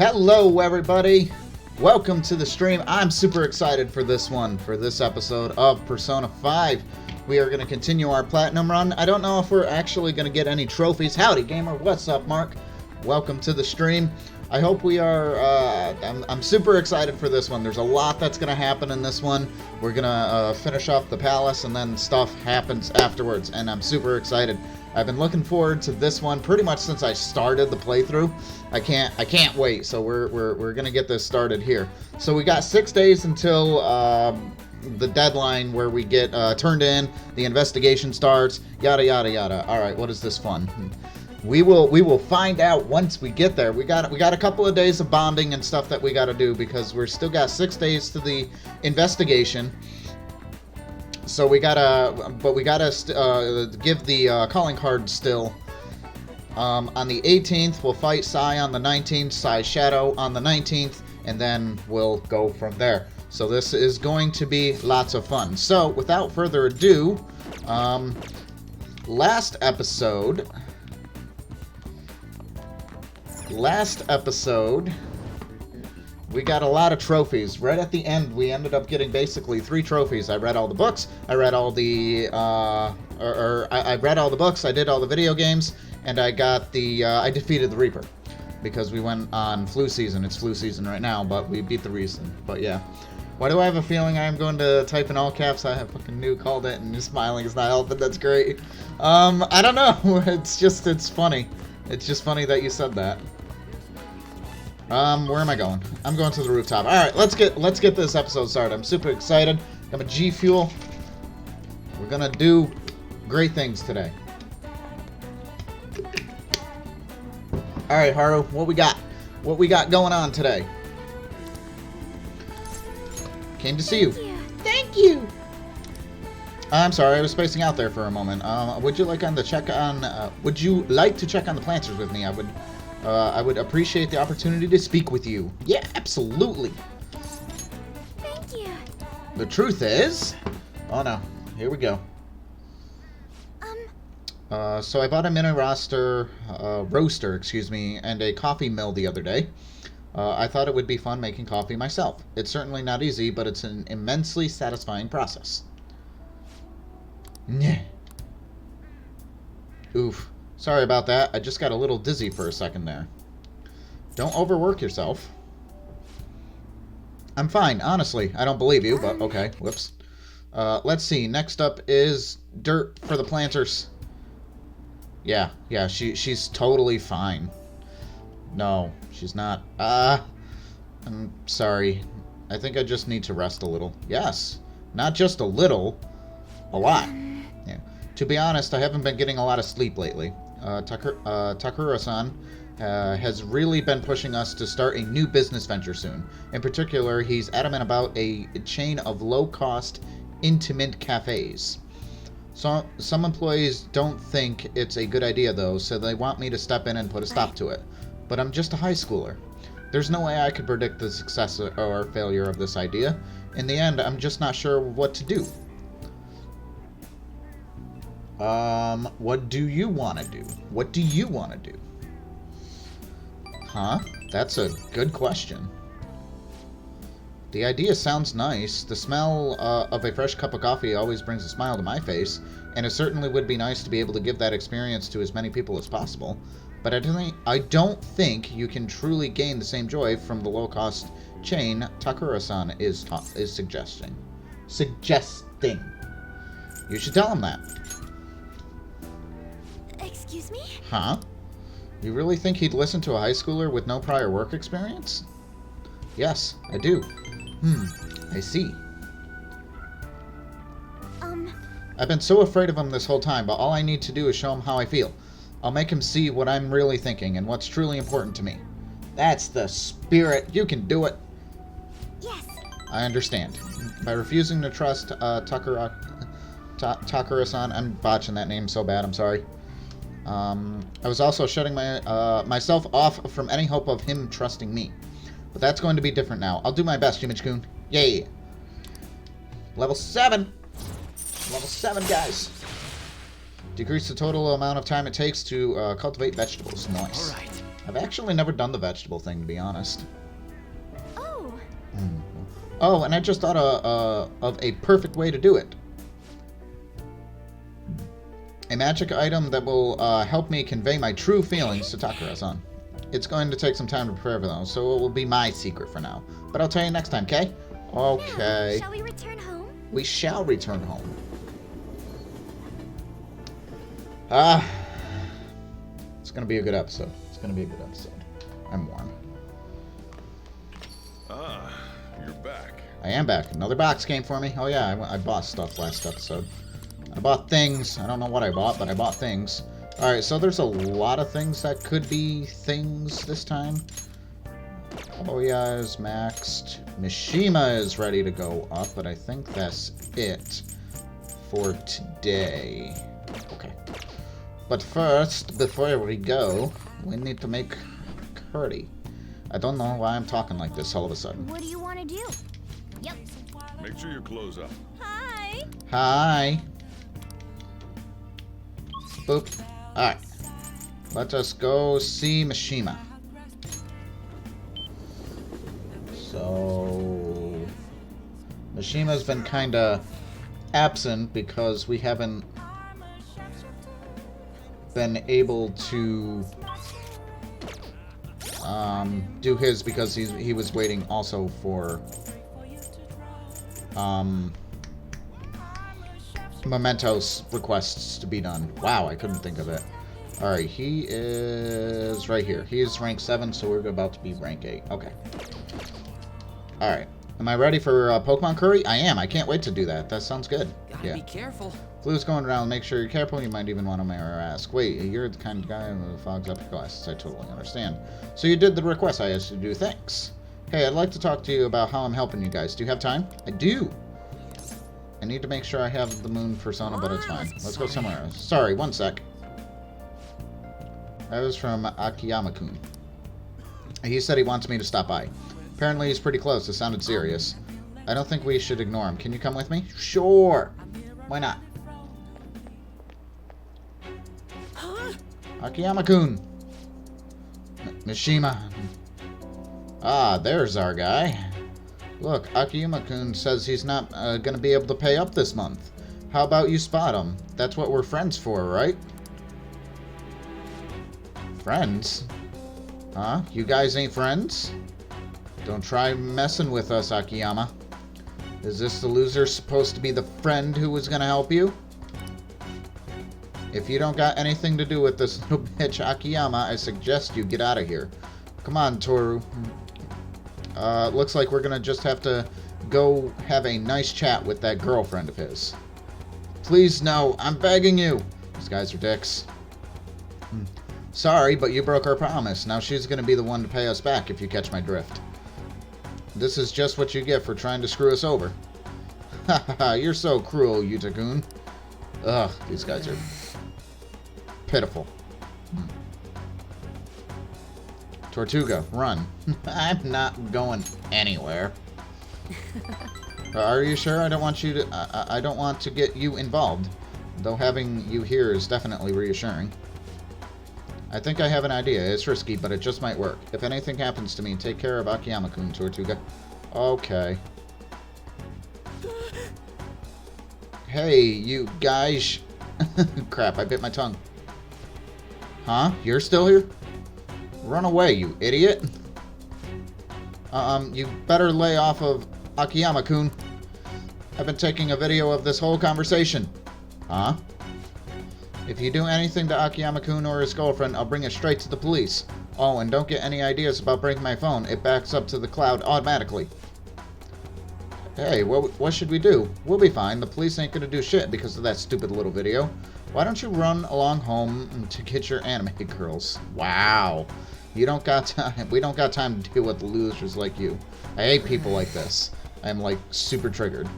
Hello everybody, welcome to the stream. I'm super excited for this one, for this episode of Persona 5. We are going to continue our platinum run. I don't know if we're actually going to get any trophies. Howdy gamer, what's up Mark? Welcome to the stream. I hope we are, I'm super excited for this one. There's a lot that's going to happen in this one. We're going to finish off the palace and then stuff happens afterwards, and I'm super excited. I've been looking forward to this one pretty much since I started the playthrough. I can't wait. So we're gonna get this started here. So we got 6 days until the deadline where we get turned in. The investigation starts. Yada yada yada. All right, what is this fun? We will find out once we get there. We got a couple of days of bonding and stuff that we got to do because we're still got 6 days to the investigation. So we gotta give the calling card still. On the 18th, we'll fight Sai on the 19th, Sai's Shadow on the 19th, and then we'll go from there. So this is going to be lots of fun. So without further ado, last episode, we got a lot of trophies. Right at the end, we ended up getting basically 3 trophies. I read all the books. I read all the, I read all the books. I did all the video games, and I got the, I defeated the Reaper because we went on flu season. It's flu season right now, but we beat the reason. But yeah, why do I have a feeling I'm going to type in all caps? I have fucking new called it, and you're smiling is not helping. That's great. I don't know. It's funny. It's just funny that you said that. Where am I going? I'm going to the rooftop. Alright, let's get this episode started. I'm super excited. I'm a G Fuel. We're gonna do great things today. Alright, Haru, what we got? What we got going on today? Came to see you. Thank you! I'm sorry, I was spacing out there for a moment. Would you like to check on the planters with me? I would appreciate the opportunity to speak with you. Yeah, absolutely. Thank you. The truth is... Oh no, here we go. So I bought a mini roaster, and a coffee mill the other day. I thought it would be fun making coffee myself. It's certainly not easy, but it's an immensely satisfying process. Nyeh. Oof. Sorry about that. I just got a little dizzy for a second there. Don't overwork yourself. I'm fine, honestly. I don't believe you, but okay. Whoops. Let's see. Next up is dirt for the planters. Yeah, she's totally fine. No, she's not. I'm sorry. I think I just need to rest a little. Yes. Not just a little. A lot. Yeah. To be honest, I haven't been getting a lot of sleep lately. Takura-san has really been pushing us to start a new business venture soon. In particular, he's adamant about a chain of low-cost, intimate cafes. So, some employees don't think it's a good idea, though, so they want me to step in and put a stop to it. But I'm just a high schooler. There's no way I could predict the success or failure of this idea. In the end, I'm just not sure what to do. What do you want to do? What do you want to do? Huh? That's a good question. The idea sounds nice. The smell of a fresh cup of coffee always brings a smile to my face, and it certainly would be nice to be able to give that experience to as many people as possible. But I don't think you can truly gain the same joy from the low-cost chain Takura-san is suggesting. You should tell him that. Excuse me? Huh? You really think he'd listen to a high schooler with no prior work experience? Yes, I do. I see. I've been so afraid of him this whole time, but all I need to do is show him how I feel. I'll make him see what I'm really thinking and what's truly important to me. That's the spirit. You can do it. Yes. I understand. By refusing to trust Takura-san, I'm botching that name so bad, I'm sorry. I was also shutting myself off from any hope of him trusting me. But that's going to be different now. I'll do my best, Ymmij-kun. Yay! Level 7! Level 7, guys! Decrease the total amount of time it takes to cultivate vegetables. Nice. Alright. I've actually never done the vegetable thing, to be honest. Oh. Oh, and I just thought of a perfect way to do it. A magic item that will help me convey my true feelings to Takara-san. It's going to take some time to prepare for those, so it will be my secret for now. But I'll tell you next time, okay? Okay. Now, shall we return home? We shall return home. It's going to be a good episode. It's going to be a good episode. I'm warm. You're back. I am back. Another box came for me. Oh yeah, I bought stuff last episode. I bought things. I don't know what I bought, but I bought things. Alright, so there's a lot of things that could be things this time. Oya is maxed. Mishima is ready to go up, but I think that's it for today. Okay. But first, before we go, we need to make curry. I don't know why I'm talking like this all of a sudden. What do you want to do? Yep. Make sure your clothes up. Hi. Hi. Boop. Alright. Let us go see Mishima. So... Mishima's been kinda absent because we haven't been able to do his because he was waiting also for Mementos requests to be done. Wow, I couldn't think of it. Alright, he is right here. He is rank 7, so we're about to be rank 8. Okay. Alright. Am I ready for Pokemon Curry? I am. I can't wait to do that. That sounds good. Gotta be careful. Flu's going around. Make sure you're careful. You might even want to ask. Wait, you're the kind of guy who fogs up your glasses. I totally understand. So you did the request I asked you to do. Thanks. Hey, I'd like to talk to you about how I'm helping you guys. Do you have time? I do. I need to make sure I have the moon persona, but it's fine. Let's go somewhere else. Sorry, one sec. That was from Akiyama-kun. He said he wants me to stop by. Apparently he's pretty close. It sounded serious. I don't think we should ignore him. Can you come with me? Sure. Why not? Akiyama-kun. Mishima. Ah, there's our guy. Look, Akiyama-kun says he's not going to be able to pay up this month. How about you spot him? That's what we're friends for, right? Friends? Huh? You guys ain't friends? Don't try messing with us, Akiyama. Is this the loser supposed to be the friend who was going to help you? If you don't got anything to do with this little bitch Akiyama, I suggest you get out of here. Come on, Toru. Looks like we're gonna just have to go have a nice chat with that girlfriend of his. Please, no. I'm begging you. These guys are dicks. Sorry, but you broke our promise. Now she's gonna be the one to pay us back if you catch my drift. This is just what you get for trying to screw us over. Haha, you're so cruel, Yuta-kun. Ugh, these guys are pitiful. Tortuga, run. I'm not going anywhere. Are you sure? I don't want you to. I don't want to get you involved. Though having you here is definitely reassuring. I think I have an idea. It's risky, but it just might work. If anything happens to me, take care of Akiyama-kun, Tortuga. Okay. Hey, you guys. Crap, I bit my tongue. Huh? You're still here? Run away, you idiot. You better lay off of Akiyama-kun. I've been taking a video of this whole conversation. Huh? If you do anything to Akiyama-kun or his girlfriend, I'll bring it straight to the police. Oh, and don't get any ideas about breaking my phone. It backs up to the cloud automatically. Hey, what should we do? We'll be fine. The police ain't gonna do shit because of that stupid little video. Why don't you run along home to get your anime girls? Wow. You don't got time. We don't got time to deal with losers like you. I hate people like this. I'm like super triggered.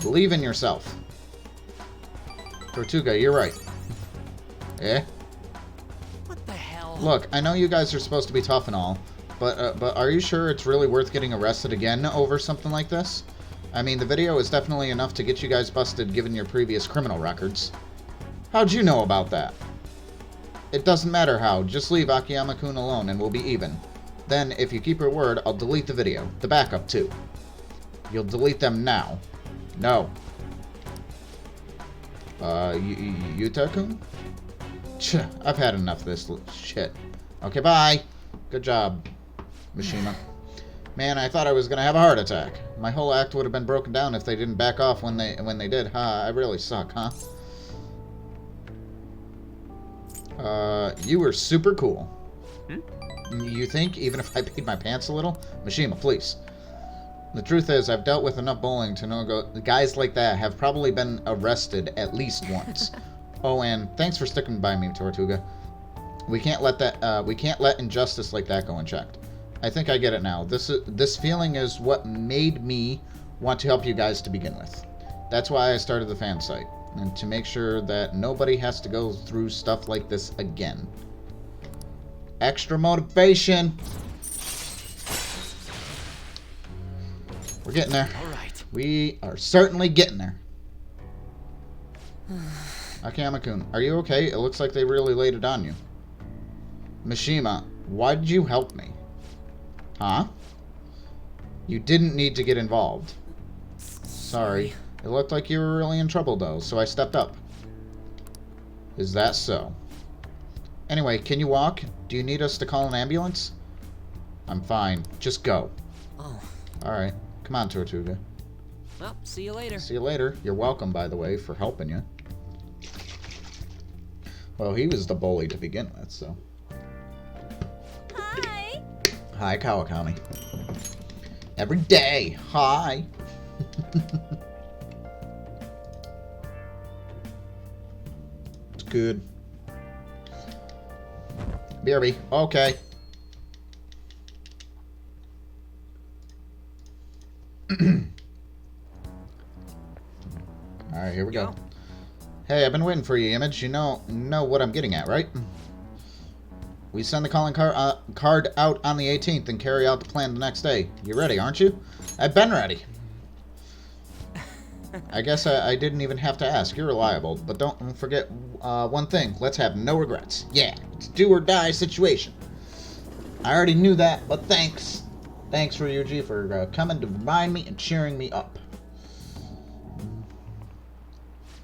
Believe in yourself. Tortuga, you're right. Eh? What the hell? Look, I know you guys are supposed to be tough and all, but are you sure it's really worth getting arrested again over something like this? I mean, the video is definitely enough to get you guys busted given your previous criminal records. How'd you know about that? It doesn't matter how. Just leave Akiyama-kun alone and we'll be even. Then, if you keep your word, I'll delete the video. The backup, too. You'll delete them now. No. Yuta-kun? I've had enough of this shit. Okay, bye. Good job, Mishima. Man, I thought I was gonna have a heart attack. My whole act would have been broken down if they didn't back off when they did. I really suck, huh? You were super cool. You think, even if I peed my pants a little? Mishima, please. The truth is, I've dealt with enough bullying to know guys like that have probably been arrested at least once. Oh, and thanks for sticking by me, Tortuga. We can't let injustice like that go unchecked. I think I get it now. This feeling is what made me want to help you guys to begin with. That's why I started the fan site, and to make sure that nobody has to go through stuff like this again. Extra motivation. We're getting there. All right. We are certainly getting there. Akiyama-kun, are you okay? It looks like they really laid it on you. Mishima, why did you help me? Huh? You didn't need to get involved. Sorry. It looked like you were really in trouble, though, so I stepped up. Is that so? Anyway, can you walk? Do you need us to call an ambulance? I'm fine. Just go. Oh. Alright. Come on, Tortuga. Well, see you later. See you later. You're welcome, by the way, for helping you. Well, he was the bully to begin with, so... Hi. Hi, Kawakami. Every day. Hi. It's good. BRB. Okay. Alright, here we go. Hey, I've been waiting for you, Image. You know what I'm getting at, right? We send the calling card out on the 18th and carry out the plan the next day. You ready, aren't you? I've been ready. I guess I didn't even have to ask. You're reliable. But don't forget one thing. Let's have no regrets. Yeah, it's do or die situation. I already knew that, but thanks. Thanks for Yuji for coming to remind me and cheering me up.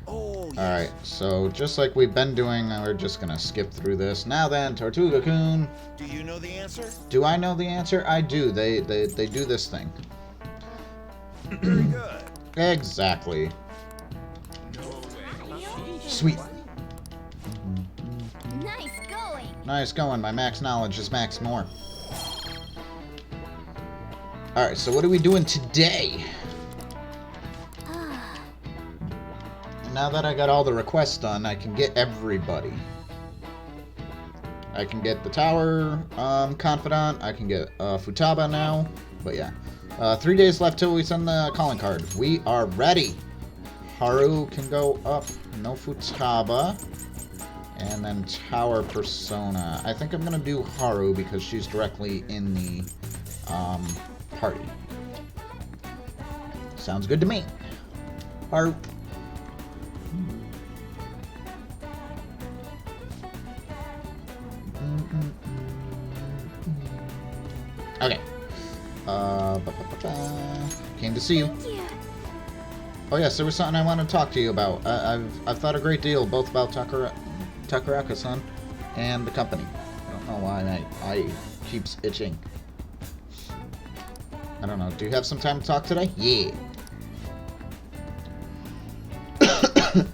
Oh, yes. Alright, so just like we've been doing, we're just gonna skip through this. Now then, Tortuga-kun. Do you know the answer? Do I know the answer? I do. They do this thing. Very good. Exactly. Sweet. Nice going. Nice going. My max knowledge is max more. Alright, so what are we doing today? Now that I got all the requests done, I can get everybody. I can get the tower confidant. I can get Futaba now. But yeah. 3 days left till we send the calling card. We are ready. Haru can go up. No Futaba. And then Tower Persona. I think I'm going to do Haru because she's directly in the party. Sounds good to me. Haru. Okay. Came to see you. Oh yes, there was something I wanted to talk to you about. I've thought a great deal both about Takaraka-san and the company. I don't know why my eye keeps itching. I don't know. Do you have some time to talk today? Yeah.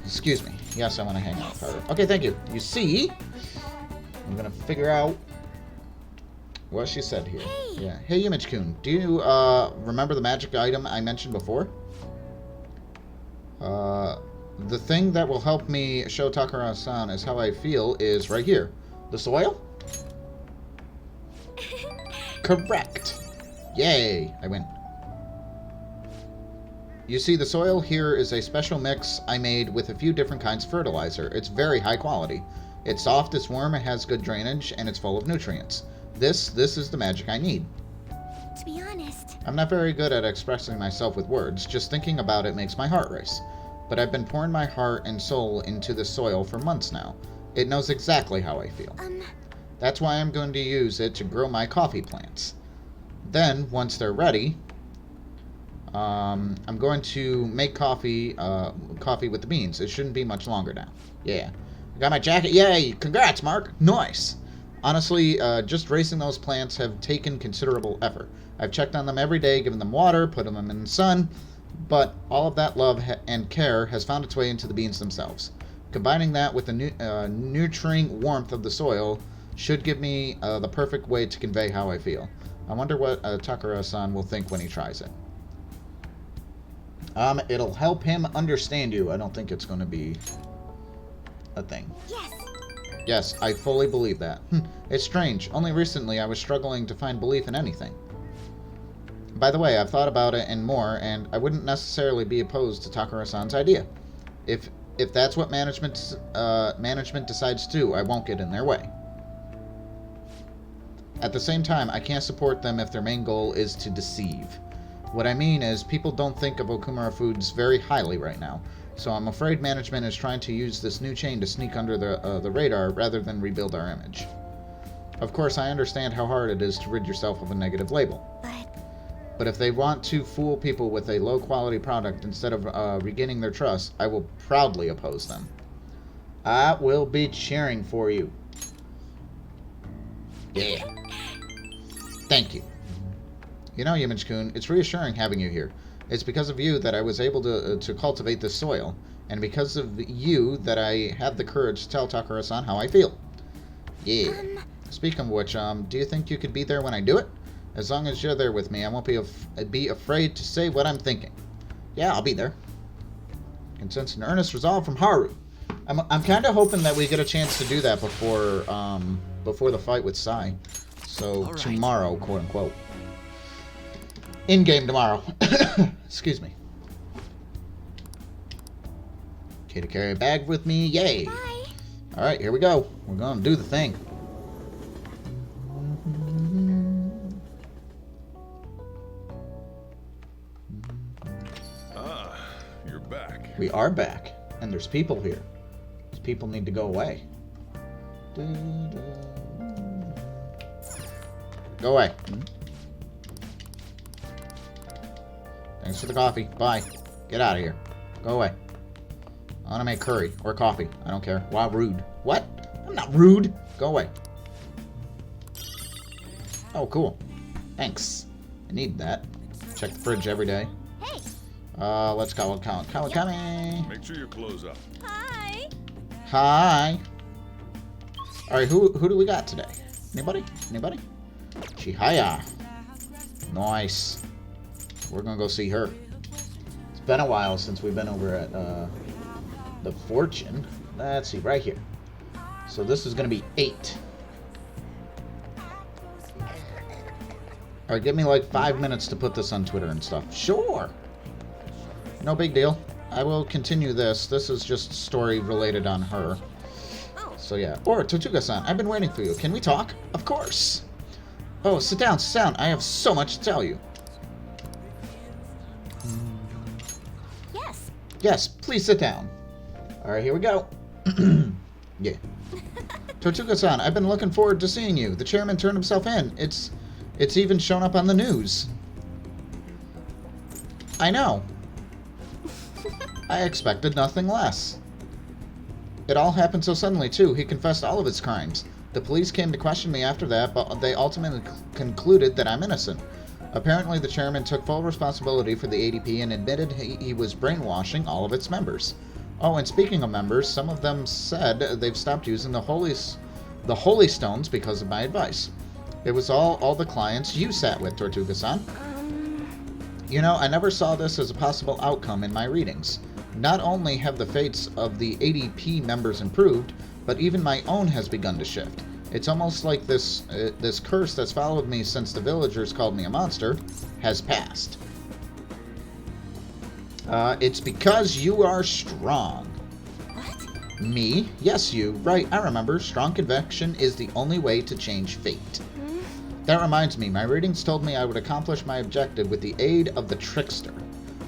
Excuse me. Yes, I want to hang out with her. Okay, thank you. You see, I'm gonna figure out what she said here. Hey. Yeah. Hey, Image-kun, do you remember the magic item I mentioned before? The thing that will help me show Takara-san is how I feel is right here. The soil? Correct. Yay, I win. You see, the soil here is a special mix I made with a few different kinds of fertilizer. It's very high quality. It's soft, it's warm, it has good drainage, and it's full of nutrients. This is the magic I need. To be honest, I'm not very good at expressing myself with words. Just thinking about it makes my heart race. But I've been pouring my heart and soul into this soil for months now. It knows exactly how I feel. That's why I'm going to use it to grow my coffee plants. Then, once they're ready, I'm going to make coffee with the beans. It shouldn't be much longer now. Yeah. I got my jacket. Yay! Congrats, Mark! Nice! Honestly, just raising those plants have taken considerable effort. I've checked on them every day, given them water, put them in the sun, but all of that love and care has found its way into the beans themselves. Combining that with the nurturing warmth of the soil should give me the perfect way to convey how I feel. I wonder what Takara-san will think when he tries it. It'll help him understand you. I don't think it's going to be a thing. Yes. Yes, I fully believe that. It's strange. Only recently I was struggling to find belief in anything. By the way, I've thought about it and more, and I wouldn't necessarily be opposed to Takara-san's idea. If that's what management decides to do, I won't get in their way. At the same time, I can't support them if their main goal is to deceive. What I mean is, people don't think of Okumura Foods very highly right now, so I'm afraid management is trying to use this new chain to sneak under the radar rather than rebuild our image. Of course, I understand how hard it is to rid yourself of a negative label. But if they want to fool people with a low-quality product instead of regaining their trust, I will proudly oppose them. I will be cheering for you. Yeah. Thank you. You know, Ymmij-kun, it's reassuring having you here. It's because of you that I was able to cultivate this soil, and because of you that I have the courage to tell Takara-san how I feel. Yeah. Speaking of which, do you think you could be there when I do it? As long as you're there with me, I won't be afraid to say what I'm thinking. Yeah, I'll be there. And sense an earnest resolve from Haru. I'm kind of hoping that we get a chance to do that before the fight with Sai. So All right. Tomorrow, quote unquote. In game tomorrow. Excuse me. Okay, to carry a bag with me. Yay! Bye. All right, here we go. We're gonna do the thing. You're back. We are back, and there's people here. These people need to go away. Go away. Thanks for the coffee. Bye. Get out of here. Go away. I want to make curry or coffee. I don't care. Wow, rude. What? I'm not rude. Go away. Oh, cool. Thanks. I need that. Check the fridge every day. Hey. Let's go. Kawakami. Make sure you close up. Hi. Hi. All right, who do we got today? Anybody? Anybody? Chihaya. Nice. We're gonna go see her. It's been a while since we've been over at the Fortune. Let's see, right here. So this is gonna be 8. All right, give me like 5 minutes to put this on Twitter and stuff. Sure. No big deal. I will continue this. This is just story related on her. So yeah. Or Tortuga-san, I've been waiting for you. Can we talk? Of course. Oh, sit down, sit down. I have so much to tell you. Yes. Yes, please sit down. All right, here we go. Yeah. Tortuga-san, I've been looking forward to seeing you. The chairman turned himself in. It's even shown up on the news. I know. I expected nothing less. It all happened so suddenly, too. He confessed all of his crimes. The police came to question me after that, but they ultimately concluded that I'm innocent. Apparently, the chairman took full responsibility for the ADP and admitted he was brainwashing all of its members. Oh, and speaking of members, some of them said they've stopped using the holy stones because of my advice. It was all the clients you sat with, Tortuga-san. You know, I never saw this as a possible outcome in my readings. Not only have the fates of the ADP members improved, but even my own has begun to shift. It's almost like this curse that's followed me since the villagers called me a monster has passed. It's because you are strong. What? Me? Yes, you. Right, I remember. Strong conviction is the only way to change fate. That reminds me, my readings told me I would accomplish my objective with the aid of the trickster.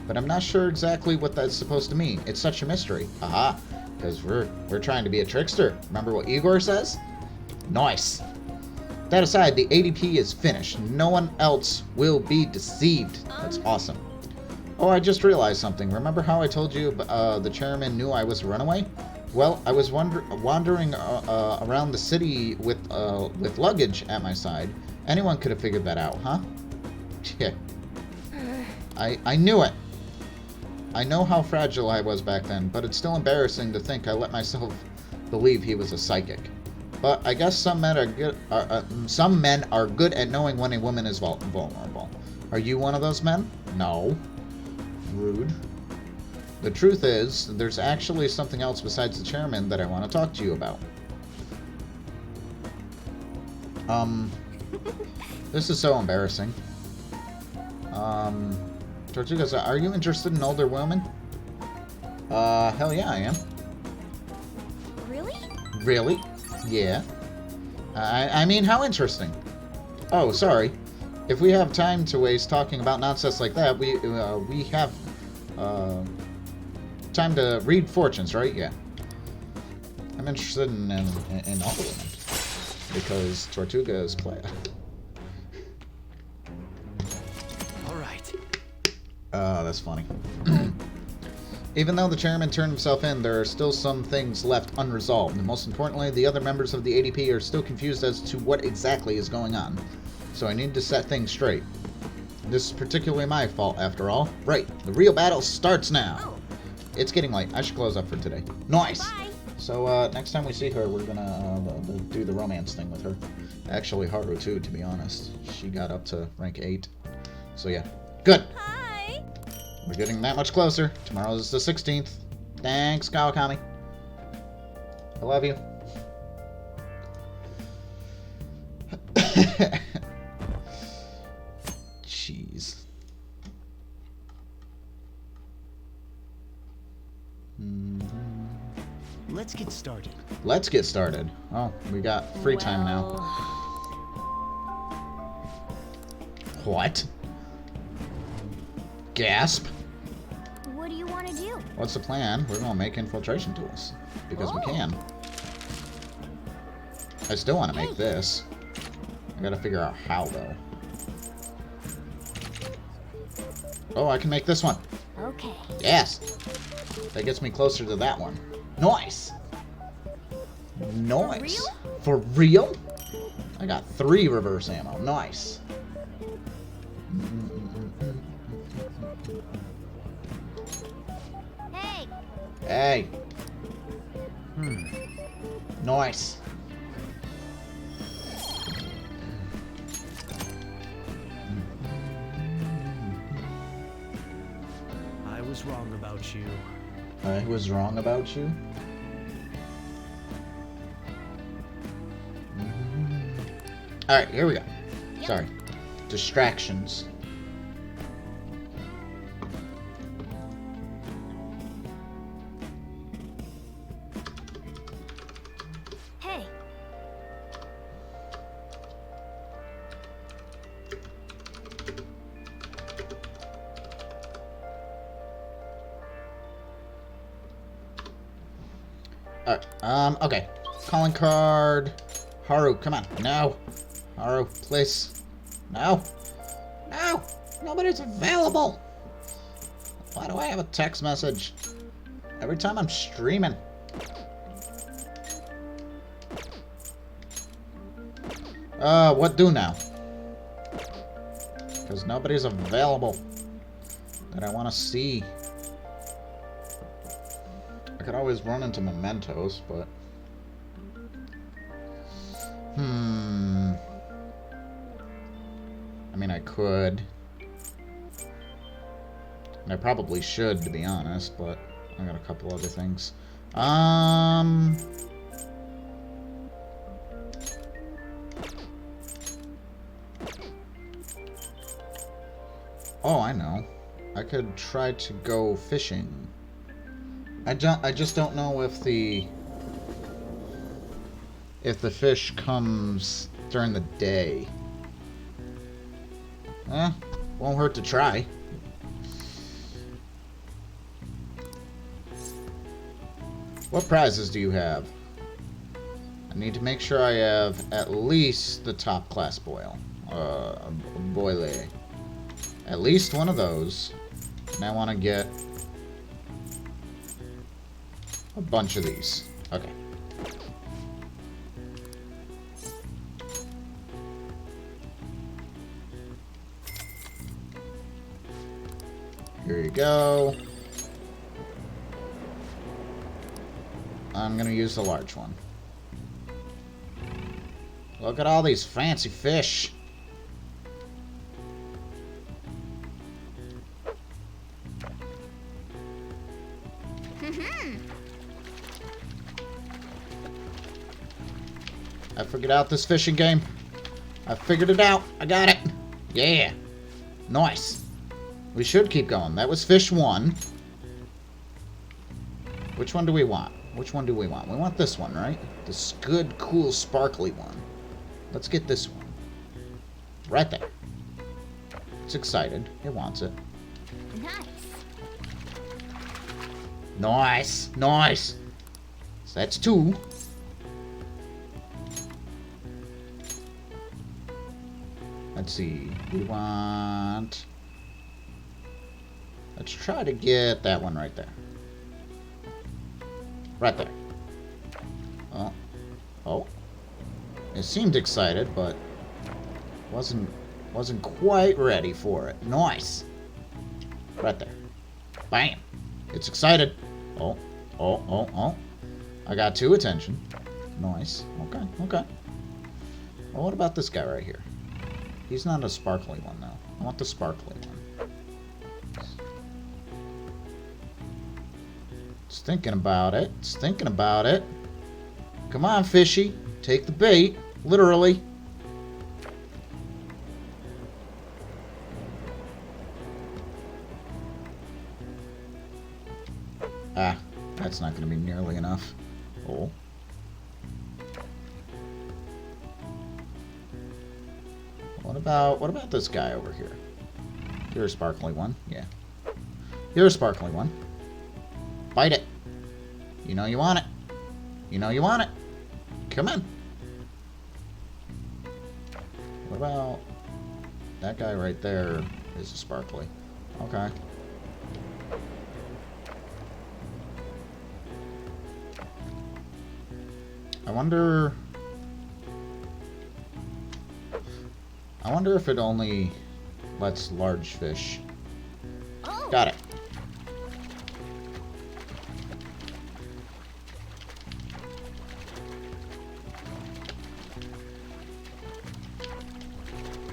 But I'm not sure exactly what that's supposed to mean. It's such a mystery. Aha. Because we're trying to be a trickster. Remember what Igor says? Nice. That aside, the ADP is finished. No one else will be deceived. That's awesome. Oh, I just realized something. Remember how I told you the chairman knew I was a runaway? Well, I was wandering around the city with luggage at my side. Anyone could have figured that out, huh? Yeah. I knew it. I know how fragile I was back then, but it's still embarrassing to think I let myself believe he was a psychic. But I guess some men are good at knowing when a woman is vulnerable. Are you one of those men? No. Rude. The truth is, there's actually something else besides the chairman that I want to talk to you about. This is so embarrassing. Tortuga, are you interested in older women? Hell yeah, I am. Really? Really? Yeah. I mean, how interesting. Oh, sorry. If we have time to waste talking about nonsense like that, we have time to read fortunes, right? Yeah. I'm interested in all the women because Tortuga is playa. All right. That's funny. Even though the chairman turned himself in, there are still some things left unresolved. And most importantly, the other members of the ADP are still confused as to what exactly is going on. So I need to set things straight. This is particularly my fault, after all. Right, the real battle starts now. Oh. It's getting late. I should close up for today. Nice! Bye. So, next time we see her, we're gonna do the romance thing with her. Actually, Haru, too, to be honest. She got up to rank 8. So, yeah. Good! Hi. We're getting that much closer. Tomorrow's the 16th. Thanks, Kawakami. I love you. Jeez. Let's get started. Let's get started. Oh, we got free time now. What? Gasp. What do you want to do? What's the plan? We're gonna make infiltration tools. Because we can. I still want to make this. I gotta figure out how, though. Oh, I can make this one. Okay. Yes! That gets me closer to that one. Nice! Nice! For real? I got 3 reverse ammo. Nice. Hey. Hey! Nice. I was wrong about you. I was wrong about you? Alright, here we go. Sorry. Distractions. Hey. Alright, okay. Calling card. Haru, come on. No. Haru, please. No. No! Nobody's available! Why do I have a text message? Every time I'm streaming. What do now? Because nobody's available that I want to see. I could always run into mementos, but... I mean, I could. And I probably should, to be honest, but I got a couple other things. Oh, I know. I could try to go fishing. I just don't know if the fish comes during the day. Won't hurt to try. What prizes do you have? I need to make sure I have at least the top class boil. Boile. At least one of those. And I want to get a bunch of these. Okay. Here you go. I'm gonna use the large one. Look at all these fancy fish. I figured out this fishing game. I figured it out. I got it. Yeah. Nice. We should keep going. That was fish 1. Which one do we want? Which one do we want? We want this one, right? This good, cool, sparkly one. Let's get this one. Right there. It's excited. It wants it. Nice. Nice. Nice. So that's 2. Let's see. We want... Let's try to get that one right there. Right there. Oh. Oh. It seemed excited, but wasn't quite ready for it. Nice. Right there. Bam. It's excited. Oh. Oh. Oh. Oh. I got 2 attention. Nice. Okay. Okay. Well, what about this guy right here? He's not a sparkly one, though. I want the sparkly one. It's thinking about it. It's thinking about it. Come on, fishy. Take the bait. Literally. Ah, that's not going to be nearly enough. Oh. What about this guy over here? You're a sparkly one. Yeah. You're a sparkly one. Bite it. You know you want it. You know you want it. Come on. What about that guy right there is a sparkly. Okay. I wonder if it only lets large fish. Oh. Got it.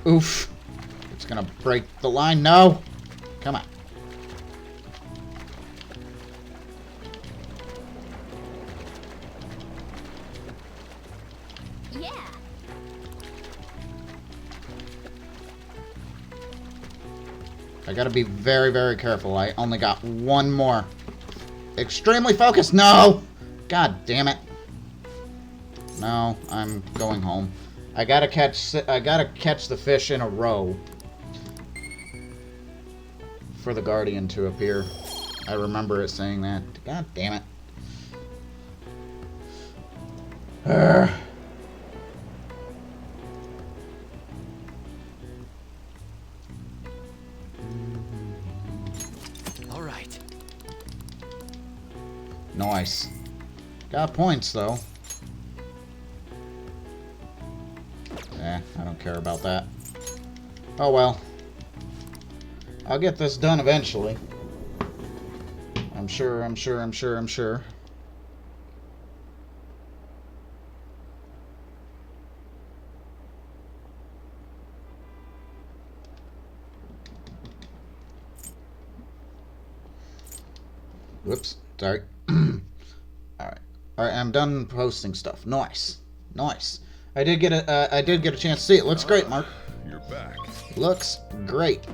Oof. It's gonna break the line. No. Come on. Yeah. I gotta be very, very careful. I only got one more. Extremely focused. No! God damn it. No, I'm going home. I gotta catch the fish in a row for the Guardian to appear. I remember it saying that. God damn it. All right. Nice. Got points, though. I don't care about that. Oh well. I'll get this done eventually. I'm sure. Whoops. Sorry. Alright. Alright, I'm done posting stuff. Nice. Nice. I did get a chance to see it. Looks great, Mark. You're back. Looks great.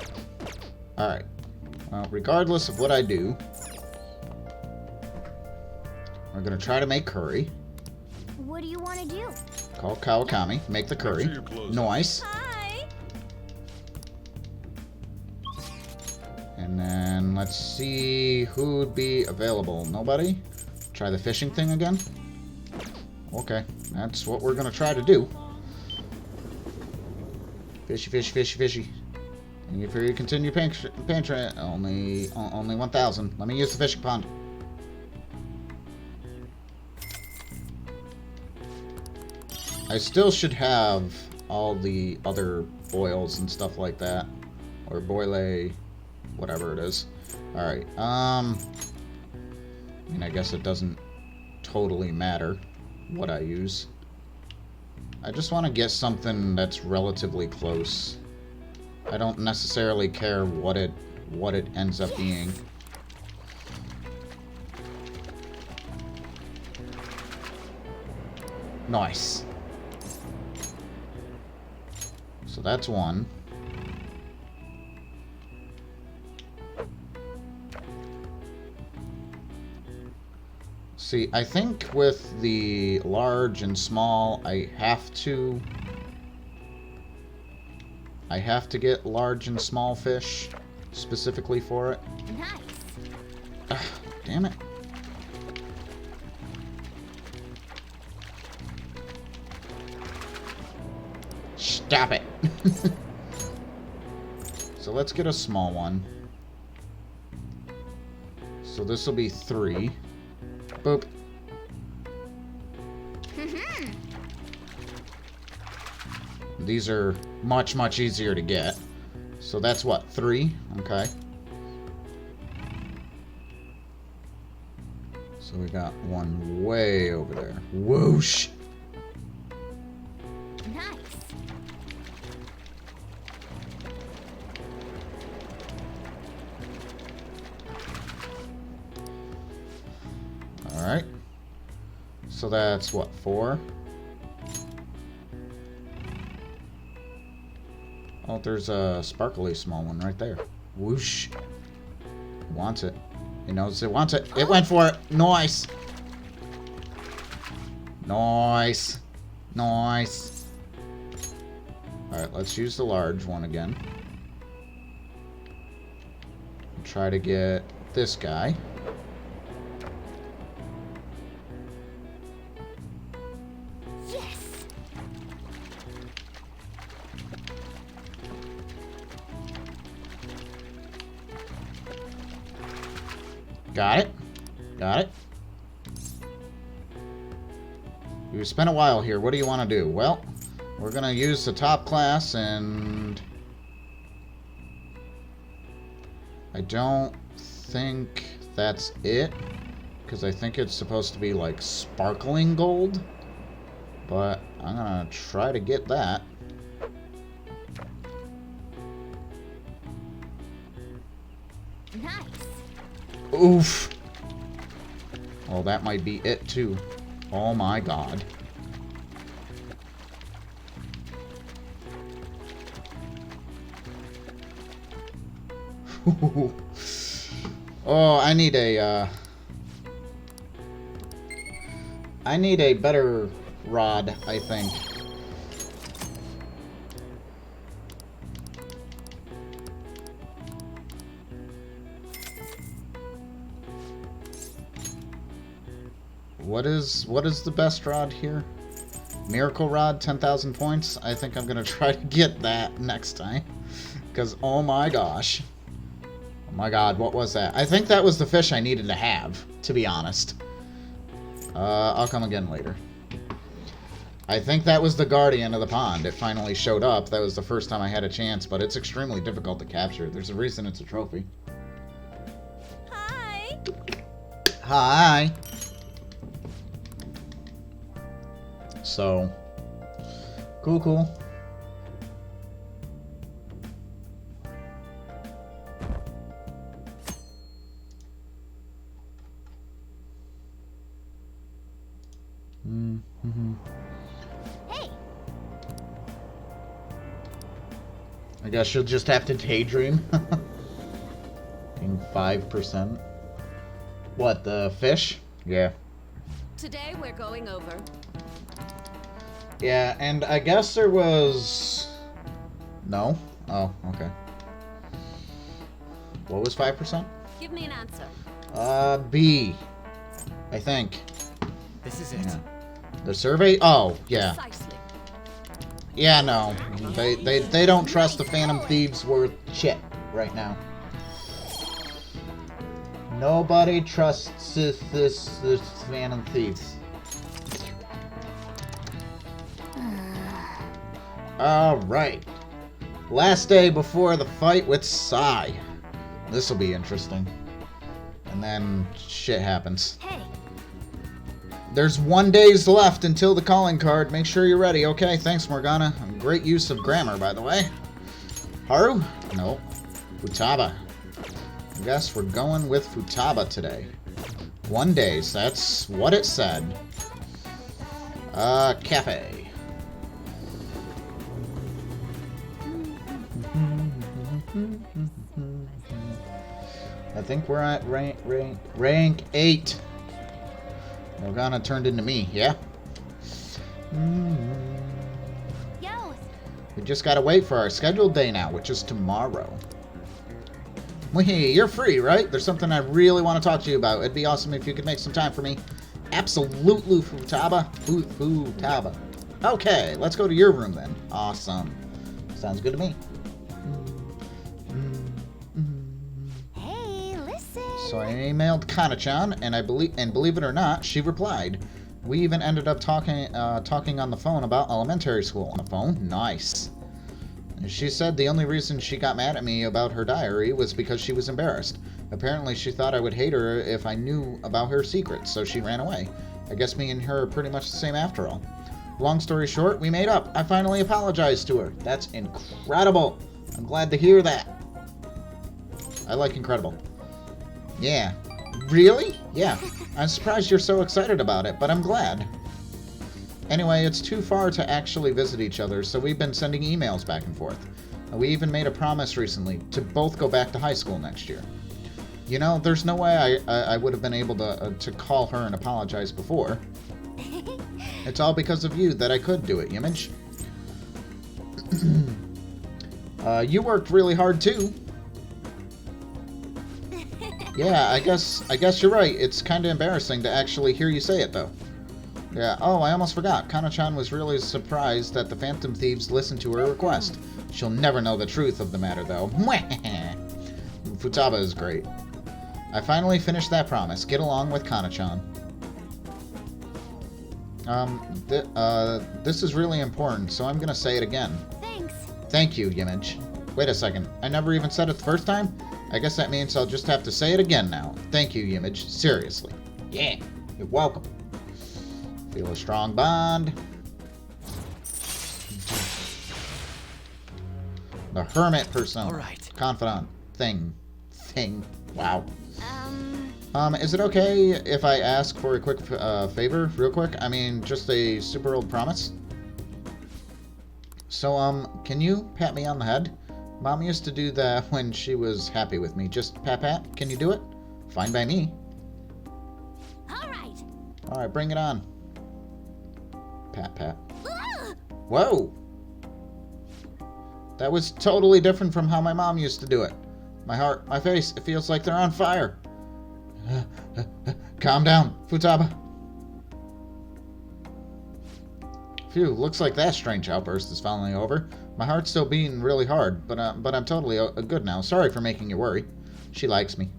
Alright. Well, regardless of what I do, we're gonna try to make curry. What do you want to do? Call Kawakami. Make the curry. sure your clothes- Nice. Hi. And then let's see who'd be available. Nobody? Try the fishing thing again? Okay, that's what we're gonna try to do. Fishy, fishy, fishy, fishy. And if you continue pantry, only 1,000. Let me use the fishing pond. I still should have all the other oils and stuff like that. Or boile, whatever it is. Alright, I mean, I guess it doesn't totally matter what I use. I just want to get something that's relatively close. I don't necessarily care what it ends up being. Nice. So that's one. See, I think with the large and small, I have to get large and small fish specifically for it. Nice. Ugh, damn it. Stop it. So let's get a small one. So this will be 3. Boop. These are much, much easier to get. So that's what, 3? Okay. So we got one way over there. Whoosh! Nice. Alright. So that's what, 4? Oh, there's a sparkly small one right there. Whoosh. It wants it. It knows it wants it. It went for it. Nice. Nice. Nice. Alright, let's use the large one again. Try to get this guy. Yes. Got it. Got it. You spent a while here. What do you want to do? Well, we're going to use the top class, and I don't think that's it, because I think it's supposed to be like sparkling gold, but I'm going to try to get that. Nice. Oof. Well, that might be it too. Oh my god. Oh, I need a better rod, I think. What is the best rod here? Miracle Rod, 10,000 points. I think I'm gonna try to get that next time. Because, oh my gosh. Oh my god, what was that? I think that was the fish I needed to have, to be honest. I'll come again later. I think that was the guardian of the pond. It finally showed up. That was the first time I had a chance, but it's extremely difficult to capture. There's a reason it's a trophy. Hi. Hi. So, cool. Hey. I guess you'll just have to daydream. Being 5%. What, the fish? Yeah. Today we're going over. Yeah, and I guess there was... No? Oh, okay. What was 5%? Give me an answer. B. I think. This is it. Yeah. The survey? Oh, yeah. Precisely. Yeah, no. They don't trust the Phantom Thieves worth shit right now. Nobody trusts this Phantom Thieves. Alright. Last day before the fight with Sai. This'll be interesting. And then shit happens. Hey, There's 1 day left until the calling card. Make sure you're ready. Okay, thanks, Morgana. Great use of grammar, by the way. Haru? No. Futaba. I guess we're going with Futaba today. 1 day, so that's what it said. Cafe. I think we're at rank 8. Morgana turned into me, yeah? yo, We just gotta wait for our scheduled day now, which is tomorrow. Wee, you're free, right? There's something I really want to talk to you about. It'd be awesome if you could make some time for me. Absolutely, Futaba. Futaba. Okay, let's go to your room then. Awesome. Sounds good to me. hey, listen. So I emailed Kana-chan, and believe it or not, she replied. We even ended up talking on the phone about elementary school. On the phone? Nice. She said the only reason she got mad at me about her diary was because she was embarrassed. Apparently she thought I would hate her if I knew about her secrets, so she ran away. I guess me and her are pretty much the same after all. Long story short, we made up. I finally apologized to her. That's incredible. I'm glad to hear that. I like incredible. Yeah. Really? Yeah. I'm surprised you're so excited about it, but I'm glad. Anyway, it's too far to actually visit each other, so we've been sending emails back and forth. We even made a promise recently to both go back to high school next year. You know, there's no way I would have been able to call her and apologize before. It's all because of you that I could do it, Yimmij. You worked really hard too. Yeah, I guess you're right. It's kind of embarrassing to actually hear you say it, though. Yeah, oh, I almost forgot. Kana-chan was really surprised that the Phantom Thieves listened to her request. She'll never know the truth of the matter, though. Futaba is great. I finally finished that promise. Get along with Kana-chan. This is really important, so I'm gonna say it again. Thanks. Thank you, Yimmij. Wait a second. I never even said it the first time? I guess that means I'll just have to say it again now. Thank you, Yimmij. Seriously. Yeah, you're welcome. Feel a strong bond. The hermit persona. All right. Confidant. Thing. Wow. Is it okay if I ask for a quick favor, real quick? I mean, just a super old promise. So, can you pat me on the head? Mom used to do that when she was happy with me. Just pat. Can you do it? Fine by me. All right. All right, bring it on. Pat. Ah! Whoa! That was totally different from how my mom used to do it. My heart, my face, it feels like they're on fire. Calm down, Futaba. Phew, looks like that strange outburst is finally over. My heart's still beating really hard, but I'm totally good now. Sorry for making you worry. She likes me.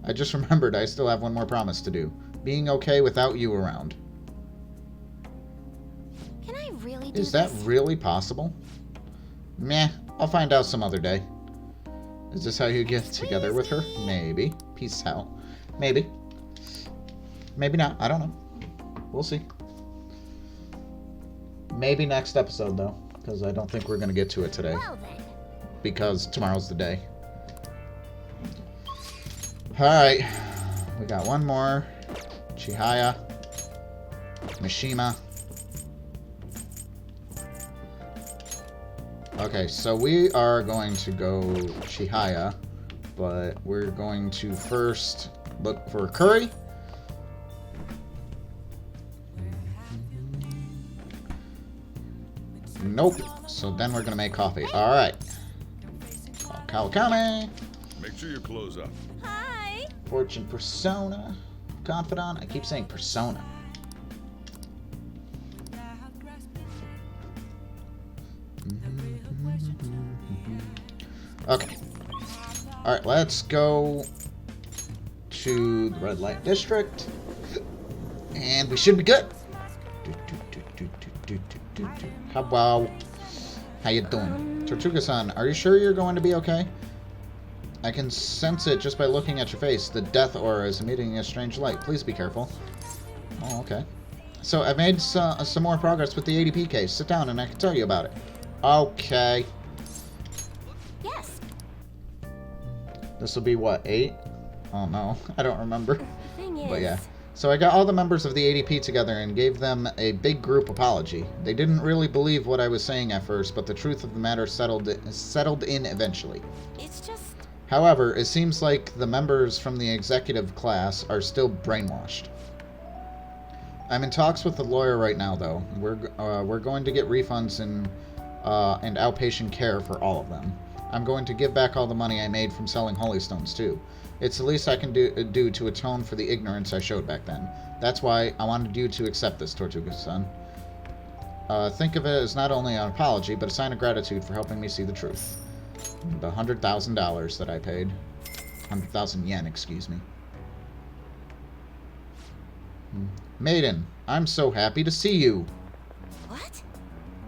I just remembered I still have one more promise to do. Being okay without you around. Can I really do Is that this? really possible? Meh, I'll find out some other day. Is this how you get together with her? Maybe. Peace out. Maybe. Maybe not. I don't know. We'll see. Maybe next episode, though. Because I don't think we're going to get to it today. Well then. Because tomorrow's the day. Alright. We got one more. Chihaya. Mishima. Okay, so we are going to go Chihaya, but we're going to first look for curry. Nope. So then we're going to make coffee. Alright. Kawakame. Make sure you close up. Hi. Fortune Persona. confidant? I keep saying persona. Okay. Alright, let's go to the red light district. And we should be good. How you doing? Tortuga-san, are you sure you're going to be okay? I can sense it just by looking at your face. The death aura is emitting a strange light. Please be careful. Oh, okay. So, I've made some more progress with the ADP case. Sit down and I can tell you about it. Okay. Yes. This will be, what, 8? Oh, no. I don't remember. The thing is, But yeah. So I got all the members of the ADP together and gave them a big group apology. They didn't really believe what I was saying at first, but the truth of the matter settled in eventually. it's just However, it seems like the members from the executive class are still brainwashed. I'm in talks with the lawyer right now, though. We're going to get refunds and outpatient care for all of them. I'm going to give back all the money I made from selling holy stones too. It's the least I can do to atone for the ignorance I showed back then. That's why I wanted you to accept this, Tortuga-san. Think of it as not only an apology, but a sign of gratitude for helping me see the truth. The $100,000 that I paid. 100,000 yen, excuse me. Maiden, I'm so happy to see you. what?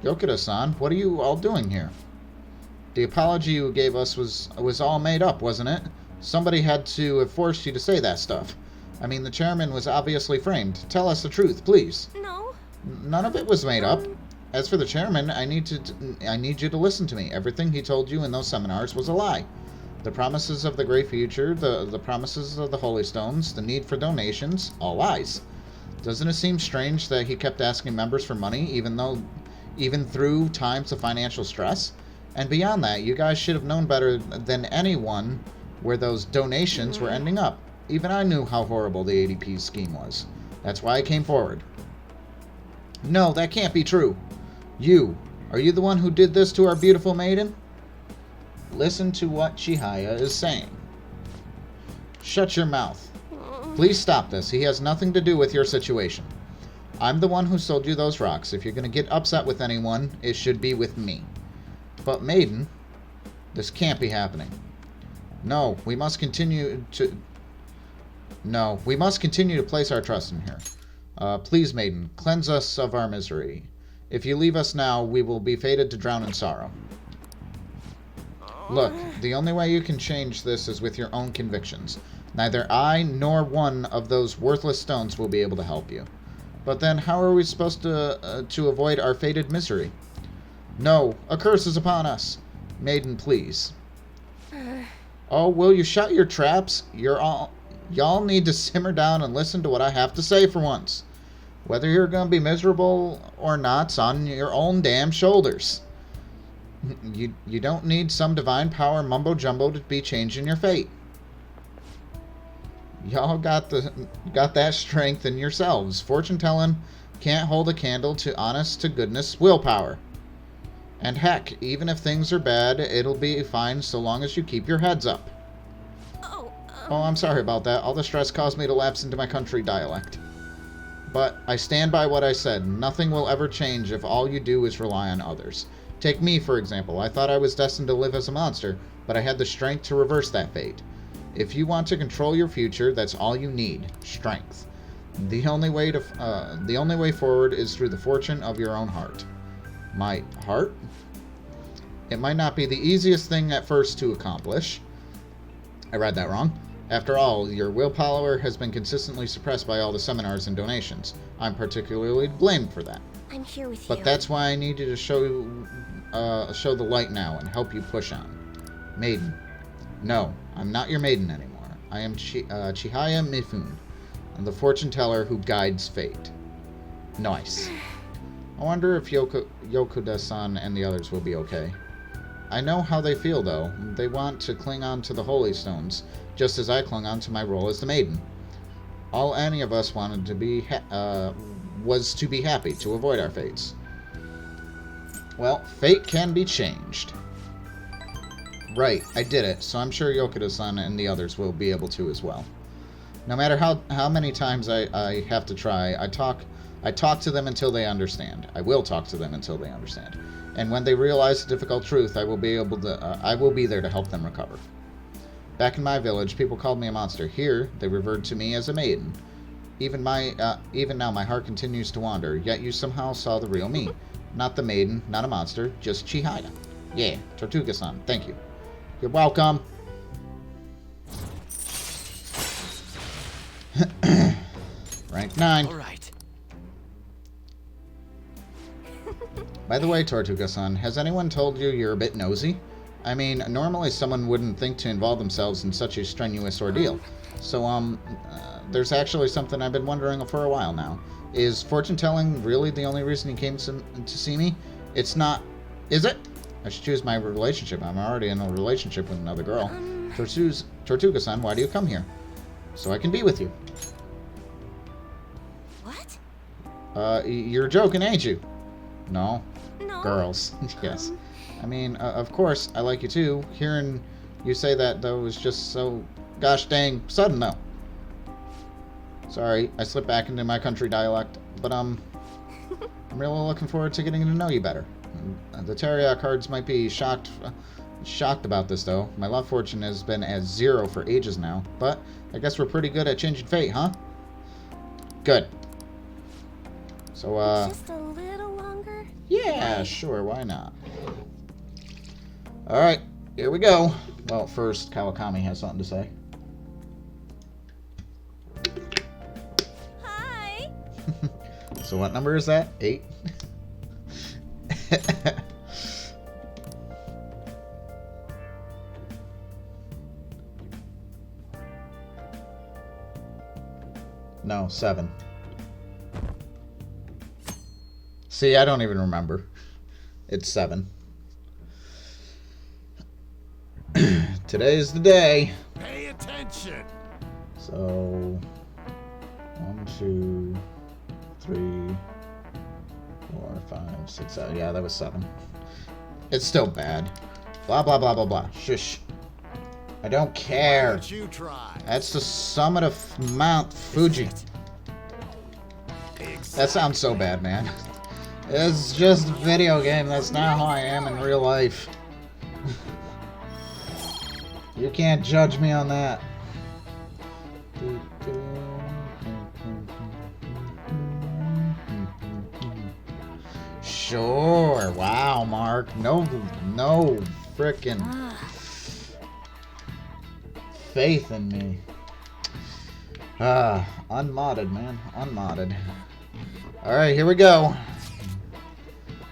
Yokota-san, what are you all doing here? The apology you gave us was all made up, wasn't it? Somebody had to have forced you to say that stuff. I mean, the chairman was obviously framed. Tell us the truth, please. No. None of it was made up. As for the chairman, I need you to listen to me. Everything he told you in those seminars was a lie. The promises of the great future, the promises of the holy stones, the need for donations, all lies. Doesn't it seem strange that he kept asking members for money, even through times of financial stress? And beyond that, you guys should have known better than anyone where those donations were ending up. Even I knew how horrible the ADP scheme was. That's why I came forward. No, that can't be true. Are you the one who did this to our beautiful maiden? Listen to what Chihaya is saying. Shut your mouth. Please stop this. He has nothing to do with your situation. I'm the one who sold you those rocks. If you're going to get upset with anyone, it should be with me. But maiden, this can't be happening. No, we must continue to place our trust in her. Please, maiden, cleanse us of our misery. If you leave us now, we will be fated to drown in sorrow. Look, the only way you can change this is with your own convictions. Neither I nor one of those worthless stones will be able to help you. But then how are we supposed to avoid our fated misery? No, a curse is upon us. Maiden, please. Oh, will you shut your traps? Y'all need to simmer down and listen to what I have to say for once. Whether you're going to be miserable or not's on your own damn shoulders. You don't need some divine power mumbo-jumbo to be changing your fate. Y'all got that strength in yourselves. Fortune-telling can't hold a candle to honest-to-goodness willpower. And heck, even if things are bad, it'll be fine so long as you keep your heads up. Oh, I'm sorry about that. All the stress caused me to lapse into my country dialect. But I stand by what I said. Nothing will ever change if all you do is rely on others. Take me, for example. I thought I was destined to live as a monster, but I had the strength to reverse that fate. If you want to control your future, that's all you need. Strength. The only way forward is through the fortune of your own heart. My heart? It might not be the easiest thing at first to accomplish. I read that wrong. After all, your willpower has been consistently suppressed by all the seminars and donations. I'm particularly blamed for that. I'm here with you. But that's why I need you to show the light now and help you push on. Maiden. No, I'm not your maiden anymore. I am Chihaya Mifune, the fortune teller who guides fate. Nice. I wonder if Yokoda-san and the others will be okay. I know how they feel, though. They want to cling on to the holy stones, just as I clung on to my role as the maiden. All any of us wanted to be was to be happy, to avoid our fates. Well, fate can be changed. Right, I did it, so I'm sure Yokoda-san and the others will be able to as well. No matter how many times I have to try, I talk to them until they understand. I will talk to them until they understand. And when they realize the difficult truth, I will be there to help them recover. Back in my village, people called me a monster. Here, they referred to me as a maiden. Even now, my heart continues to wander. Yet you somehow saw the real me, not the maiden, not a monster, just Chihaya. Yeah, Tortuga-san, thank you. You're welcome. Rank 9. All right. By the way, Tortuga-san, has anyone told you you're a bit nosy? I mean, normally someone wouldn't think to involve themselves in such a strenuous ordeal. So, there's actually something I've been wondering for a while now. Is fortune-telling really the only reason he came to see me? It's not... Is it? I should choose my relationship. I'm already in a relationship with another girl. Tortuga-san, why do you come here? So I can be with you. What? You're joking, ain't you? No. No. Girls. Yes. I mean, of course, I like you too. Hearing you say that, though, was just so gosh dang sudden, though. Sorry, I slipped back into my country dialect, but, I'm really looking forward to getting to know you better. The Teria cards might be shocked about this, though. My love fortune has been at 0 for ages now, but I guess we're pretty good at changing fate, huh? Good. So, Just a little longer? yeah, sure, why not? Alright, here we go. Well, first, Kawakami has something to say. Hi! So what number is that? 8? No, 7. See, I don't even remember. It's 7. Today's the day. Pay attention. So 1, 2, 3, 4, 5, 6, 7. Yeah, that was 7. It's still bad. Blah blah blah blah blah. Shush. I don't Why care. don't you try? That's the summit of Mount Fuji. That sounds so bad, man. It's just a video game. That's not how I am in real life. You can't judge me on that. Sure. Wow, Mark. No frickin' faith in me. Unmodded, man. Unmodded. Alright, here we go.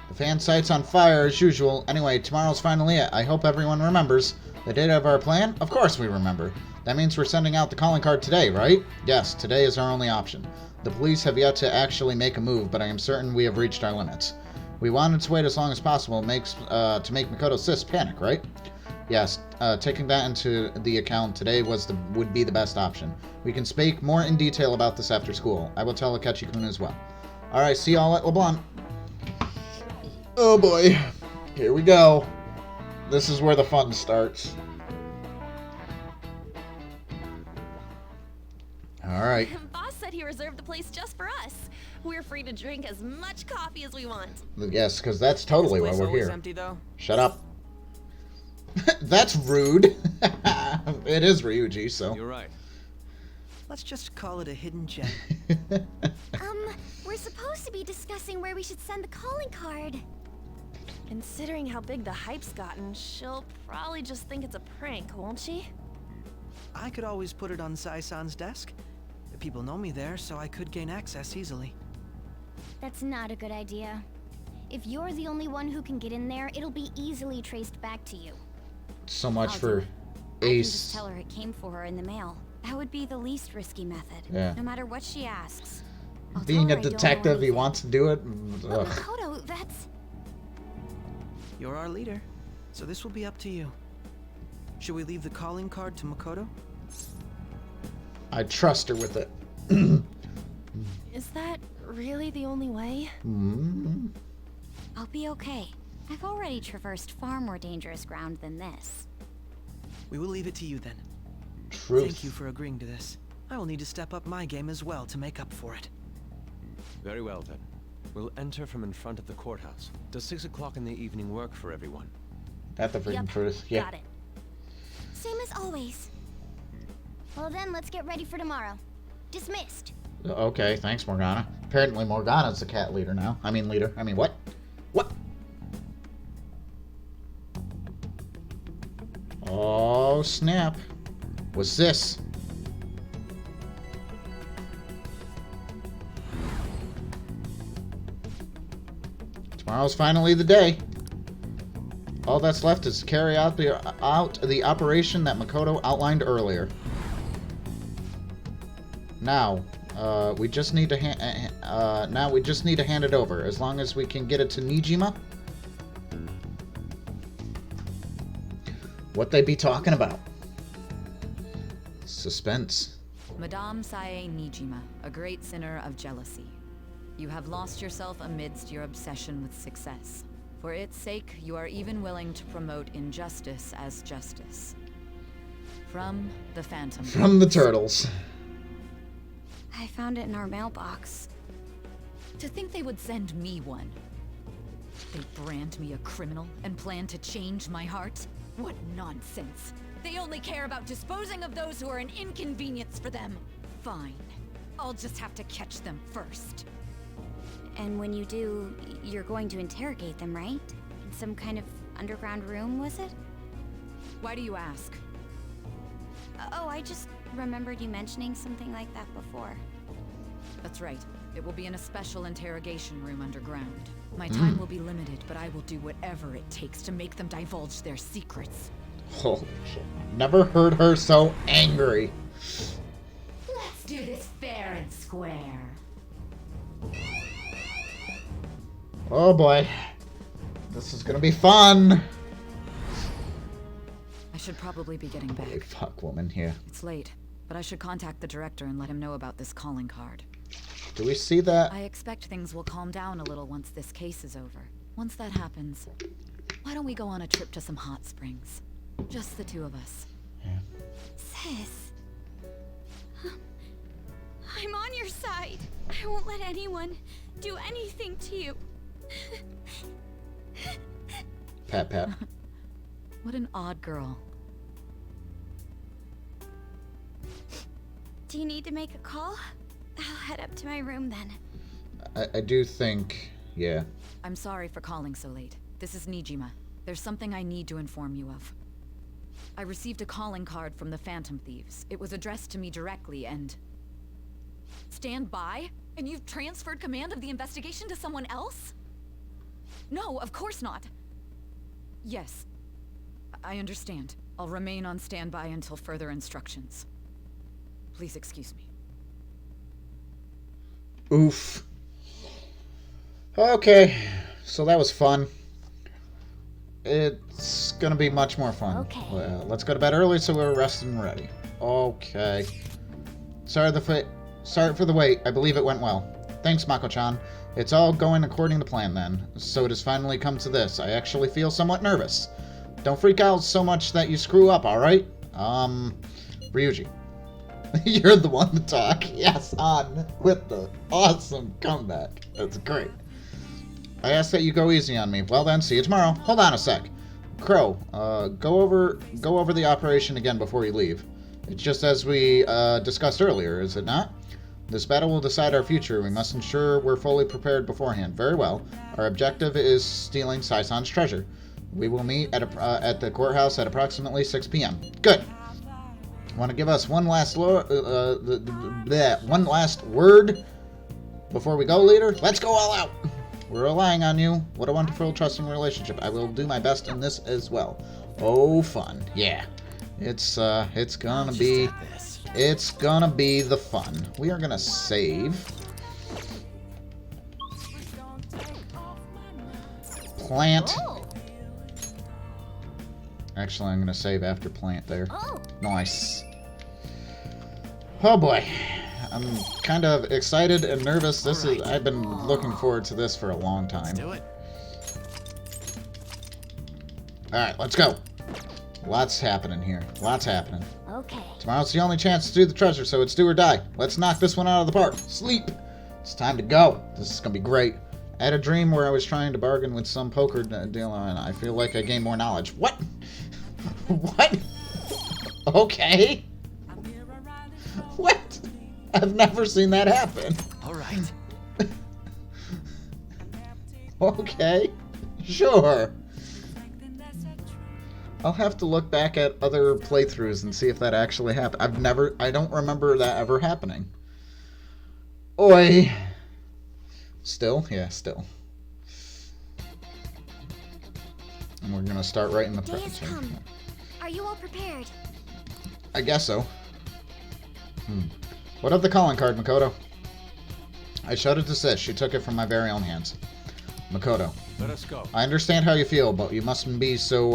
The fan site's on fire as usual. Anyway, tomorrow's finally it. I hope everyone remembers. The date of our plan? Of course we remember. That means we're sending out the calling card today, right? Yes, today is our only option. The police have yet to actually make a move, but I am certain we have reached our limits. We wanted to wait as long as possible to make Makoto's sis panic, right? Yes, taking that into the account today would be the best option. We can speak more in detail about this after school. I will tell Akechi-kun as well. Alright, see y'all at LeBlanc. Oh boy. Here we go. This is where the fun starts. Alright. Boss said he reserved the place just for us. We're free to drink as much coffee as we want. Yes, because that's totally why This we're place always here. empty, though. Shut up. That's rude. It is Ryuji, so. You're right. Let's just call it a hidden gem. We're supposed to be discussing where we should send the calling card. Considering how big the hype's gotten, she'll probably just think it's a prank, won't she? I could always put it on Sai-san's desk. People know me there, so I could gain access easily. That's not a good idea. If you're the only one who can get in there, it'll be easily traced back to you. So much I'll for do it. I can just Ace. tell her it came for her in the mail. That would be the least risky method. Yeah. No matter what she asks. I'll Being tell a her I don't know detective, he anything. wants to do it. But Ugh. Makoto, that's... You're our leader, so this will be up to you. Should we leave the calling card to Makoto? I trust her with it. Is that really the only way? Mm-hmm. I'll be okay. I've already traversed far more dangerous ground than this. We will leave it to you then. Truth. Thank you for agreeing to this. I will need to step up my game as well to make up for it. Very well, then. We'll enter from in front of the courthouse. Does 6 o'clock in the evening work for everyone? At the freaking Yep, truth. Yeah. got it. Same as always. Well then, let's get ready for tomorrow. Dismissed. Okay, thanks, Morgana. Apparently Morgana's the cat leader now. I mean, leader. I mean, what? What? Oh, snap. What's this? Tomorrow's finally the day. All that's left is to carry out the operation that Makoto outlined earlier. Now, we just need to hand it over. As long as we can get it to Nijima. What they be talking about? Suspense. Madame Sae Nijima, a great sinner of jealousy. You have lost yourself amidst your obsession with success. For its sake, you are even willing to promote injustice as justice. From the Phantom. From the Turtles. I found it in our mailbox. To think they would send me one. They brand me a criminal and plan to change my heart? What nonsense. They only care about disposing of those who are an inconvenience for them. Fine. I'll just have to catch them first. And when you do, you're going to interrogate them, right? In some kind of underground room, was it? Why do you ask? Oh, I just remembered you mentioning something like that before. That's right. It will be in a special interrogation room underground. My time will be limited, but I will do whatever it takes to make them divulge their secrets. Holy shit. Never heard her so angry. Let's do this fair and square. Oh boy. This is gonna be fun. I should probably be getting back. Holy fuck, woman here. It's late, but I should contact the director and let him know about this calling card. Do we see that? I expect things will calm down a little once this case is over. Once that happens, why don't we go on a trip to some hot springs? Just the two of us. Sis. I'm on your side. I won't let anyone do anything to you. Pat, pat. What an odd girl. Do you need to make a call? I'll head up to my room then. I do think, yeah. I'm sorry for calling so late. This is Nijima. There's something I need to inform you of. I received a calling card from the Phantom Thieves. It was addressed to me directly and... Stand by? And you've transferred command of the investigation to someone else? No, of course not. Yes. I understand. I'll remain on standby until further instructions. Please excuse me. Oof. Okay, so that was fun. It's gonna be much more fun. Okay. Well, let's go to bed early so we're rested and ready. Okay. Sorry for the wait. I believe it went well. Thanks, Mako-chan. It's all going according to plan then. So it has finally come to this. I actually feel somewhat nervous. Don't freak out so much that you screw up, alright? Ryuji. You're the one to talk. Yes, on with the awesome comeback. That's great. I ask that you go easy on me. Well then, see you tomorrow. Hold on a sec. Crow, go over the operation again before you leave. It's just as we discussed earlier, is it not? This battle will decide our future. We must ensure we're fully prepared beforehand. Very well. Our objective is stealing Saison's treasure. We will meet at the courthouse at approximately 6 p.m. Good. Want to give us one last word before we go, leader? Let's go all out. We're relying on you. What a wonderful, trusting relationship. I will do my best in this as well. Oh, fun. Yeah. It's gonna be the fun. We are gonna save. Plant. Oh. Actually, I'm gonna save after plant there. Oh. Nice. Oh boy. I'm kind of excited and nervous. I've been looking forward to this for a long time. Let's do it. Alright, let's go. Lots happening here. Lots happening. Okay. Tomorrow's the only chance to do the treasure, so it's do or die. Let's knock this one out of the park. Sleep! It's time to go. This is gonna be great. I had a dream where I was trying to bargain with some poker dealer, and I feel like I gained more knowledge. What? What? Okay. What? I've never seen that happen. All right. Okay. Sure. I'll have to look back at other playthroughs and see if that actually happened. I don't remember that ever happening. Oi. Still? Yeah, still. And we're gonna start right in the Day has come. Are you all prepared? I guess so. What of the calling card, Makoto? I showed it to Sis. She took it from my very own hands. Makoto. Let us go. I understand how you feel, but you mustn't be so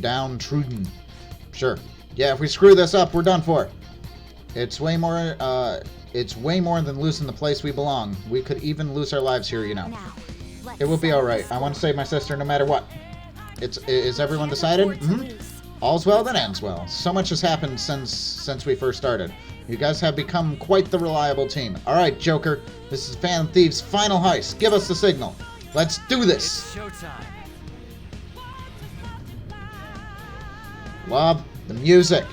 downtrodden. Sure. Yeah, if we screw this up, we're done for. It's way more than losing the place we belong. We could even lose our lives here, you know. Now, let's It will be settle alright. this. I want to save my sister no matter what. Is everyone Can't decided? afford to lose. All's well that ends well. So much has happened since we first started. You guys have become quite the reliable team. Alright, Joker. This is Phantom Thieves' final heist. Give us the signal. Let's do this. It's showtime. Love the music.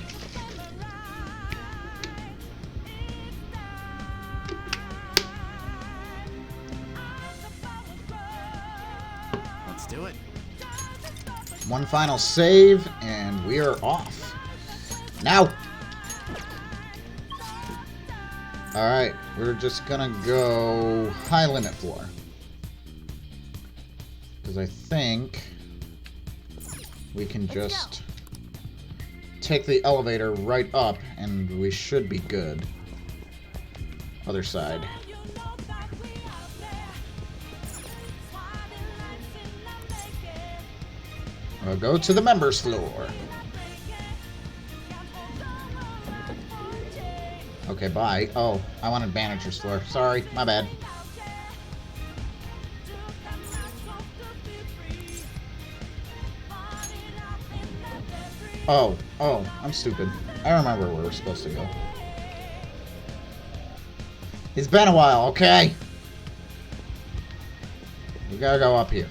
Let's do it. One final save, and we are off. Now! Alright, we're just gonna go high limit floor. Because I think we can just take the elevator right up, and we should be good. Other side. We'll go to the members floor. Okay, bye. Oh, I wanted manager's floor. Sorry, my bad. Oh, I'm stupid. I remember where we're supposed to go. It's been a while, okay? We gotta go up here.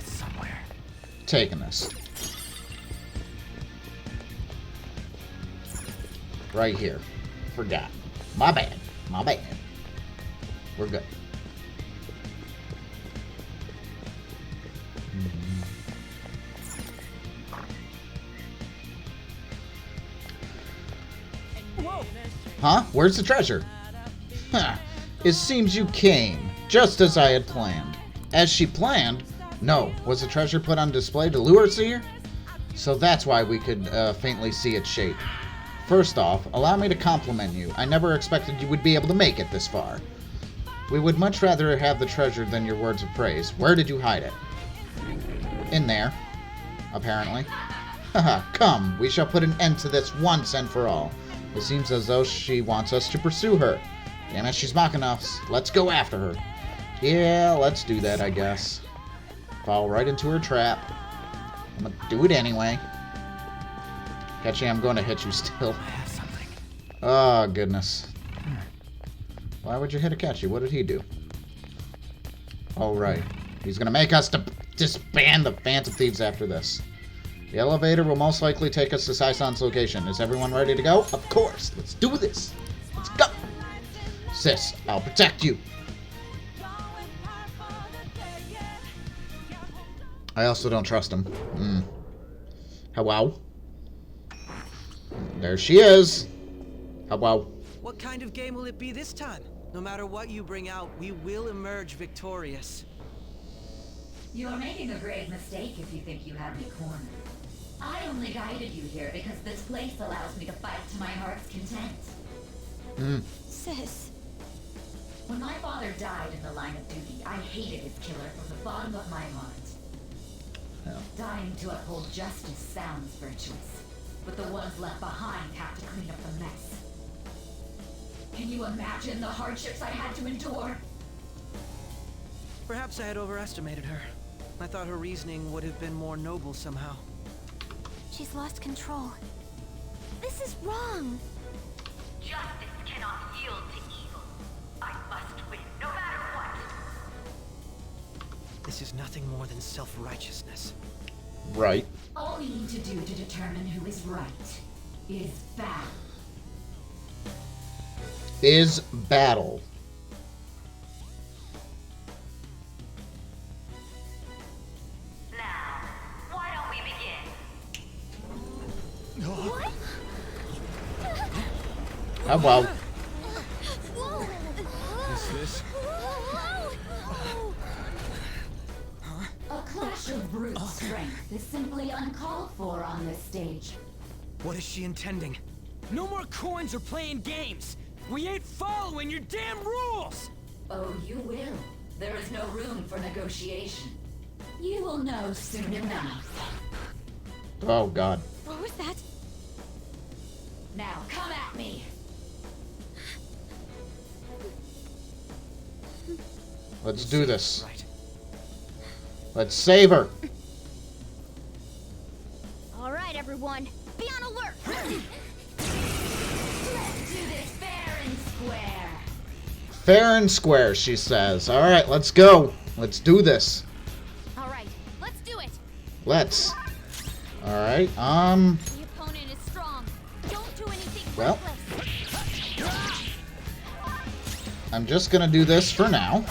Somewhere. Taking this. Right here. Forgot. My bad. My bad. We're good. Huh? Where's the treasure? Huh. It seems you came, just as I had planned. As she planned? No. Was the treasure put on display to lure us here? So that's why we could faintly see its shape. First off, allow me to compliment you. I never expected you would be able to make it this far. We would much rather have the treasure than your words of praise. Where did you hide it? In there. Apparently. Haha, come, we shall put an end to this once and for all. It seems as though she wants us to pursue her. Damn it, she's mocking us. Let's go after her. Yeah, let's do that, I guess. Fall right into her trap. I'm gonna do it anyway. Catchy, I'm going to hit you still. I have something. Oh, goodness. Why would you hit a Catchy? What did he do? Oh, right. He's gonna make us disband the Phantom Thieves after this. The elevator will most likely take us to Saison's location. Is everyone ready to go? Of course. Let's do this. Let's go. Sis, I'll protect you. I also don't trust him. Hello? There she is. Hello. What kind of game will it be this time? No matter what you bring out, we will emerge victorious. You're making a grave mistake if you think you have me cornered. I only guided you here because this place allows me to fight to my heart's content. Sis. When my father died in the line of duty, I hated his killer from the bottom of my heart. Yeah. Dying to uphold justice sounds virtuous, but the ones left behind have to clean up the mess. Can you imagine the hardships I had to endure? Perhaps I had overestimated her. I thought her reasoning would have been more noble somehow. She's lost control. This is wrong. Justice cannot yield to evil. I must win, no matter what. This is nothing more than self-righteousness. Right. All we need to do to determine who is right is battle. Is battle. Now, why don't we begin? What? How about Is this? A clash of brute strength is simply uncalled for on this stage. What is she intending? No more coins or playing games! We ain't following your damn rules! Oh, you will. There is no room for negotiation. You will know soon enough. Oh god. What was that? Now, come at me! Let's do this. Right. Let's save her. All right, everyone, be on alert. Let's do this fair and square. Fair and square, she says. All right, let's go. Let's do this. All right, let's do it. Let's. All right. The opponent is strong. Don't do anything Well. reckless. I'm just gonna do this for now.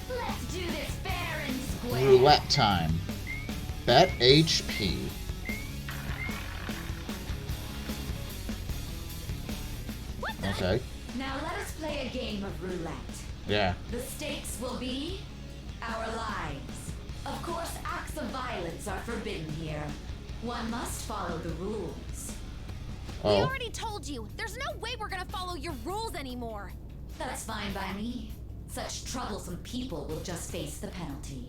Let's do this fair and square. Roulette time. Bet HP. Okay. Now let us play a game of roulette. Yeah. The stakes will be our lives. Of course, acts of violence are forbidden here. One must follow the rules. We Oh. already told you. There's no way we're gonna follow your rules anymore. That's fine by me. Such troublesome people will just face the penalty.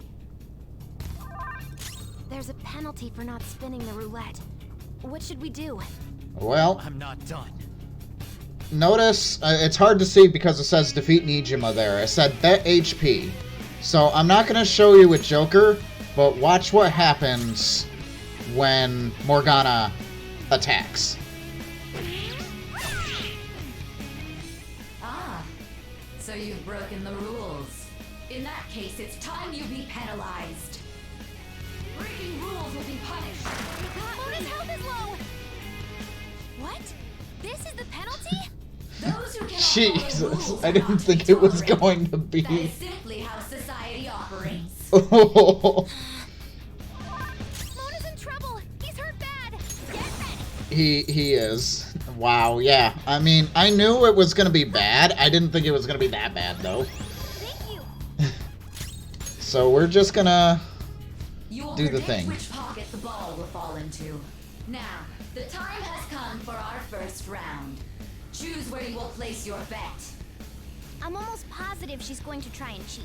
There's a penalty for not spinning the roulette. What should we do? Well, I'm not done. notice it's hard to see because it says defeat Nijima there. I said bet HP. So I'm not gonna show you with Joker, but watch what happens when Morgana attacks. Ah, so you've broken the rules. In that case, it's time you be penalized. Breaking rules will be punished. Mona's health is low. What? This is the penalty? Those who cannot follow the Jesus, rules I are didn't not think it was tolerated. going to That be. is simply how society operates. Mona's in trouble. He's hurt bad. Get ready. He is. Wow, yeah. I mean, I knew it was gonna be bad. I didn't think it was gonna be that bad though. Thank you. So we're just gonna You will do the predict thing. which pocket the ball will fall into. Now, the time has come for our first round. Choose where you will place your bet. I'm almost positive she's going to try and cheat.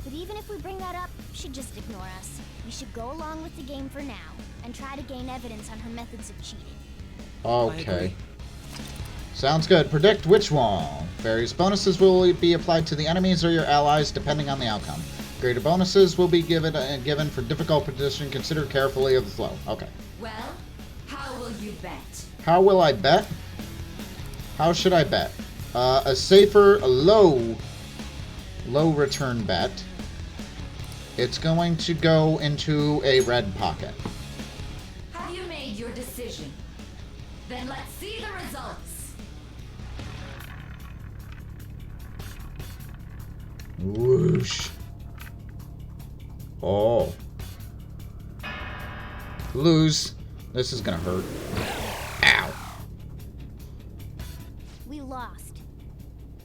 But even if we bring that up, she'd just ignore us. We should go along with the game for now and try to gain evidence on her methods of cheating. Okay. Sounds good. Predict which one. Various bonuses will be applied to the enemies or your allies depending on the outcome. Greater bonuses will be given for difficult position. Consider carefully of the flow. Okay. Well, how will you bet? How will I bet? How should I bet? A safer, low return bet. It's going to go into a red pocket. Have you made your decision? Then let's see the results. Whoosh. Oh. Lose. This is gonna hurt. Ow. We lost.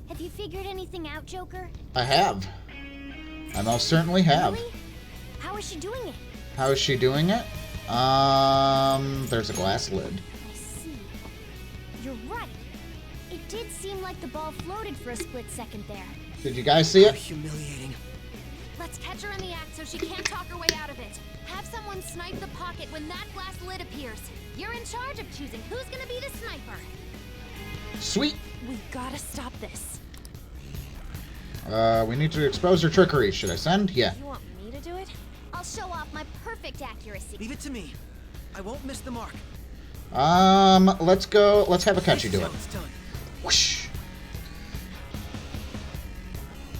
Have you figured anything out, Joker? I have. I most certainly have. Really? How is she doing it? How is she doing it? There's a glass lid. I see. You're right. It did seem like the ball floated for a split second there. Did you guys see it? Humiliating. Let's catch her in the act so she can't talk her way out of it. Have someone snipe the pocket when that glass lid appears. You're in charge of choosing who's gonna be the sniper. Sweet. We gotta stop this. We need to expose her trickery. Should I send? Yeah. You want me to do it? I'll show off my perfect accuracy. Leave it to me. I won't miss the mark. Let's go. Let's have Akechi do it. It's done. Whoosh.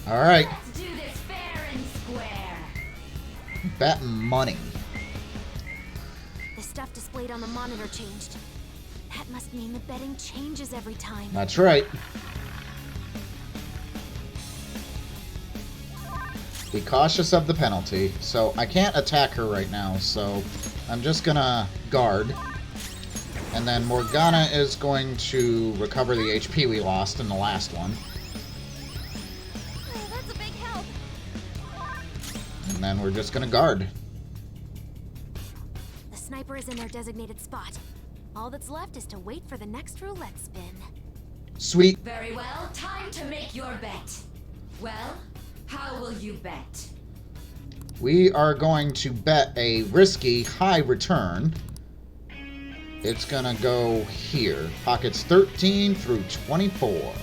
All right. Let's do this fair and square. Bet money. The stuff displayed on the monitor changed. That must mean the betting changes every time. That's right. Be cautious of the penalty. So I can't attack her right now, so I'm just gonna guard. And then Morgana is going to recover the HP we lost in the last one. Oh, that's a big help. And then we're just gonna guard. The sniper is in their designated spot. All that's left is to wait for the next roulette spin. Sweet. Very well, time to make your bet. Well, how will you bet? We are going to bet a risky high return. It's gonna go here. Pockets 13 through 24.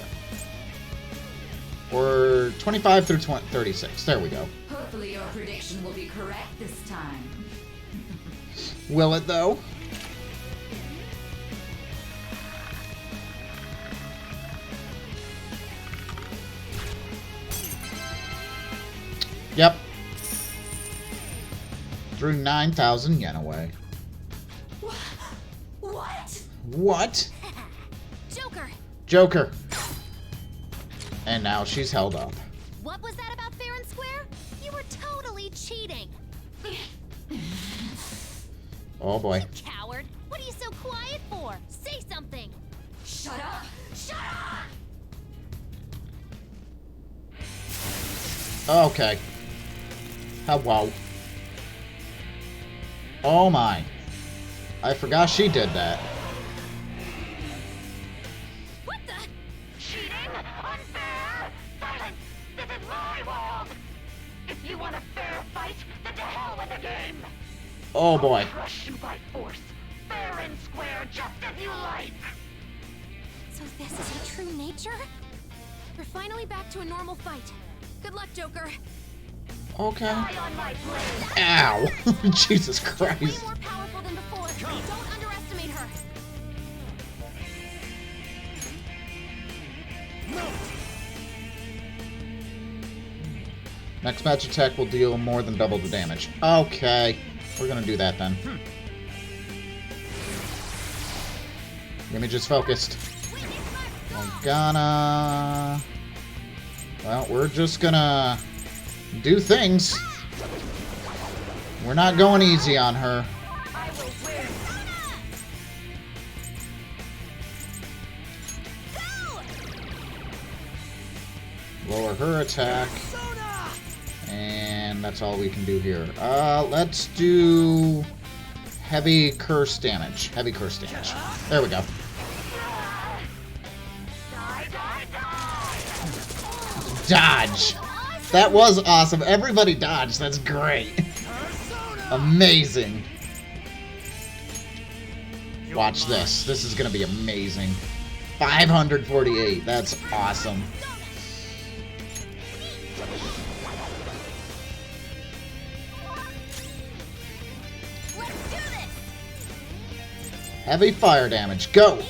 Or 25 through 36. There we go. Hopefully your prediction will be correct this time. Will it, though? Yep. Threw 9,000 yen away. What? What? Joker! Joker. And now she's held up. What was that about fair and square? You were totally cheating. Oh boy. Coward. What are you so quiet for? Say something. Shut up! Shut up! Okay. Wow. Oh my. I forgot she did that. What the? Cheating? Unfair? Silence! This is my world! If you want a fair fight, then to hell with the game! Oh boy. I'll crush you by force, fair and square, just as you like! So this is her true nature? We're finally back to a normal fight. Good luck, Joker. Okay. Die on my blade! Ow. Jesus Way Christ. more powerful than before. Don't underestimate her. Next match attack will deal more than double the damage. Okay. We're gonna do that then. The image is focused. Morgana. Well, we're just gonna do things. We're not going easy on her. I will win! Lower her attack. And that's all we can do here. Let's do heavy curse damage. Heavy curse damage. There we go. Die, die, die! Dodge. That was awesome. Everybody dodged. That's great. Amazing. Watch this. This is going to be amazing. 548. That's awesome. Let's do this. Heavy fire damage. Go.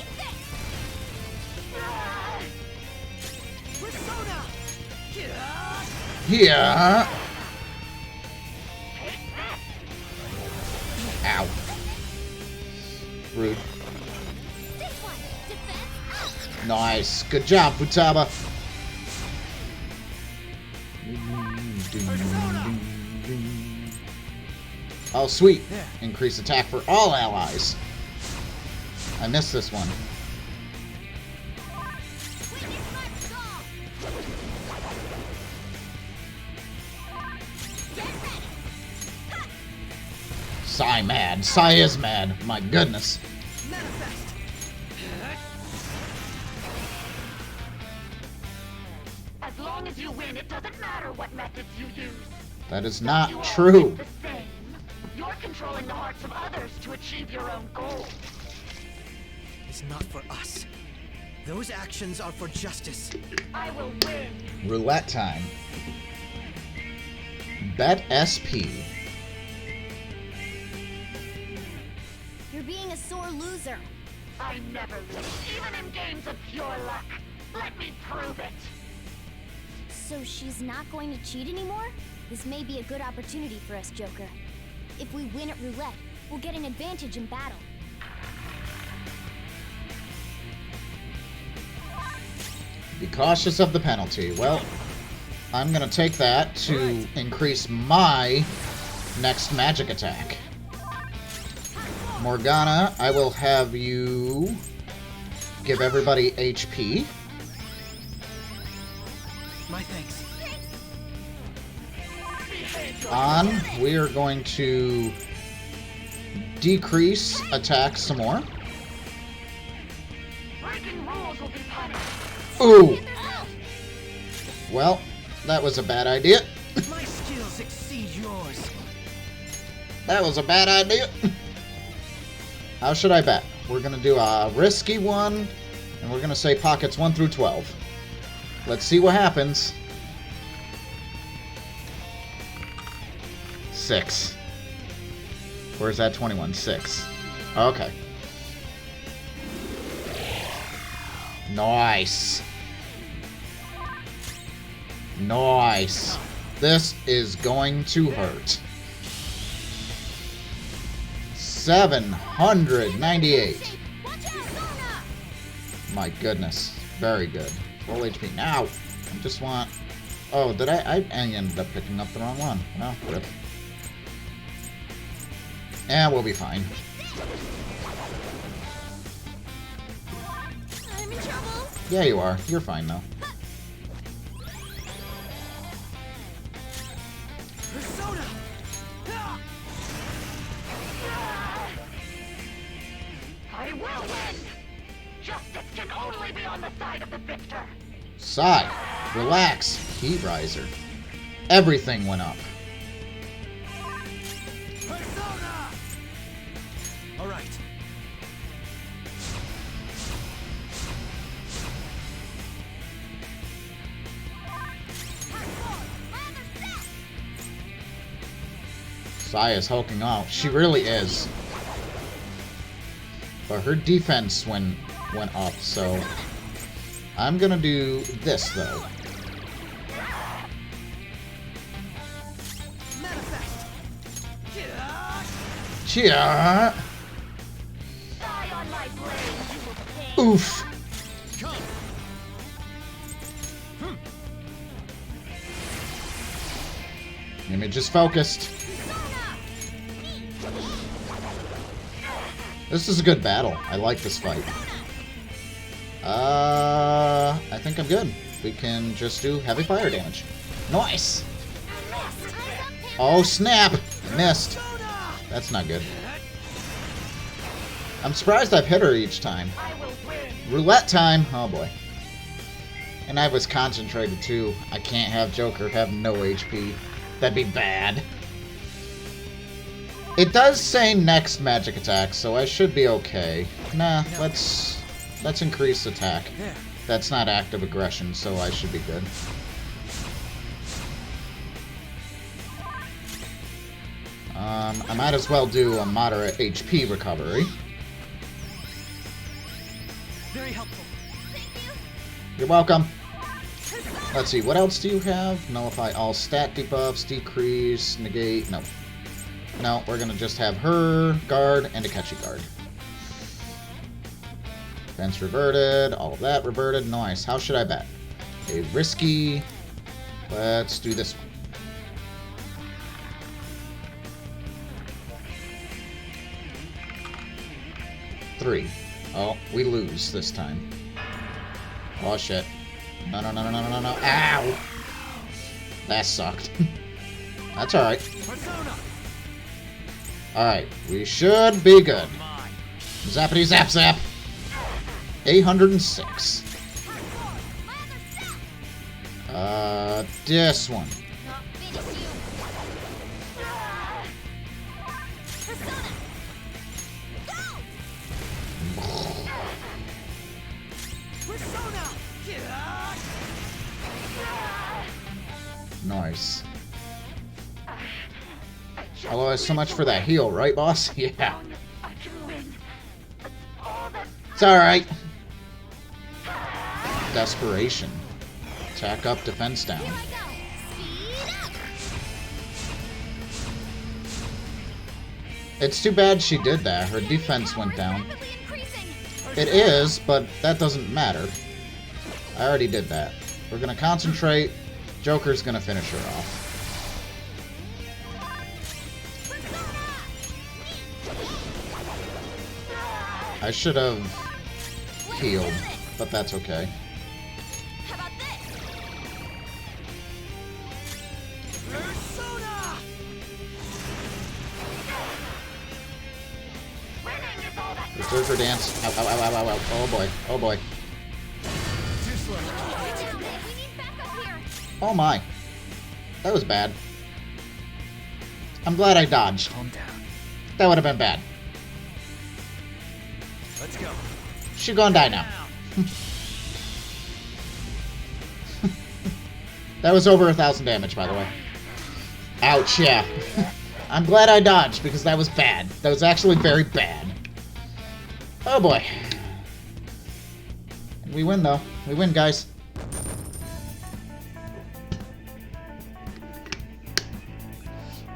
Yeah. Ow. Rude. This one. Defense. Nice. Good job, Futaba. Oh, sweet. Increase attack for all allies. I missed this one. Psy mad. Psy is mad. My goodness. Manifest. As long as you win, it doesn't matter what methods you use. That is You not all true. think the same. You're controlling the hearts of others to achieve your own goals. It's not for us. Those actions are for justice. I will win. Roulette time. Bet SP. You're being a sore loser. I never lose, even in games of pure luck. Let me prove it. So she's not going to cheat anymore? This may be a good opportunity for us, Joker. If we win at roulette, we'll get an advantage in battle. Be cautious of the penalty. Well, I'm gonna take that to increase my next magic attack. Morgana, I will have you give everybody HP. My thanks. On, we are going to decrease attack some more. Breaking rules will be punished. Ooh! Well, that was a bad idea. My skills exceed yours. That was a bad idea. How should I bet? We're going to do a risky one, and we're going to say pockets 1 through 12. Let's see what happens. 6. Where's that 21? 6. Okay. Nice. Nice. This is going to hurt. 798. My goodness. Very good. Full HP. Now, I just want... Oh, did I ended up picking up the wrong one. Well, rip. And we'll be fine. I'm in trouble. Yeah, you are. You're fine, though. Persona! I will win. Justice can only be on the side of the victor. Sigh. Relax. Heat riser. Everything went up. Persona! All right. Saya's hulking out. She really is. But her defense went up, so... I'm gonna do this, though. Manifest. Chia! Die on my blade, you will pay. Oof! Image is focused. This is a good battle. I like this fight. I think I'm good. We can just do heavy fire damage. Nice! Oh, snap! Missed. That's not good. I'm surprised I've hit her each time. Roulette time! Oh boy. And I was concentrated too. I can't have Joker have no HP. That'd be bad. It does say next magic attack, so I should be okay. Nah, let's increase attack. That's not active aggression, so I should be good. I might as well do a moderate HP recovery. Very helpful. You're welcome. Let's see, what else do you have? Nullify all stat debuffs, decrease, negate. No. No, we're gonna just have her, guard, and a catchy guard. Defense reverted, all of that reverted. Nice. How should I bet? A risky. Let's do this one. Three. Oh, we lose this time. Oh shit. No, no, no, no, no, no, no. Ow! That sucked. That's alright. Alright, we should be good. Zappity zap zap! 806. This one. Persona! Nice. Although so much for that heal, right, boss? Yeah. It's alright. Desperation. Attack up, defense down. It's too bad she did that. Her defense went down. It is, but that doesn't matter. I already did that. We're gonna concentrate. Joker's gonna finish her off. I should have healed, but that's okay. How about this? Persona! Berserker dance. Ow, ow, ow, ow, ow, ow. Oh boy. Oh boy. Oh my. That was bad. I'm glad I dodged. Calm down. That would have been bad. Let's go. She's gonna die now. That was over 1,000 damage, by the way. Ouch, yeah. I'm glad I dodged, because that was bad. That was actually very bad. Oh boy. We win, though. We win, guys.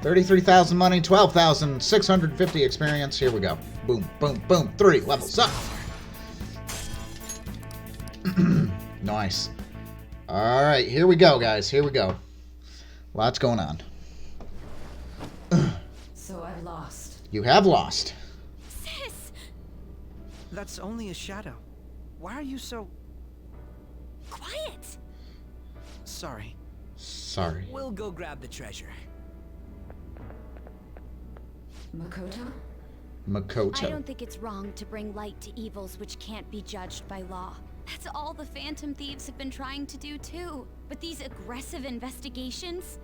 $33,000 money, 12,650 experience. Here we go. Boom, boom, boom. 3 levels up. Nice. Alright, here we go, guys. Here we go. Lots going on. So I've lost. You have lost. Sis! That's only a shadow. Why are you so... Quiet! Sorry. Sorry. We'll go grab the treasure. Makoto? Makoto. I don't think it's wrong to bring light to evils which can't be judged by law. That's all the Phantom Thieves have been trying to do too. But these aggressive investigations?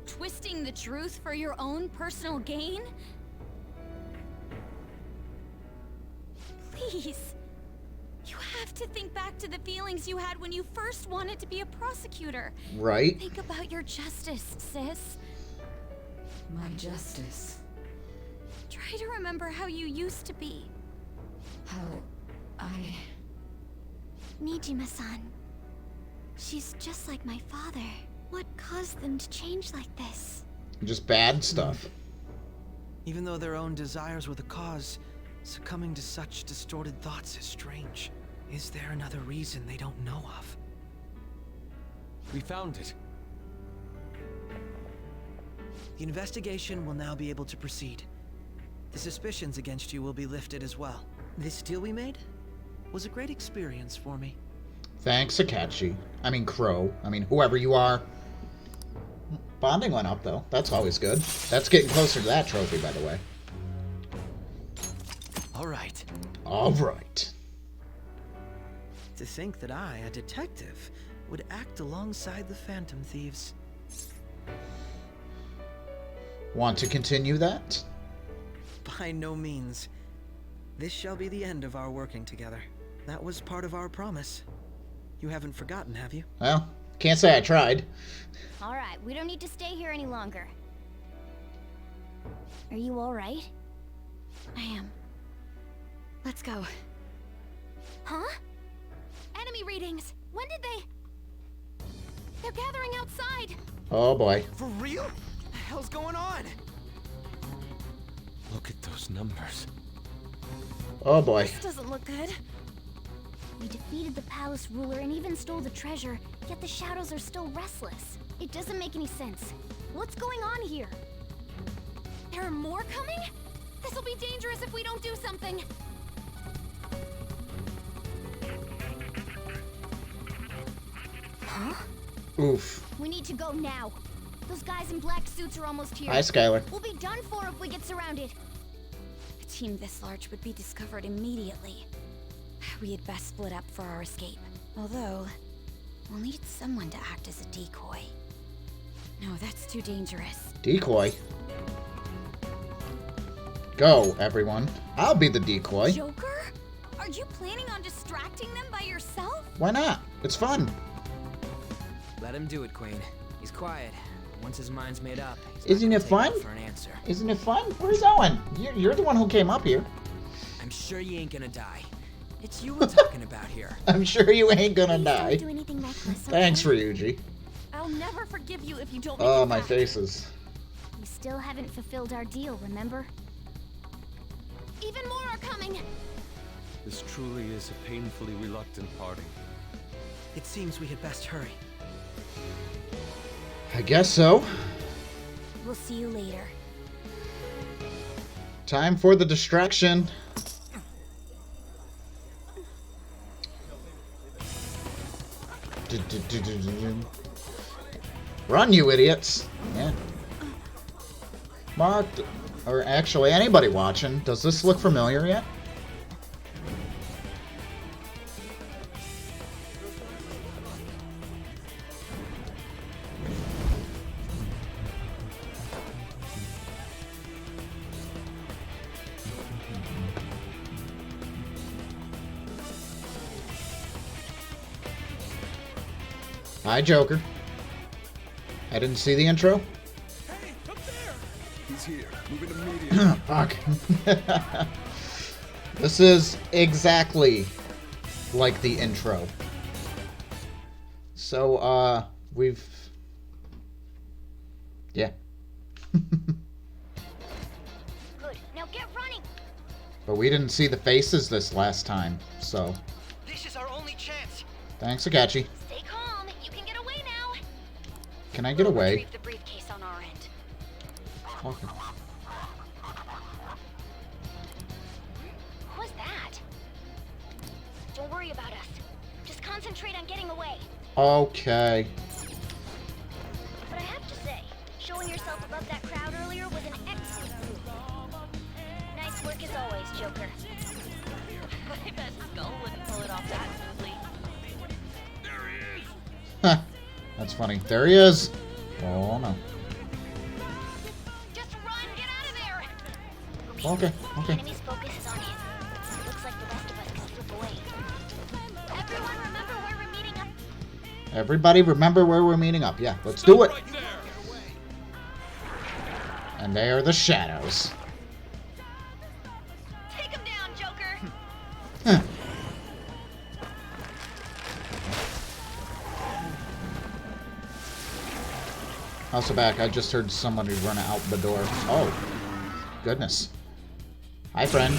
Twisting the truth for your own personal gain? Please. You have to think back to the feelings you had when you first wanted to be a prosecutor. Right? Think about your justice, sis. My justice. Try to remember how you used to be. How I... Nijima-san. She's just like my father. What caused them to change like this? Just bad stuff. Even though their own desires were the cause, succumbing to such distorted thoughts is strange. Is there another reason they don't know of? We found it. The investigation will now be able to proceed. The suspicions against you will be lifted as well. This deal we made was a great experience for me. Thanks, Akachi. I mean, Crow. I mean, whoever you are. Bonding went up, though. That's always good. That's getting closer to that trophy, by the way. All right. All right. To think that I, a detective, would act alongside the Phantom Thieves. Want to continue that? By no means. This shall be the end of our working together. That was part of our promise. You haven't forgotten, have you? Well, can't say I tried. All right, we don't need to stay here any longer. Are you all right? I am. Let's go. Huh? Enemy readings! When did they... They're gathering outside! Oh boy. For real? What the hell's going on? Look at those numbers. Oh boy. This doesn't look good. We defeated the palace ruler and even stole the treasure, yet the shadows are still restless. It doesn't make any sense. What's going on here? There are more coming? This'll be dangerous if we don't do something. Huh? Oof. We need to go now. Those guys in black suits are almost here. Hi, Skylar. We'll be done for if we get surrounded. A team this large would be discovered immediately. We had best split up for our escape. Although, we'll need someone to act as a decoy. No, that's too dangerous. Decoy. Go, everyone. I'll be the decoy. Joker? Are you planning on distracting them by yourself? Why not? It's fun. Let him do it, Queen. He's quiet. Once his mind's made up, he's not Isn't gonna it take fun? no for an answer. Isn't it fun? Where are you going? You're the one who came up here. I'm sure you ain't gonna die. It's you we're talking about here. I'm sure you ain't gonna die. Do anything reckless, Thanks, okay? Ryuji. I'll never forgive you if you don't. Oh, my faces. We still haven't fulfilled our deal, remember? Even more are coming! This truly is a painfully reluctant parting. It seems we had best hurry. I guess so. We'll see you later. Time for the distraction. Run, you idiots. Yeah. Mark, or actually anybody watching, does this look familiar yet? Hi, Joker. I didn't see the intro. Hey, up there! He's here. Moving immediately. Fuck. This is exactly like the intro. So, we've... Yeah. Good. Now get running! But we didn't see the faces this last time, so... This is our only chance. Thanks, Akachi. Stay calm. You can get away now. Can I get away? Retrieve the briefcase on our end. Okay. What was that? Don't worry about us. Just concentrate on getting away. Okay. But I have to say, showing yourself above that crowd earlier was an excellent move. Nice work as always, Joker. I bet Skull wouldn't pull it off that smoothly. There he is! Huh. That's funny. There he is. Oh, no. Just run! Get out of there! Okay, The okay. enemy's focus is on him. Looks like the rest of us can slip away. Everyone remember where we're meeting up? Everybody remember where we're meeting up. Yeah, let's do it. Right there! And they are the shadows. Take him down, Joker! Huh. Also back, I just heard somebody run out the door. Oh, goodness. Hi, friend.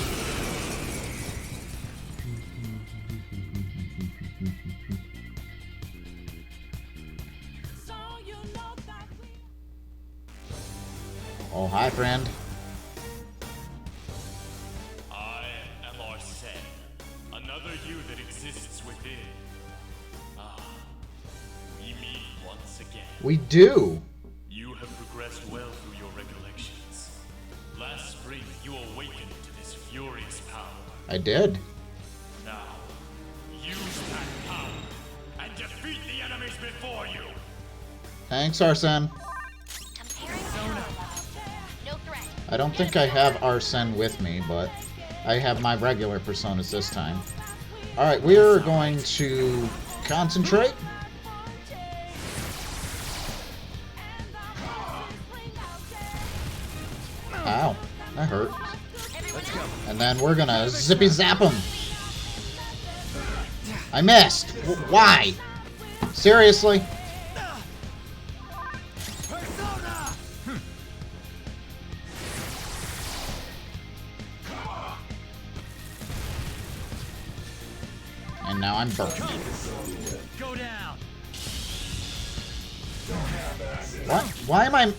Oh, hi, friend. I am Arsene, another you that exists within. Ah, we meet once again. We do. You have progressed well through your recollections. Last spring, you awakened to this furious power. I did. Now, use that power and defeat the enemies before you. Thanks, Arsene. No threat. I don't think I have Arsene with me, but I have my regular personas this time. Alright, we're going to concentrate. Ow, that hurt. Let's go. And then we're gonna zippy zap him. I missed. Why? Seriously? Persona! And now I'm burnt. Go down. What? Why am I...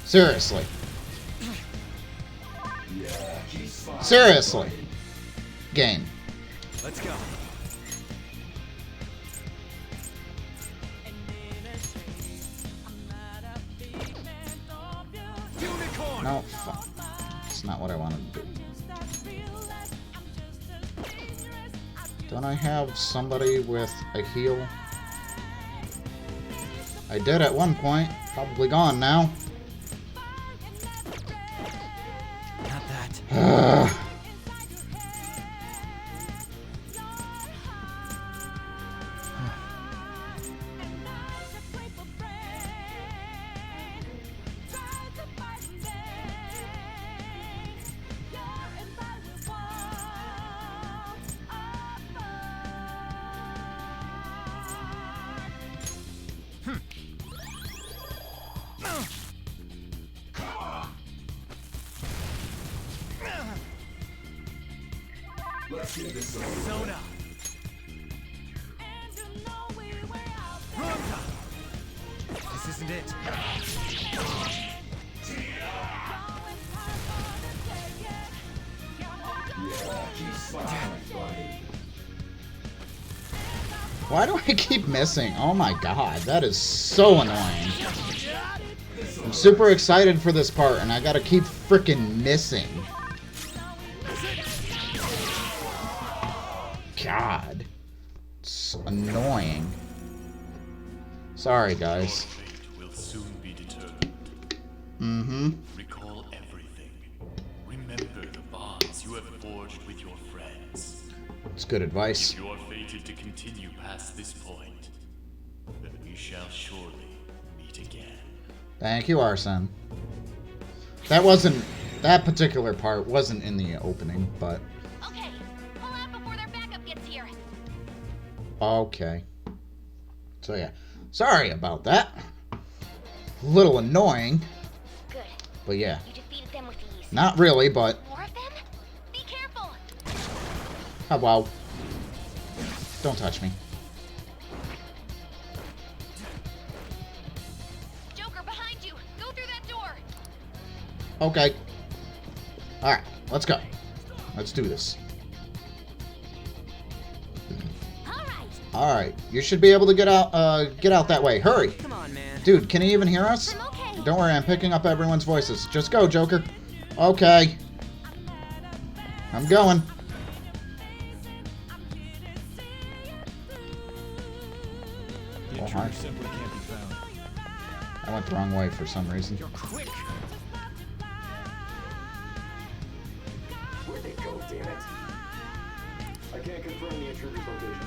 Seriously. Seriously. Game. Let's go. Unicorn! No, fuck. That's not what I wanted to do. Don't I have somebody with a heal? I did at one point. Probably gone now. Not that. Persona. This isn't it. Why do I keep missing? Oh my god, that is so annoying. I'm super excited for this part, and I gotta keep freaking missing. God. It's annoying. Sorry, guys. Your fate will soon be determined. Mm-hmm. Recall everything. Remember the bonds you have forged with your friends. It's good advice. If you are fated to continue past this point, then we shall surely meet again. Thank you, Arsene. That particular part wasn't in the opening, but... Okay, pull out before their backup gets here. Okay. So yeah. Sorry about that. A little annoying. Good. But yeah. You defeated them with ease. Not really, but... More of them? Be careful! Oh, wow. Don't touch me. Joker, behind you! Go through that door! Okay. Alright, let's go. Let's do this. Alright, you should be able to get out that way. Hurry! Come on, man. Dude, can he even hear us? I'm okay. Don't worry, I'm picking up everyone's voices. Just go, Joker. Okay. I'm going. Oh, hi. simply can't be found. I went the wrong way for some reason. You're quick. Where'd they go, damn it? I can't confirm the intruder's location.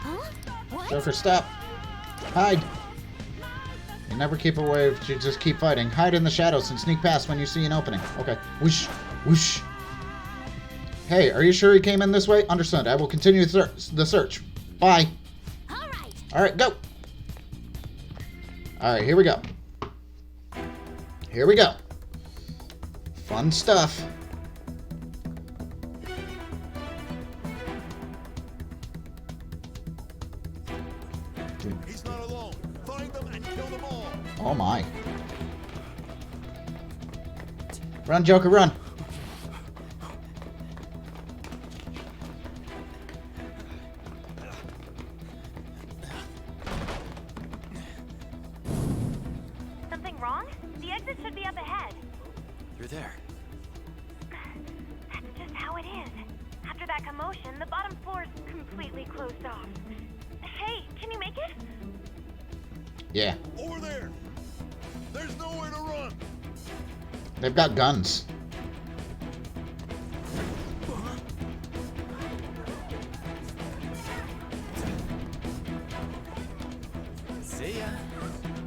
Huh? What? Joker, stop. Hide. You never keep away if you just keep fighting. Hide in the shadows and sneak past when you see an opening. Okay. Whoosh. Whoosh. Hey, are you sure he came in this way? Understood. I will continue the search. Bye. Alright. Alright, go. Alright, here we go. Here we go. Fun stuff. He's not alone. Find them and kill them all. Oh my. Run, Joker, run. Something wrong? The exit should be up ahead. You're there. That's just how it is. After that commotion, the bottom floor's completely closed off. Hey, can you make it? Yeah. Over there. There's nowhere to run. They've got guns. See ya.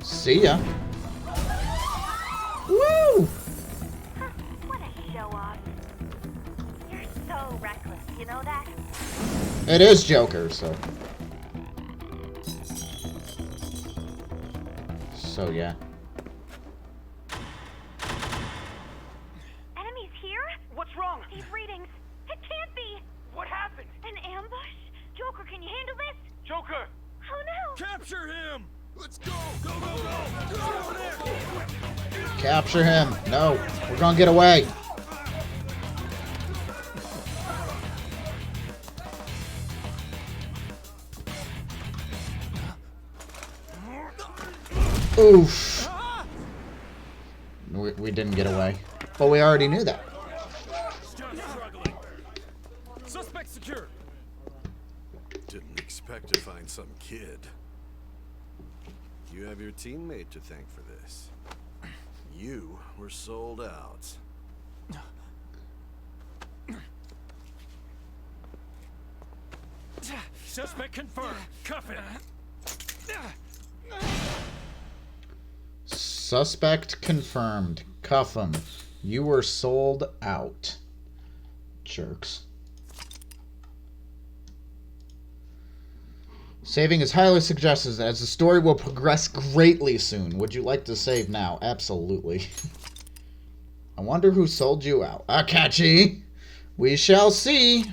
See ya. Woo! What a show off. You're so reckless, you know that? It is Joker, so. So, yeah. Enemies here? What's wrong? These readings. It can't be. What happened? An ambush? Joker, can you handle this? Joker! Oh no! Capture him. Let's go. Go, go, go. Go over there. Capture him. No, we're gonna get away. Oof. We didn't get away. But we already knew that. Still struggling. Suspect secure. Didn't expect to find some kid. You have your teammate to thank for this. You were sold out. Suspect confirmed. Cuff him. Suspect confirmed. Cuff him. You were sold out. Jerks. Saving is highly suggested as the story will progress greatly soon. Would you like to save now? Absolutely. I wonder who sold you out. Akachi! We shall see.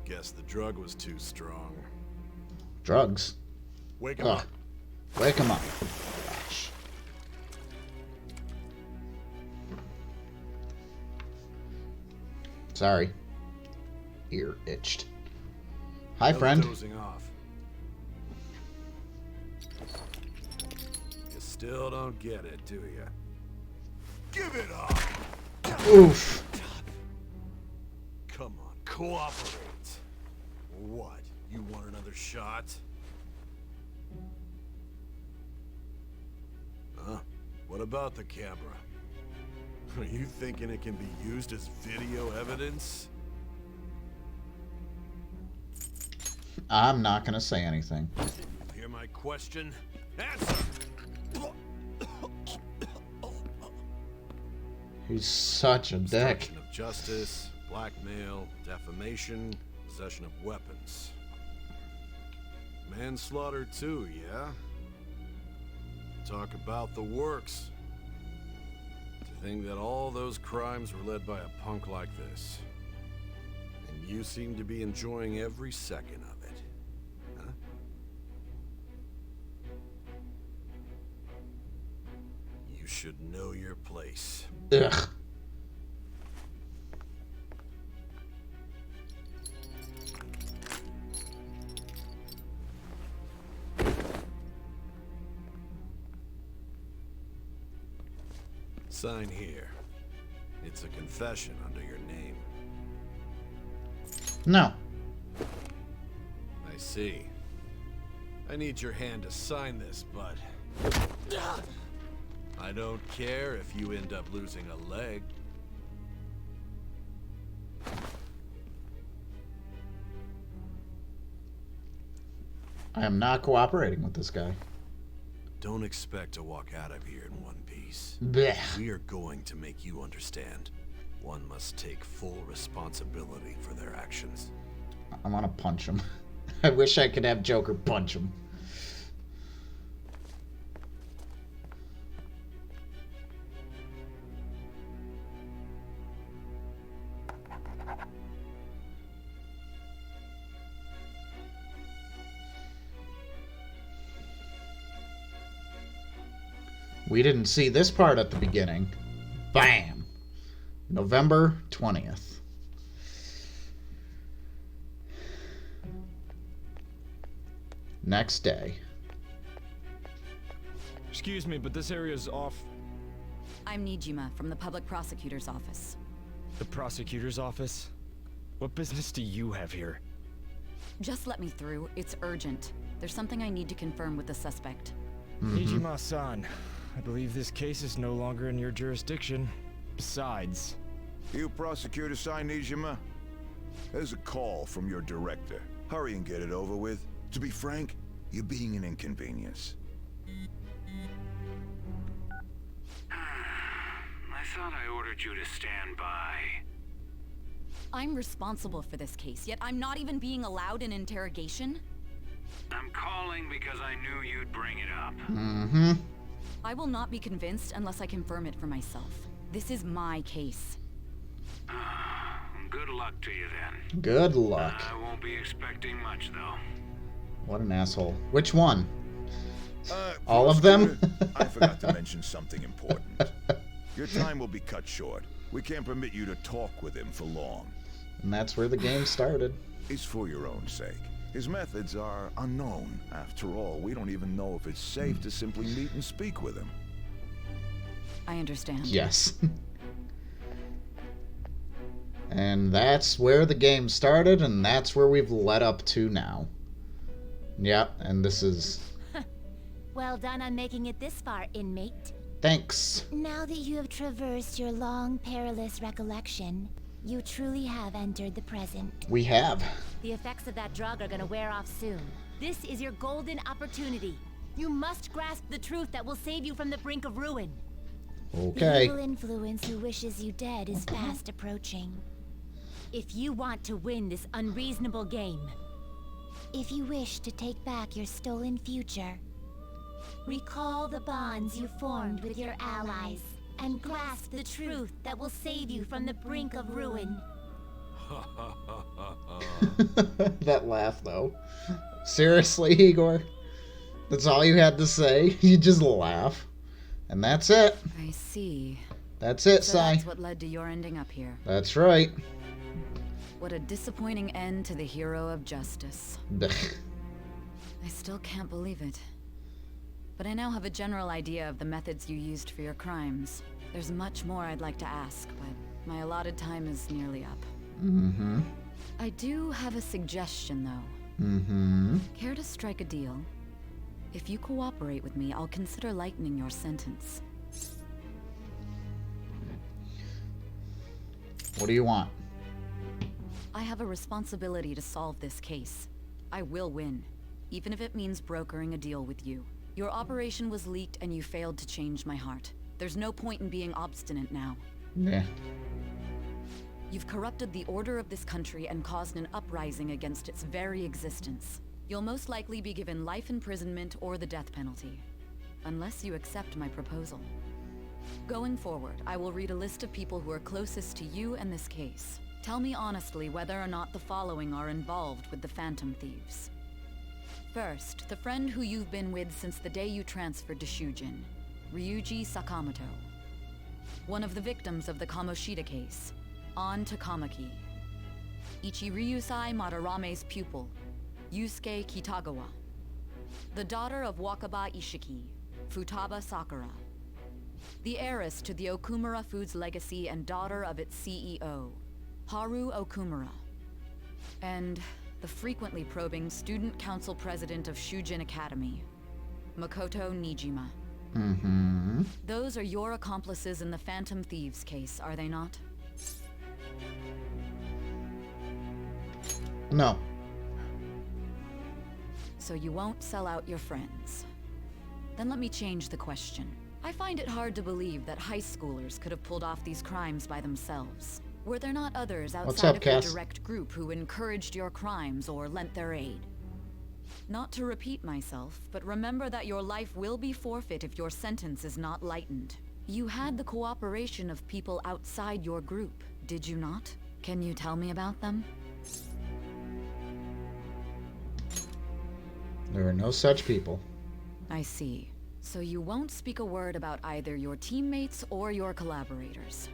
Guess the drug was too strong. Drugs? Wake him up. Wake him up. Gosh. Sorry. Ear itched. Hi, No friend. dozing off. You still don't get it, do you? Give it up! Oof. Come on, cooperate. What? You want another shot? Huh? What about the camera? Are you thinking it can be used as video evidence? I'm not gonna say anything. You hear my question? Answer! He's such a dick. Obstruction of justice, blackmail, defamation, possession of weapons. Manslaughter too, yeah? Talk about the works. To think that all those crimes were led by a punk like this. And you seem to be enjoying every second of it. Huh? You should know your place. Ugh. Sign here. It's a confession under your name. No. I see. I need your hand to sign this, but I don't care if you end up losing a leg. I am not cooperating with this guy. Don't expect to walk out of here in one piece. Blech. We are going to make you understand. One must take full responsibility for their actions. I want to punch him. I wish I could have Joker punch him. We didn't see this part at the beginning. Bam! November 20th. Next day. Excuse me, but this area's off. I'm Nijima from the public prosecutor's office. The prosecutor's office? What business do you have here? Just let me through. It's urgent. There's something I need to confirm with the suspect. Nijima-san, I believe this case is no longer in your jurisdiction. Besides... You prosecutor sign Nijima? There's a call from your director. Hurry and get it over with. To be frank, you're being an inconvenience. I thought I ordered you to stand by. I'm responsible for this case, yet I'm not even being allowed an interrogation? I'm calling because I knew you'd bring it up. Mm-hmm. I will not be convinced unless I confirm it for myself. This is my case. Good luck to you then. Good luck. I won't be expecting much though. What an asshole. Which one? All of them? I forgot to mention something important. Your time will be cut short. We can't permit you to talk with him for long. And that's where the game started. It's for your own sake. His methods are unknown. After all, we don't even know if it's safe to simply meet and speak with him. I understand. Yes. And that's where the game started, and that's where we've led up to now. Yep, and this is... Well done on making it this far, inmate. Thanks. Now that you have traversed your long, perilous recollection, you truly have entered the present. We have. The effects of that drug are gonna wear off soon. This is your golden opportunity. You must grasp the truth that will save you from the brink of ruin. The Okay. evil influence who wishes you dead is fast approaching. If you want to win this unreasonable game, If you wish to take back your stolen future, recall the bonds you formed with your allies and grasp the truth that will save you from the brink of ruin. That laugh, though. Seriously, Igor? That's all you had to say? You just laugh. And that's it. I see. That's it, So Sai. that's what led to your ending up here. That's right. What a disappointing end to the hero of justice. Blech. I still can't believe it. But I now have a general idea of the methods you used for your crimes. There's much more I'd like to ask, but my allotted time is nearly up. Mm-hmm. I do have a suggestion, though. Mm-hmm. Care to strike a deal? If you cooperate with me, I'll consider lightening your sentence. What do you want? I have a responsibility to solve this case. I will win, even if it means brokering a deal with you. Your operation was leaked and you failed to change my heart. There's no point in being obstinate now. Yeah. You've corrupted the order of this country and caused an uprising against its very existence. You'll most likely be given life imprisonment or the death penalty, unless you accept my proposal. Going forward, I will read a list of people who are closest to you and this case. Tell me honestly whether or not the following are involved with the Phantom Thieves. First, the friend who you've been with since the day you transferred to Shujin, Ryuji Sakamoto. One of the victims of the Kamoshida case, An Takamaki. Ichiryusai Madarame's pupil, Yusuke Kitagawa. The daughter of Wakaba Ishiki, Futaba Sakura. The heiress to the Okumura Foods legacy and daughter of its CEO, Haru Okumura. And the frequently probing student council president of Shujin Academy, Makoto Nijima. Mm-hmm. Those are your accomplices in the Phantom Thieves case, are they not? No. So you won't sell out your friends. Then let me change the question. I find it hard to believe that high schoolers could have pulled off these crimes by themselves. Were there not others outside of your direct group who encouraged your crimes or lent their aid? Not to repeat myself, but remember that your life will be forfeit if your sentence is not lightened. You had the cooperation of people outside your group, did you not? Can you tell me about them? There are no such people. I see. So you won't speak a word about either your teammates or your collaborators.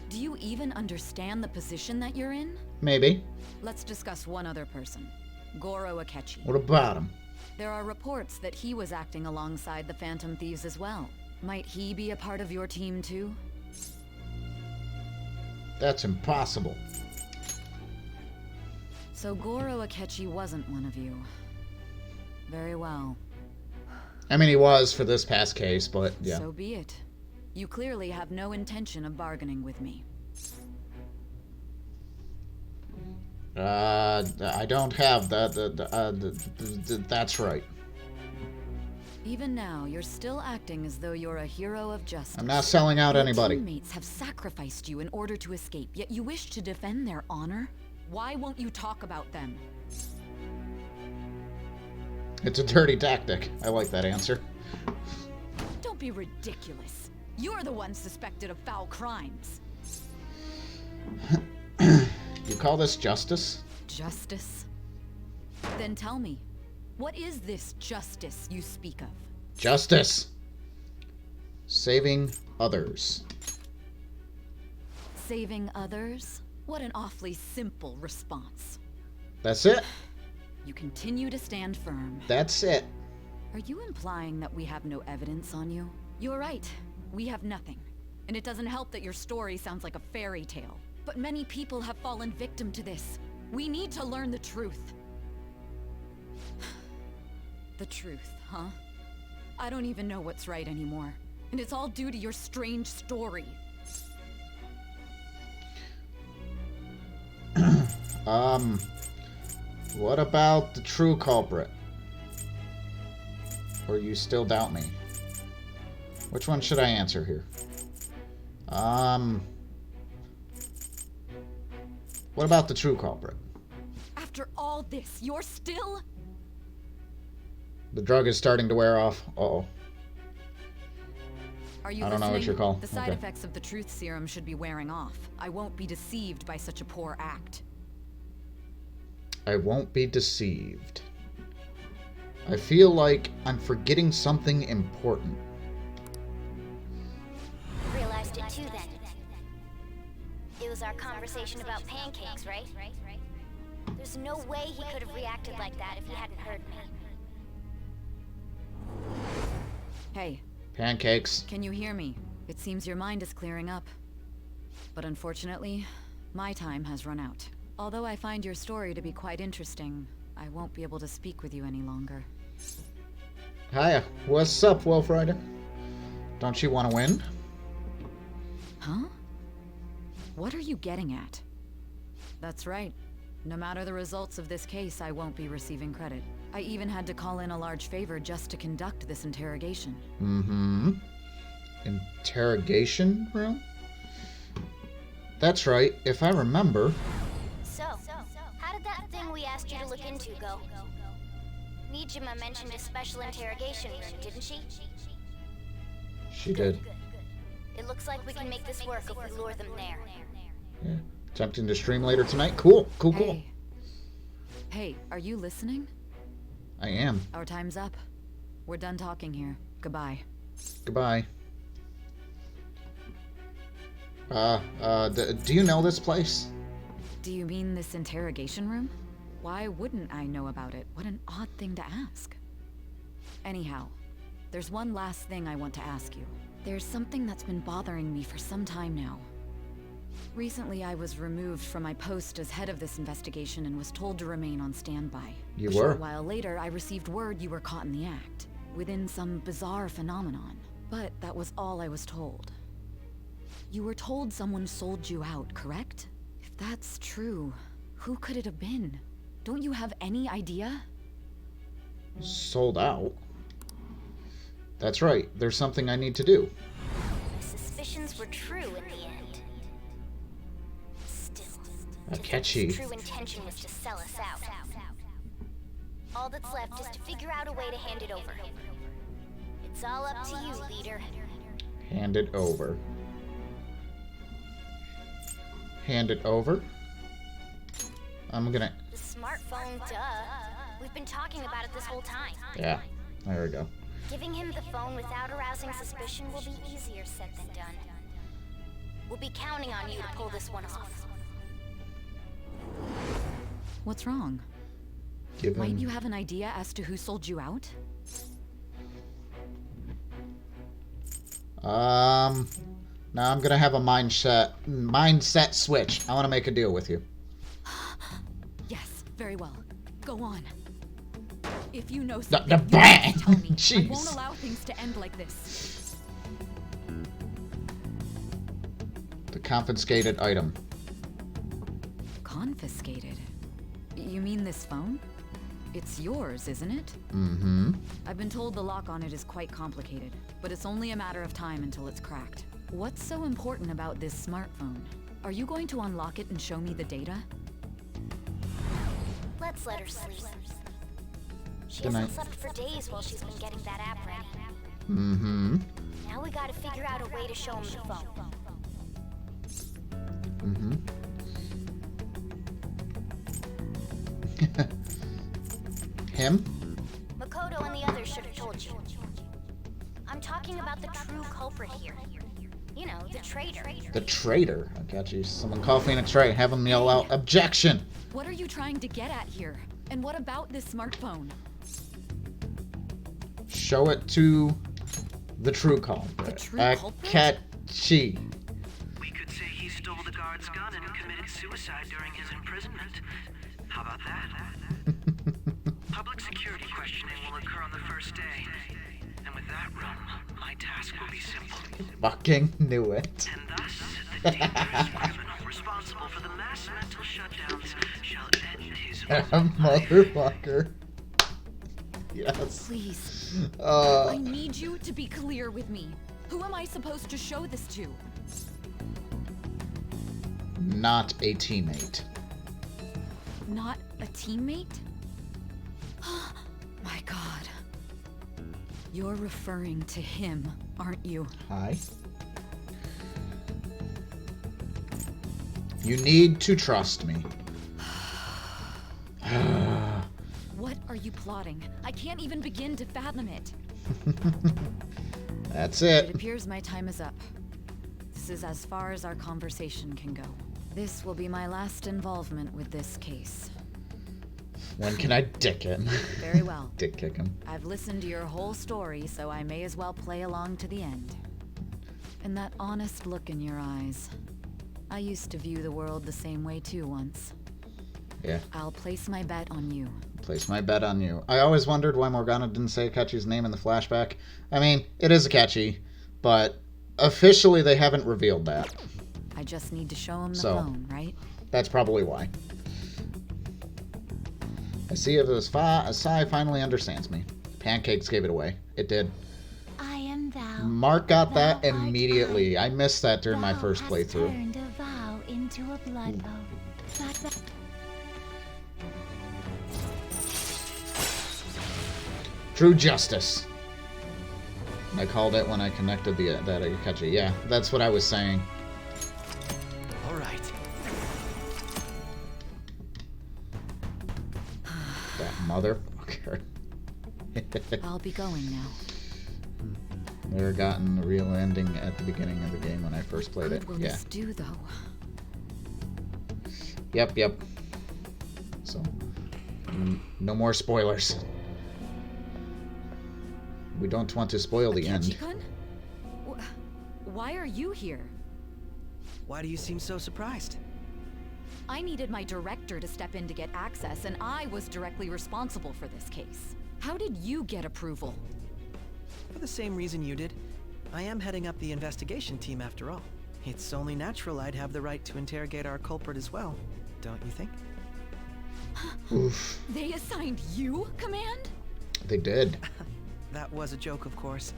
Do you even understand the position that you're in? Maybe. Let's discuss one other person. Goro Akechi. What about him? There are reports that he was acting alongside the Phantom Thieves as well. Might he be a part of your team too? That's impossible. So Goro Akechi wasn't one of you. Very well. I mean, he was for this past case, but yeah. So be it. You clearly have no intention of bargaining with me. I don't have that. That's right. Even now, you're still acting as though you're a hero of justice. I'm not selling out anybody. Your teammates have sacrificed you in order to escape, yet you wish to defend their honor? Why won't you talk about them? It's a dirty tactic. I like that answer. Don't be ridiculous. You're the one suspected of foul crimes. You call this justice? Justice? Then tell me, what is this justice you speak of? Justice. Saving others. Saving others? What an awfully simple response. That's it? You continue to stand firm. That's it. Are you implying that we have no evidence on you? You're right. We have nothing. And it doesn't help that your story sounds like a fairy tale. But many people have fallen victim to this. We need to learn the truth. The truth, huh? I don't even know what's right anymore. And it's all due to your strange story. What about the true culprit? Or you still doubt me? Which one should I answer here? What about the true culprit? After all this, you're still... The drug is starting to wear off. Uh-oh. Are you I don't know what you're called. The side Okay. effects of the truth serum should be wearing off. I won't be deceived by such a poor act. I won't be deceived. I feel like I'm forgetting something important. Realized it too then. It was our conversation about pancakes, right? There's no way he could have reacted like that if he hadn't heard me. Hey. Pancakes. Can you hear me? It seems your mind is clearing up. But unfortunately, my time has run out. Although I find your story to be quite interesting, I won't be able to speak with you any longer. Hiya. What's up, Wolf Rider? Don't you want to win? Huh? What are you getting at? That's right. No matter the results of this case, I won't be receiving credit. I even had to call in a large favor just to conduct this interrogation. Mm-hmm. Interrogation room? That's right, if I remember. So, how did that thing we asked you to look into go? Nijima mentioned a special interrogation room, didn't she? She did. It looks like we can make this work if we lure them there. Yeah. Attempting to stream later tonight? Cool. Cool. Hey, are you listening? I am. Our time's up. We're done talking here. Goodbye. Goodbye. Do you know this place? Do you mean this interrogation room? Why wouldn't I know about it? What an odd thing to ask. Anyhow, there's one last thing I want to ask you. There's something that's been bothering me for some time now. Recently, I was removed from my post as head of this investigation and was told to remain on standby. You A were? short while later, I received word you were caught in the act, within some bizarre phenomenon. But that was all I was told. You were told someone sold you out, correct? If that's true, who could it have been? Don't you have any idea? Sold out? That's right. There's something I need to do. My suspicions were true in the end. Still, Catchy. his true intention was to sell us out. All that's left is to figure out a way to hand it over. It's all up to you, leader. Hand it over. Hand it over? I'm gonna... The smartphone, duh. We've been talking about it this whole time. Yeah, there we go. Giving him the phone without arousing suspicion will be easier said than done. We'll be counting on you to pull this one off. What's wrong? Might you have an idea as to who sold you out? Now I'm gonna have a mindset switch. I want to make a deal with you. Yes, very well. Go on. If you know The something, bang! tell me. I Jeez. won't allow things to end like this. The confiscated item. Confiscated? You mean this phone? It's yours, isn't it? Mm-hmm. I've been told the lock on it is quite complicated, but it's only a matter of time until it's cracked. What's so important about this smartphone? Are you going to unlock it and show me the data? Let's let her sleep. She Good hasn't night. slept for days while she's been getting that app ready. Mm-hmm. Now we gotta figure out a way to show him the phone. Mm-hmm. Him? Makoto and the others should have told you. I'm talking about the true culprit here. You know, the traitor. The traitor. I got you. Someone coughing a tray. Have him yell out, objection! What are you trying to get at here? And what about this smartphone? Show it to the true culprit. The true culprit? Catchy. We could say he stole the guard's gun and committed suicide during his imprisonment. How about that? Public security questioning will occur on the first day. And with that realm, my task will be simple. Fucking knew it. And thus, the dangerous criminal responsible for the mass mental shutdowns shall end his own life. Motherfucker. Yes. Please. I need you to be clear with me. Who am I supposed to show this to? Not a teammate. Not a teammate? My God. You're referring to him, aren't you? Hi. You need to trust me. What are you plotting? I can't even begin to fathom it. That's it. It appears my time is up. This is as far as our conversation can go. This will be my last involvement with this case. When can I dick him? Very well. Dick kick him. I've listened to your whole story, so I may as well play along to the end. And that honest look in your eyes. I used to view the world the same way too once. Yeah. I'll place my bet on you. Place my bet on you. I always wondered why Morgana didn't say Akechi's name in the flashback. I mean, it is Akechi, but officially they haven't revealed that. I just need to show him the phone, right? That's probably why. I see if Sai finally understands me. Pancakes gave it away. It did. I am thou. Mark got that immediately. I missed that during my first playthrough. Turned a vow into a blood oath. True justice. I called it when I connected that Akechi. Yeah, that's what I was saying. All right. That motherfucker. I'll be going now. Never gotten the real ending at the beginning of the game when I first played it. What will this do, though? Yep. So, no more spoilers. We don't want to spoil the end. Why are you here? Why do you seem so surprised? I needed my director to step in to get access, and I was directly responsible for this case. How did you get approval? For the same reason you did. I am heading up the investigation team after all. It's only natural I'd have the right to interrogate our culprit as well, don't you think? Oof. They assigned you command? They did. That was a joke, of course.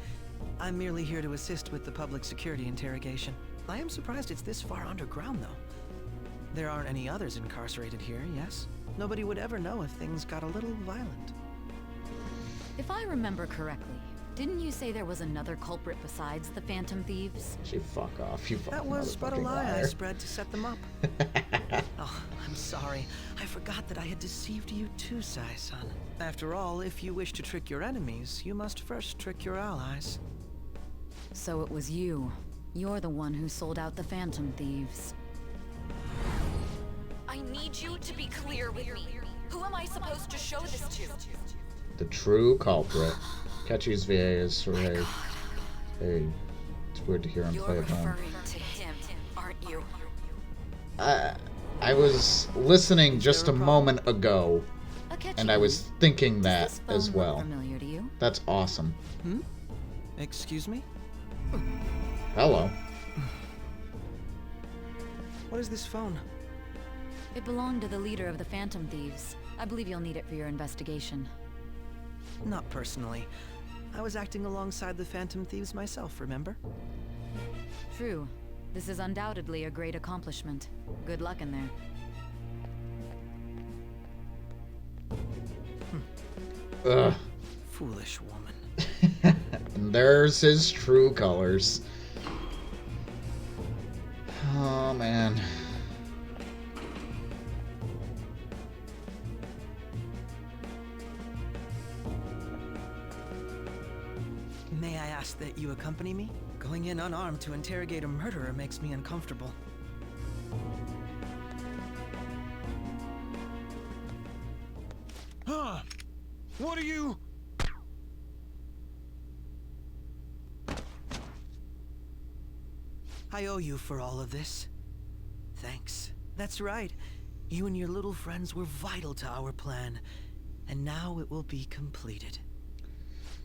I'm merely here to assist with the public security interrogation. I am surprised it's this far underground, though. There aren't any others incarcerated here, yes? Nobody would ever know if things got a little violent. If I remember correctly, didn't you say there was another culprit besides the Phantom Thieves? Fuck off, you fucking That was but a lie liar. I spread to set them up. Oh, I'm sorry. I forgot that I had deceived you too, Sai-san. After all, if you wish to trick your enemies, you must first trick your allies. So it was you. You're the one who sold out the Phantom Thieves. I need you to be clear with me. Who am I supposed to show this to? The true culprit. Akechi's VA is Ray. Hey, it's weird to hear him play at home. You're referring to him, aren't you? I was listening just a moment ago, and I was thinking that as well. Familiar to you? That's awesome. Excuse me? Hello. What is this phone? It belonged to the leader of the Phantom Thieves. I believe you'll need it for your investigation. Not personally. I was acting alongside the Phantom Thieves myself, remember? True. This is undoubtedly a great accomplishment. Good luck in there. Ugh. Foolish woman. And there's his true colors. Oh, man. May I ask that you accompany me? Going in unarmed to interrogate a murderer makes me uncomfortable. Huh? What are you? I owe you for all of this. Thanks. That's right. You and your little friends were vital to our plan, and now it will be completed.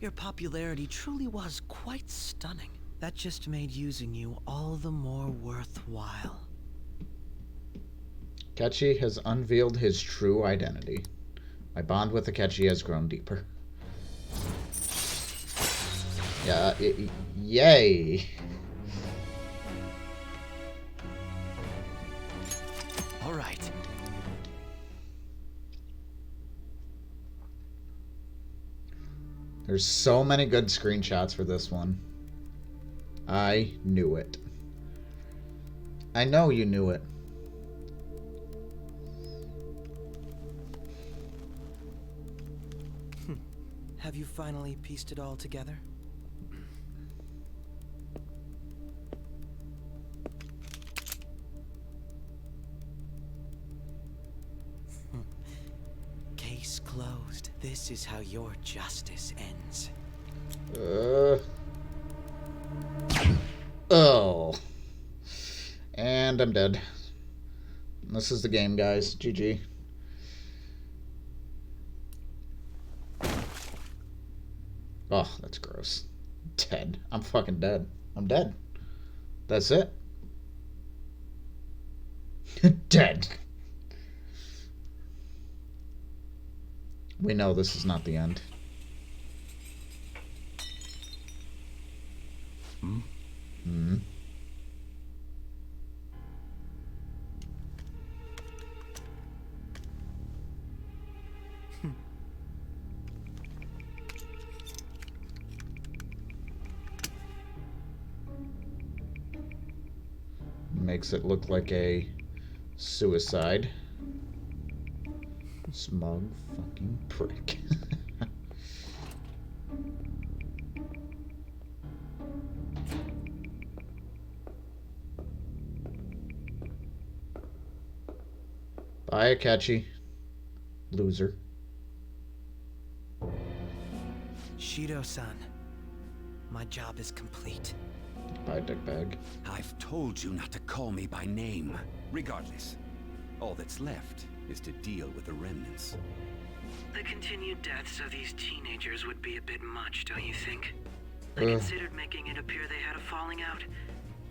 Your popularity truly was quite stunning. That just made using you all the more worthwhile. Akechi has unveiled his true identity. My bond with Akechi has grown deeper. Yeah, yay. All right. There's so many good screenshots for this one. I knew it. I know you knew it. Have you finally pieced it all together? Case closed. This is how your justice ends. Oh. And I'm dead. This is the game, guys. GG. Oh, that's gross. Dead. I'm fucking dead. I'm dead. That's it. Dead. We know this is not the end. Hmm? Makes it look like a suicide. Smug fucking prick. Bye, Akechi. Loser. Shido-san, my job is complete. Bye, dickbag. I've told you not to call me by name. Regardless, all that's left is to deal with the remnants. The continued deaths of these teenagers would be a bit much, don't you think? I considered making it appear they had a falling out,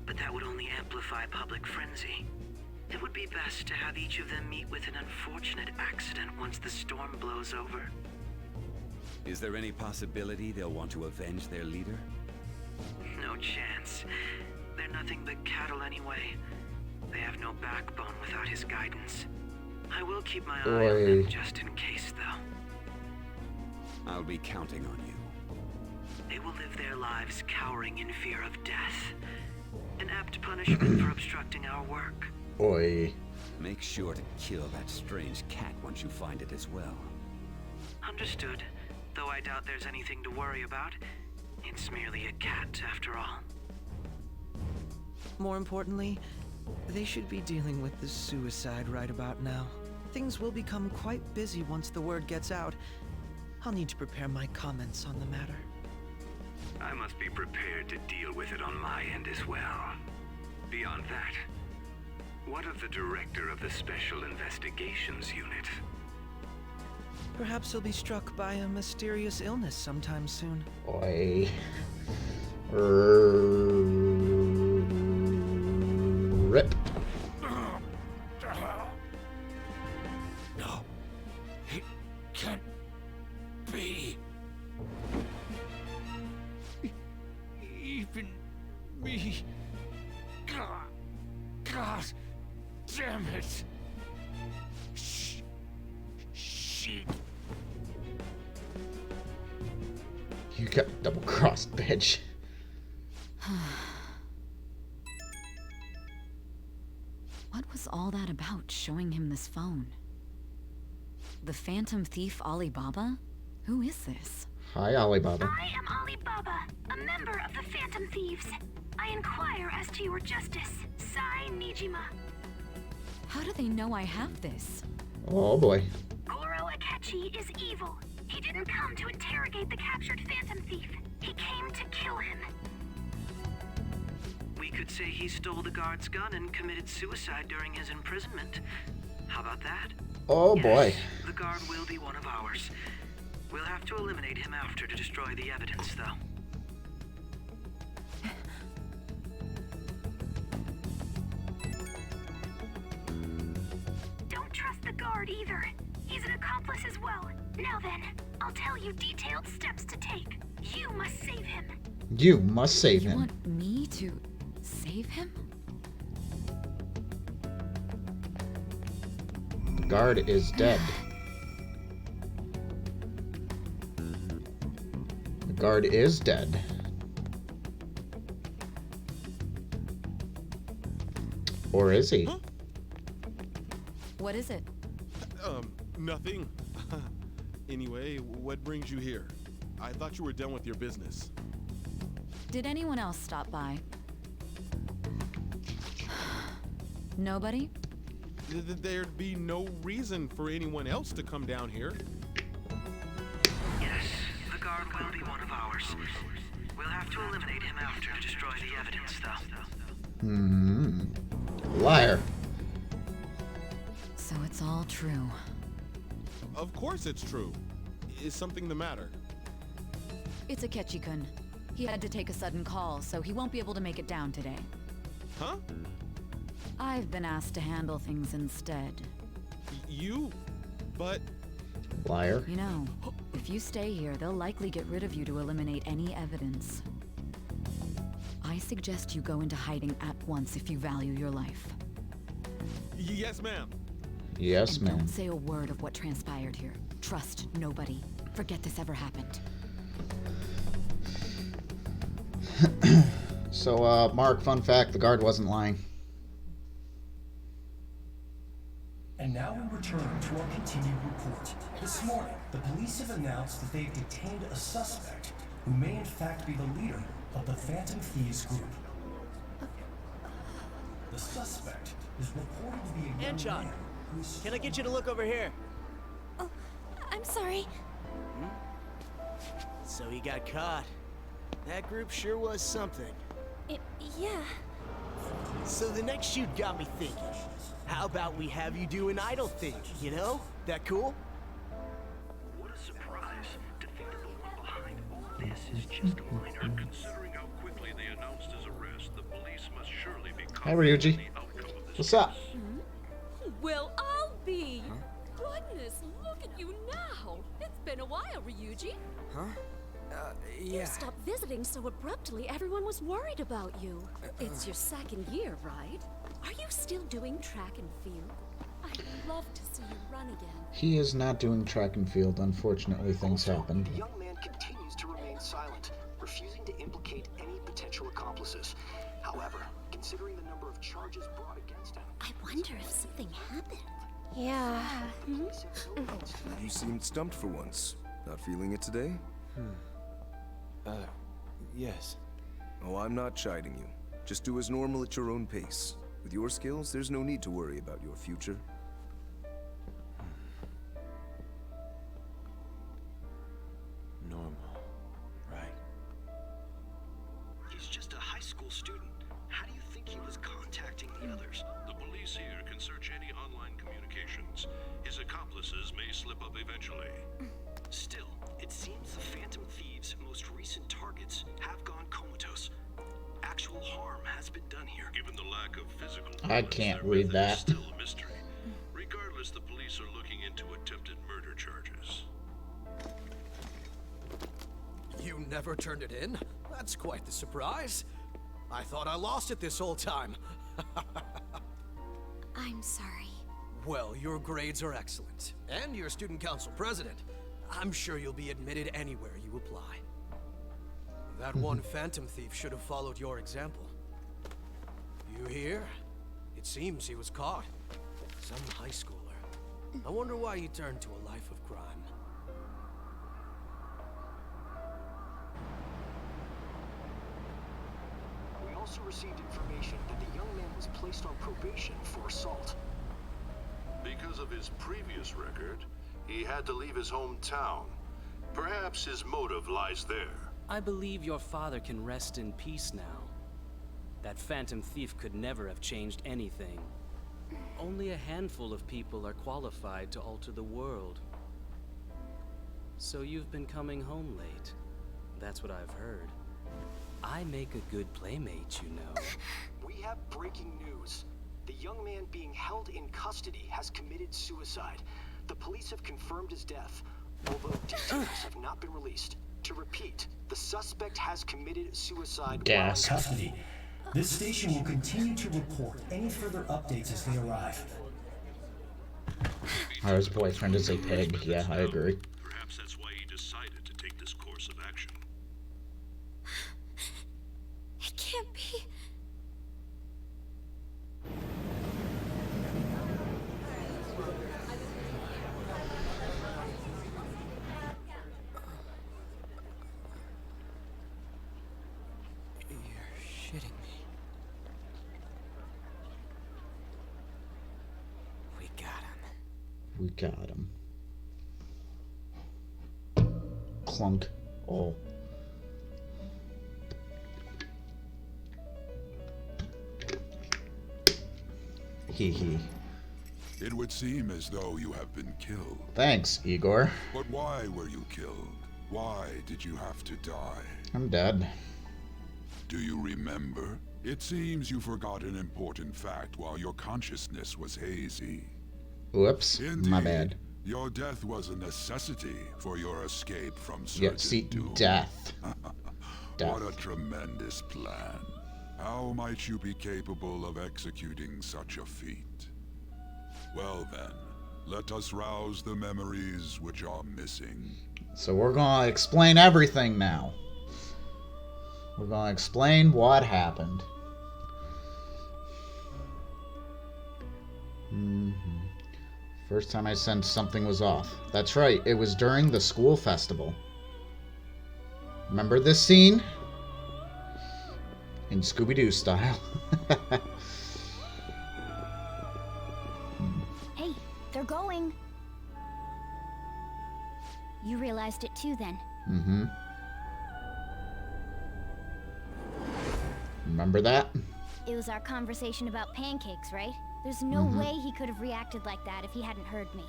but that would only amplify public frenzy. It would be best to have each of them meet with an unfortunate accident once the storm blows over. Is there any possibility they'll want to avenge their leader? No chance. They're nothing but cattle anyway. They have no backbone without his guidance. I will keep my eye on them just in case, though. I'll be counting on you. They will live their lives cowering in fear of death. An apt punishment for obstructing our work. Oi. Make sure to kill that strange cat once you find it as well. Understood. Though I doubt there's anything to worry about. It's merely a cat, after all. More importantly, they should be dealing with the suicide right about now. Things will become quite busy once the word gets out. I'll need to prepare my comments on the matter. I must be prepared to deal with it on my end as well. Beyond that, what of the director of the Special Investigations Unit? Perhaps he'll be struck by a mysterious illness sometime soon. Oi. Rip. No. It can't be. Even me. God damn it. She. You got double-crossed, bitch. What was all that about, showing him this phone? The Phantom Thief Alibaba? Who is this? Hi, Alibaba. I am Alibaba, a member of the Phantom Thieves. I inquire as to your justice. Sai Nijima. How do they know I have this? Oh boy. Goro Akechi is evil. He didn't come to interrogate the captured Phantom Thief. He came to kill him. We could say he stole the guard's gun and committed suicide during his imprisonment. How about that? Oh boy. The guard will be one of ours. We'll have to eliminate him after to destroy the evidence, though. Don't trust the guard either. He He's an accomplice as well. Now then, I'll tell you detailed steps to take. You must save him. You must save him. You want me to save him? The guard is dead. The guard is dead. Or is he? Huh? What is it? Nothing. Anyway, what brings you here? I thought you were done with your business. Did anyone else stop by? Nobody? There'd be no reason for anyone else to come down here. Yes, the guard will be one of ours. We'll have to eliminate him after to destroy the evidence, though. Liar. So it's all true. Of course it's true. Is something the matter? It's Akechi-kun. He had to take a sudden call, so he won't be able to make it down today. Huh? I've been asked to handle things instead. You? But... Liar. You know, if you stay here, they'll likely get rid of you to eliminate any evidence. I suggest you go into hiding at once if you value your life. Yes, ma'am. Yes, and ma'am. Don't say a word of what transpired here. Trust nobody. Forget this ever happened. So, Mark, fun fact, the guard wasn't lying. And now we return to our continued report. This morning, the police have announced that they've detained a suspect who may in fact be the leader of the Phantom Thieves group. The suspect is reported to be a young man who's... Can I get you to look over here? Oh, I'm sorry. So he got caught. That group sure was something. Yeah. So the next shoot got me thinking. How about we have you do an idle thing, you know? That cool? What a surprise to think that the one behind all this is just a minor. Considering how quickly they announced his arrest, the police must surely be Hi, Ryuji. What's up? Well, I'll be. Goodness, look at you now. It's been a while, Ryuji. Huh? You stopped visiting so abruptly, everyone was worried about you. It's your second year, right? Are you still doing track and field? I'd love to see you run again. He is not doing track and field. Unfortunately, things happened. The young man continues to remain silent, refusing to implicate any potential accomplices. However, considering the number of charges brought against him... I wonder if something happened. Yeah. You seemed stumped for once. Not feeling it today? Yes. Oh, I'm not chiding you. Just do as normal at your own pace. With your skills, there's no need to worry about your future. Normal, right? He's just a high school student. How do you think he was contacting the others? The police here can search any online communications. His accomplices may slip up eventually. Still, it seems the Phantom Thieves' most recent targets have gone comatose. Actual harm has been done here. Given the lack of physical I can't read that. still a mystery. Regardless, the police are looking into attempted murder charges. You never turned it in? That's quite the surprise. I thought I lost it this whole time. I'm sorry. Well, your grades are excellent. And you're student council president. I'm sure you'll be admitted anywhere you apply. That one Phantom Thief should have followed your example. You hear? It seems he was caught. Some high schooler. I wonder why he turned to a life of crime. We also received information that the young man was placed on probation for assault. Because of his previous record, he had to leave his hometown. Perhaps his motive lies there. I believe your father can rest in peace now. That Phantom Thief could never have changed anything. Only a handful of people are qualified to alter the world. So you've been coming home late. That's what I've heard. I make a good playmate, you know. We have breaking news. The young man being held in custody has committed suicide. The police have confirmed his death, although details have not been released. To repeat, the suspect has committed suicide while in custody. This station will continue to report any further updates as they arrive. His boyfriend is a pig. Yeah, I agree. Perhaps that's why he decided to take this course of action. It can't be. You're shitting me. We got him. We got him. Clunk. Oh. Hee hee. It would seem as though you have been killed. Thanks, Igor. But why were you killed? Why did you have to die? I'm dead. Do you remember? It seems you forgot an important fact while your consciousness was hazy. Whoops. Indeed, My bad. Your death was a necessity for your escape from certain Yeah, see, doom. death. What a tremendous plan. How might you be capable of executing such a feat? Well then, let us rouse the memories which are missing. So we're gonna explain everything now. We're gonna explain what happened. First time I sensed something was off. That's right, it was during the school festival. Remember this scene? In Scooby-Doo style. Hey, they're going. You realized it too then. Mm-hmm. Remember that? It was our conversation about pancakes, right? There's no way he could have reacted like that if he hadn't heard me.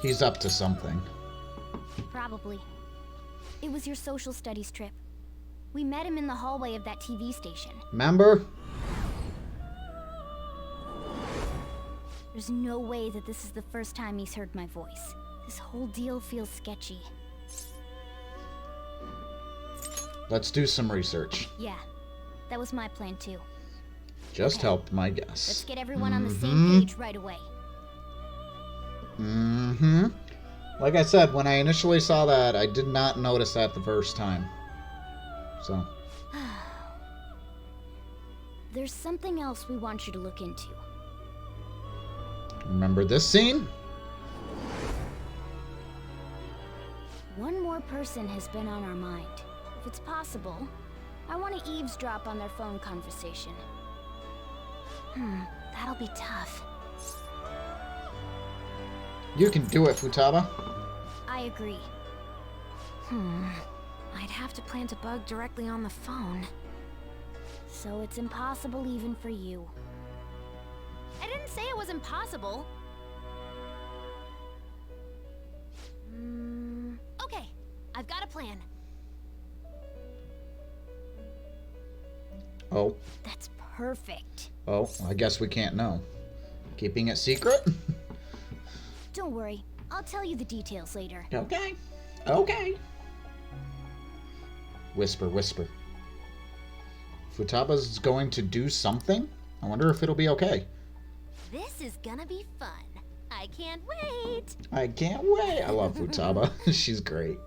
He's up to something. Probably. It was your social studies trip. We met him in the hallway of that TV station. Remember? There's no way that this is the first time he's heard my voice. This whole deal feels sketchy. Let's do some research. Yeah, that was my plan too. Just helped my guess. Let's get everyone on the same page right away. Like I said, when I initially saw that, I did not notice that the first time. So. There's something else we want you to look into. Remember this scene? One more person has been on our mind. If it's possible, I want to eavesdrop on their phone conversation. That'll be tough. You can do it, Futaba. I agree. I'd have to plant a bug directly on the phone. So it's impossible even for you. I didn't say it was impossible. Okay, I've got a plan. Oh. That's perfect. Oh, I guess we can't know. Keeping it secret? Don't worry, I'll tell you the details later. Okay. Okay. Whisper, whisper. Futaba's going to do something? I wonder if it'll be okay. This is gonna be fun. I can't wait. I can't wait. I love Futaba. She's great.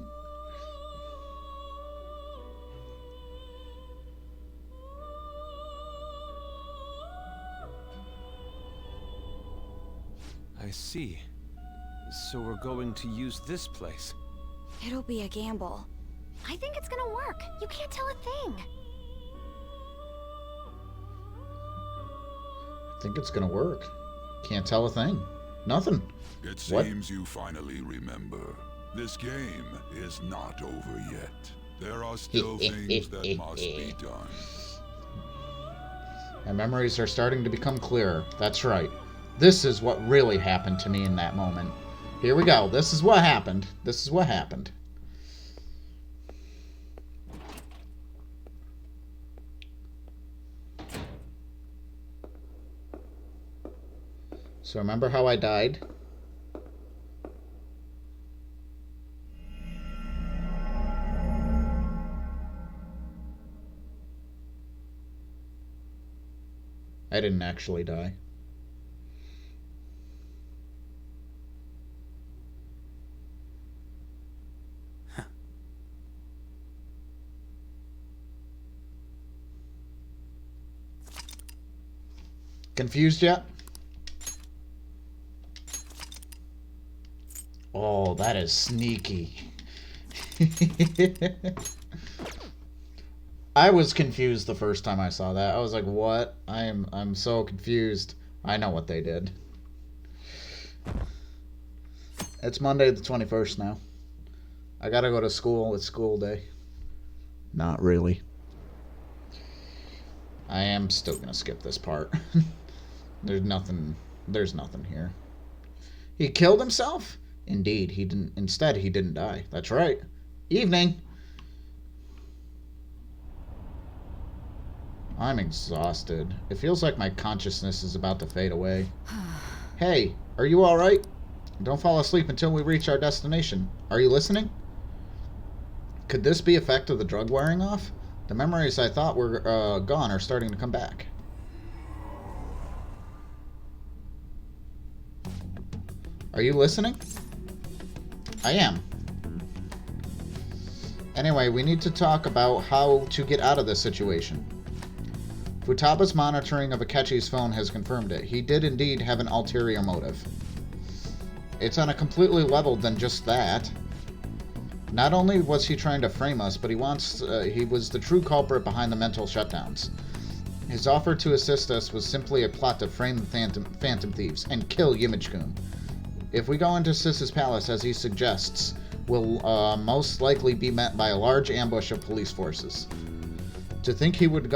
I see. So we're going to use this place. It'll be a gamble. I think it's gonna work. You can't tell a thing. I think it's gonna work. Can't tell a thing. Nothing. It seems you finally remember. This game is not over yet. There are still things that must be done. My memories are starting to become clearer. That's right. This is what really happened to me in that moment. Here we go. This is what happened. This is what happened. So remember how I died? I didn't actually die. Confused yet? Oh, that is sneaky. I was confused the first time I saw that. I was like, "What? I'm so confused." I know what they did. It's Monday the 21st now. I gotta go to school. It's school day. Not really. I am still gonna skip this part. There's nothing here. He killed himself? Indeed, he didn't. Instead, he didn't die. That's right. Evening. I'm exhausted. It feels like my consciousness is about to fade away. Hey, are you alright? Don't fall asleep until we reach our destination. Are you listening? Could this be effect of the drug wearing off? The memories I thought were gone are starting to come back. Are you listening? I am. Anyway, we need to talk about how to get out of this situation. Futaba's monitoring of Akechi's phone has confirmed it. He did indeed have an ulterior motive. It's on a completely level than just that. Not only was he trying to frame us, but he was the true culprit behind the mental shutdowns. His offer to assist us was simply a plot to frame the Phantom Thieves and kill Yimmij-kun. If we go into Sis's palace as he suggests, we'll most likely be met by a large ambush of police forces. To think he would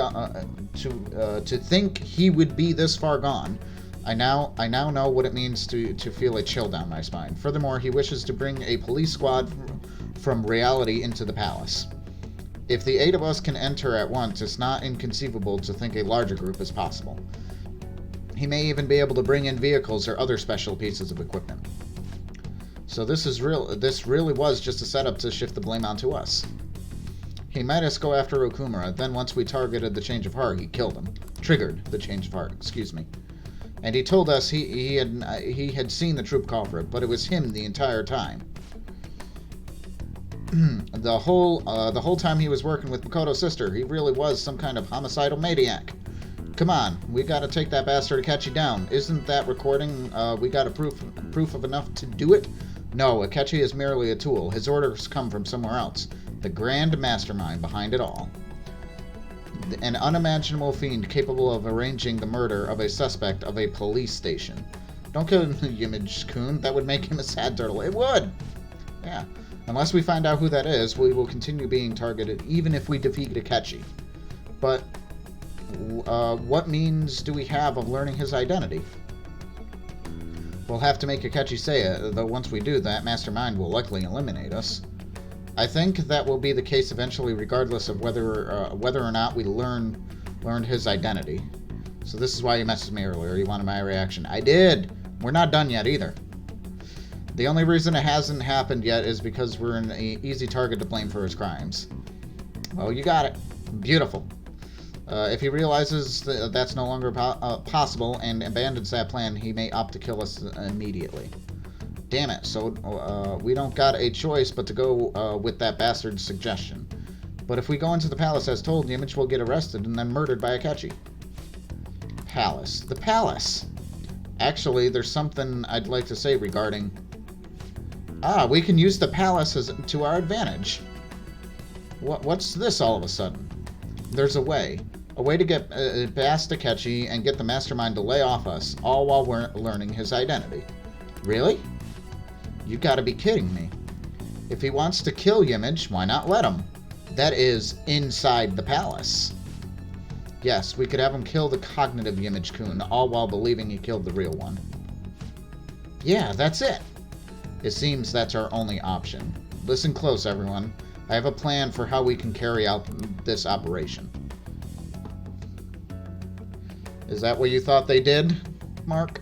be this far gone, I now know what it means to feel a chill down my spine. Furthermore, he wishes to bring a police squad from reality into the palace. If the 8 of us can enter at once, it's not inconceivable to think a larger group is possible. He may even be able to bring in vehicles or other special pieces of equipment. So this really was just a setup to shift the blame onto us. He made us go after Okumura, then once we targeted the change of heart, he killed him. Triggered the change of heart, excuse me. And he told us he had seen the troop culprit, but it was him the entire time. The whole time he was working with Makoto's sister, he really was some kind of homicidal maniac. Come on, we gotta take that bastard Akechi down. Isn't that recording, we got a proof of enough to do it? No, Akechi is merely a tool. His orders come from somewhere else. The grand mastermind behind it all. An unimaginable fiend capable of arranging the murder of a suspect of a police station. Don't kill Yimmij-kun, that would make him a sad turtle. It would! Yeah. Unless we find out who that is, we will continue being targeted even if we defeat Akechi. But what means do we have of learning his identity? We'll have to make Akechi say it, though once we do that, Mastermind will likely eliminate us. I think that will be the case eventually, regardless of whether or not we learned his identity. So this is why you messaged me earlier. You wanted my reaction. I did! We're not done yet, either. The only reason it hasn't happened yet is because we're an easy target to blame for his crimes. Oh, you got it. Beautiful. If he realizes that's no longer possible and abandons that plan, he may opt to kill us immediately. Damn it, so we don't got a choice but to go with that bastard's suggestion. But if we go into the palace as told, Yimmij will get arrested and then murdered by Akechi. Palace. The palace! Actually, there's something I'd like to say regarding... we can use the palace to our advantage. What's this all of a sudden? There's a way. A way to get past Akechi and get the mastermind to lay off us, all while we're learning his identity. Really? You gotta be kidding me. If he wants to kill Yimmij, why not let him? That is, inside the palace. Yes, we could have him kill the cognitive Yimmij-kun, all while believing he killed the real one. Yeah, that's it. It seems that's our only option. Listen close, everyone. I have a plan for how we can carry out this operation. Is that what you thought they did, Mark?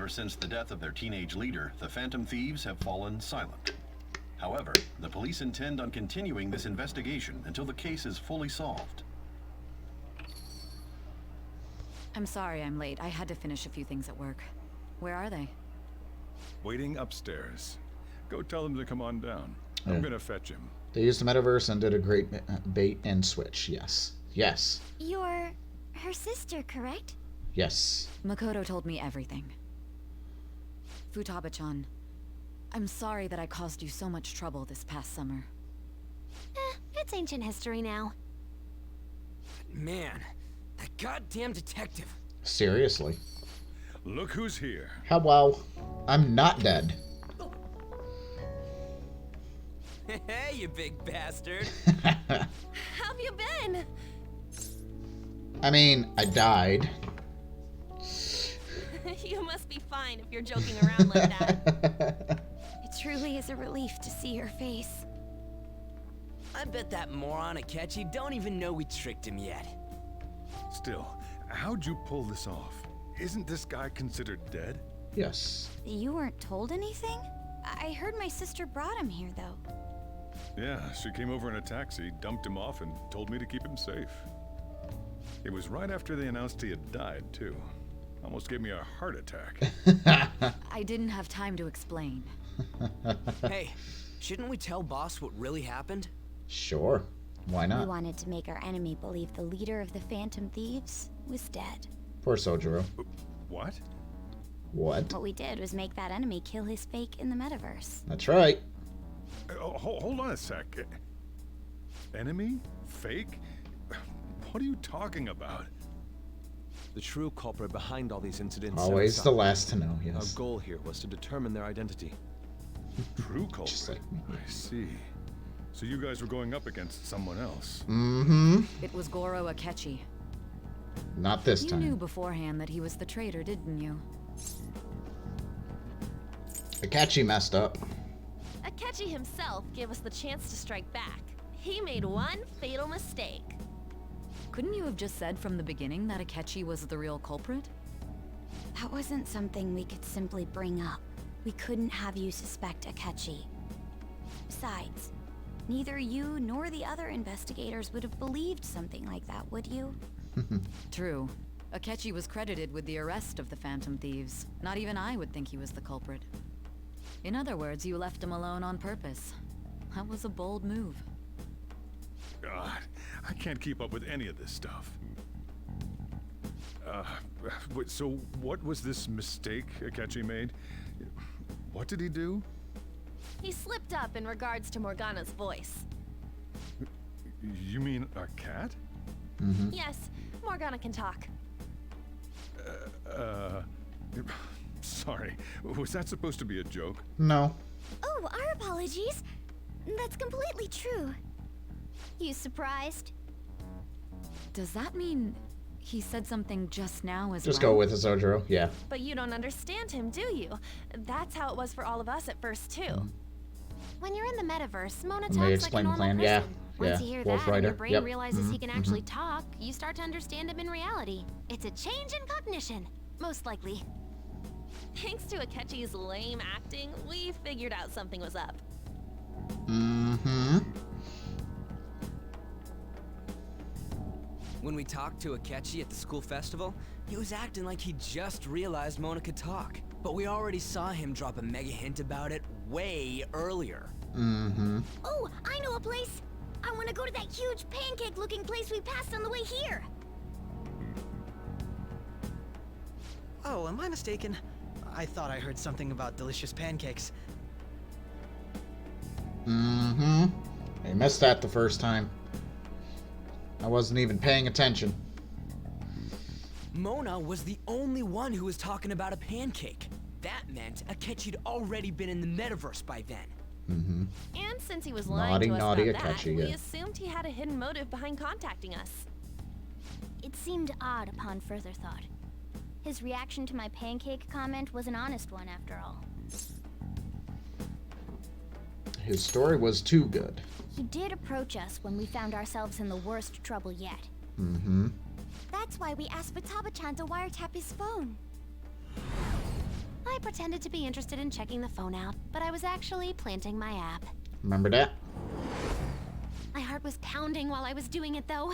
Ever since the death of their teenage leader, the Phantom Thieves have fallen silent. However, the police intend on continuing this investigation until the case is fully solved. I'm sorry I'm late. I had to finish a few things at work. Where are they? Waiting upstairs. Go tell them to come on down. Yeah. I'm gonna fetch him. They used the metaverse and did a great bait and switch. Yes. Yes. You're her sister, correct? Yes. Makoto told me everything. Futaba-chan, I'm sorry that I caused you so much trouble this past summer. It's ancient history now. Man, that goddamn detective. Seriously. Look who's here. Hello. I'm not dead. Hey, you big bastard. How have you been? I mean, I died. You must be fine if you're joking around like that. It truly is a relief to see your face. I bet that moron Akechi don't even know we tricked him yet. Still, how'd you pull this off? Isn't this guy considered dead? Yes. You weren't told anything? I heard my sister brought him here, though. Yeah, she came over in a taxi, dumped him off, and told me to keep him safe. It was right after they announced he had died, too. Almost gave me a heart attack. I didn't have time to explain. Hey, shouldn't we tell boss what really happened? Sure. Why not? We wanted to make our enemy believe the leader of the Phantom Thieves was dead. Poor Sojiro. What? What? What we did was make that enemy kill his fake in the metaverse. That's right. Hold on a sec. Enemy? Fake? What are you talking about? The true culprit behind all these incidents. Always the last to know, yes. Our goal here was to determine their identity. True culprit? I see. So you guys were going up against someone else. Mm-hmm. It was Goro Akechi. Not this time. You knew beforehand that he was the traitor, didn't you? Akechi messed up. Akechi himself gave us the chance to strike back. He made one fatal mistake. Couldn't you have just said from the beginning that Akechi was the real culprit? That wasn't something we could simply bring up. We couldn't have you suspect Akechi. Besides, neither you nor the other investigators would have believed something like that, would you? True. Akechi was credited with the arrest of the Phantom Thieves. Not even I would think he was the culprit. In other words, you left him alone on purpose. That was a bold move. God, I can't keep up with any of this stuff. So what was this mistake Akechi made? What did he do? He slipped up in regards to Morgana's voice. You mean a cat? Mm-hmm. Yes, Morgana can talk. Sorry. Was that supposed to be a joke? No. Oh, our apologies. That's completely true. You surprised? Does that mean he said something just now as Just well? go with it, Sojiro. Yeah. But you don't understand him, do you? That's how it was for all of us at first, too. When you're in the metaverse, Mona talks like a explain the normal plan. person. Yeah. Once Yeah. you hear Wolf that and your Rider. brain Yep. realizes he can actually talk, you start to understand him in reality. It's a change in cognition, most likely. Thanks to Akechi's lame acting, we figured out something was up. Mm-hmm. When we talked to Akechi at the school festival, he was acting like he just realized Mona could talk. But we already saw him drop a mega hint about it way earlier. Mm-hmm. Oh, I know a place. I want to go to that huge pancake-looking place we passed on the way here. Oh, am I mistaken? I thought I heard something about delicious pancakes. Mm-hmm. I missed that the first time. I wasn't even paying attention. Mona was the only one who was talking about a pancake. That meant Akechi'd already been in the metaverse by then. Mm-hmm. And since he was lying to us Naughty about that, Akechi, we yeah. assumed he had a hidden motive behind contacting us. It seemed odd upon further thought. His reaction to my pancake comment was an honest one, after all. His story was too good. He did approach us when we found ourselves in the worst trouble yet. Mm-hmm. That's why we asked Futaba-chan to wiretap his phone. I pretended to be interested in checking the phone out, but I was actually planting my app. Remember that? My heart was pounding while I was doing it, though.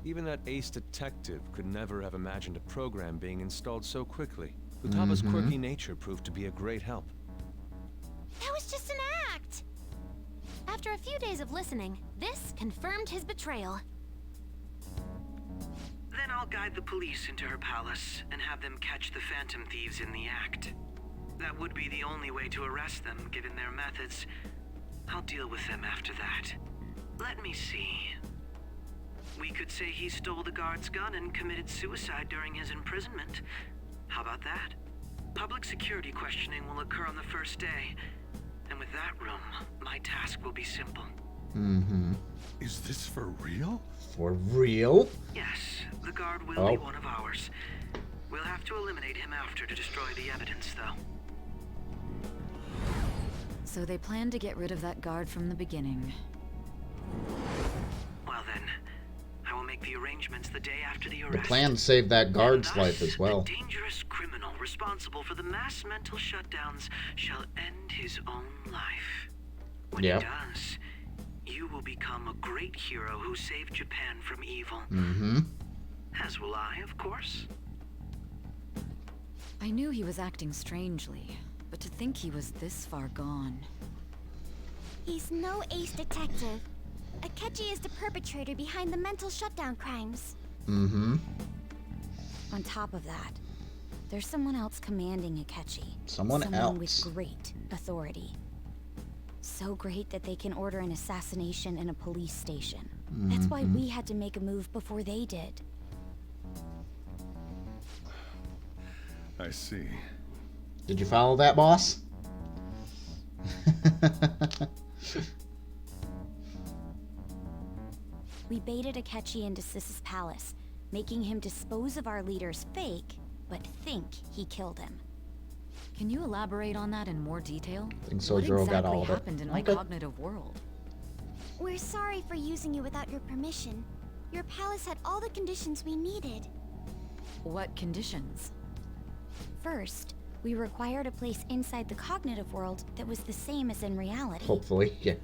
Even that ace detective could never have imagined a program being installed so quickly. Futaba's quirky nature proved to be a great help. That was just an act! After a few days of listening, this confirmed his betrayal. Then I'll guide the police into her palace and have them catch the Phantom Thieves in the act. That would be the only way to arrest them, given their methods. I'll deal with them after that. Let me see. We could say he stole the guard's gun and committed suicide during his imprisonment. How about that? Public security questioning will occur on the first day. And with that room, my task will be simple. Is this for real? For real? Yes, the guard will be one of ours. We'll have to eliminate him after to destroy the evidence, though. So they planned to get rid of that guard from the beginning. Well then, I will make the arrangements the day after the The arrest. plan saved that guard's life as well. The dangerous criminal responsible for the mass mental shutdowns shall end his own life. When he does, you will become a great hero who saved Japan from evil. As will I, of course. I knew he was acting strangely, but to think he was this far gone. He's no ace detective. Akechi is the perpetrator behind the mental shutdown crimes. On top of that, there's someone else commanding Akechi. Someone else with great authority. So great that they can order an assassination in a police station. That's why we had to make a move before they did. I see. Did you follow that, boss? We baited Akechi into Sis's palace, making him dispose of our leader's fake, but think he killed him. Can you elaborate on that in more detail? I think so, What Jiro got exactly all of it. happened in my cognitive world? We're sorry for using you without your permission. Your palace had all the conditions we needed. What conditions? First, we required a place inside the cognitive world that was the same as in reality. Hopefully, yeah.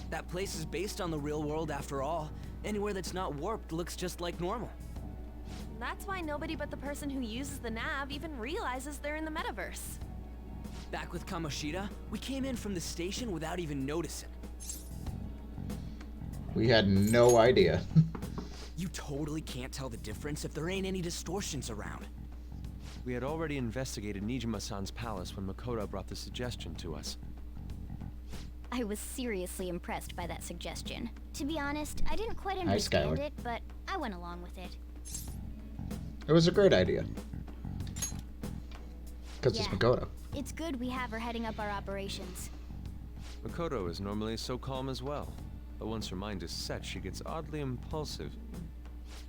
That place is based on the real world after all. Anywhere that's not warped looks just like normal. That's why nobody but the person who uses the nav even realizes they're in the metaverse. Back with Kamoshida, we came in from the station without even noticing. We had no idea. You totally can't tell the difference if there ain't any distortions around. We had already investigated Nijima-san's palace when Makoto brought the suggestion to us. I was seriously impressed by that suggestion. To be honest, I didn't quite understand it, but I went along with it. It was a great idea. Because it's Makoto. It's good we have her heading up our operations. Makoto is normally so calm as well, but once her mind is set, she gets oddly impulsive.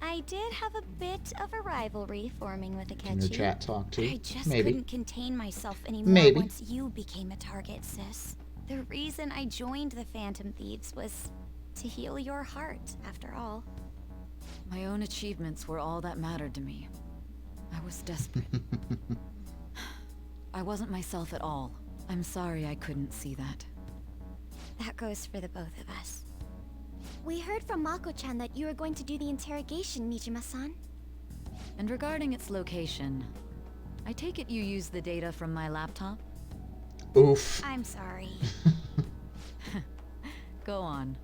I did have a bit of a rivalry forming with Akechi. Can your chat talk too? I just Maybe. couldn't contain myself anymore once you became a target, sis. The reason I joined the Phantom Thieves was to heal your heart, after all. My own achievements were all that mattered to me. I was desperate. I wasn't myself at all. I'm sorry I couldn't see that. That goes for the both of us. We heard from Mako-chan that you were going to do the interrogation, Nijima-san. And regarding its location, I take it you used the data from my laptop? Oof. I'm sorry. Go on.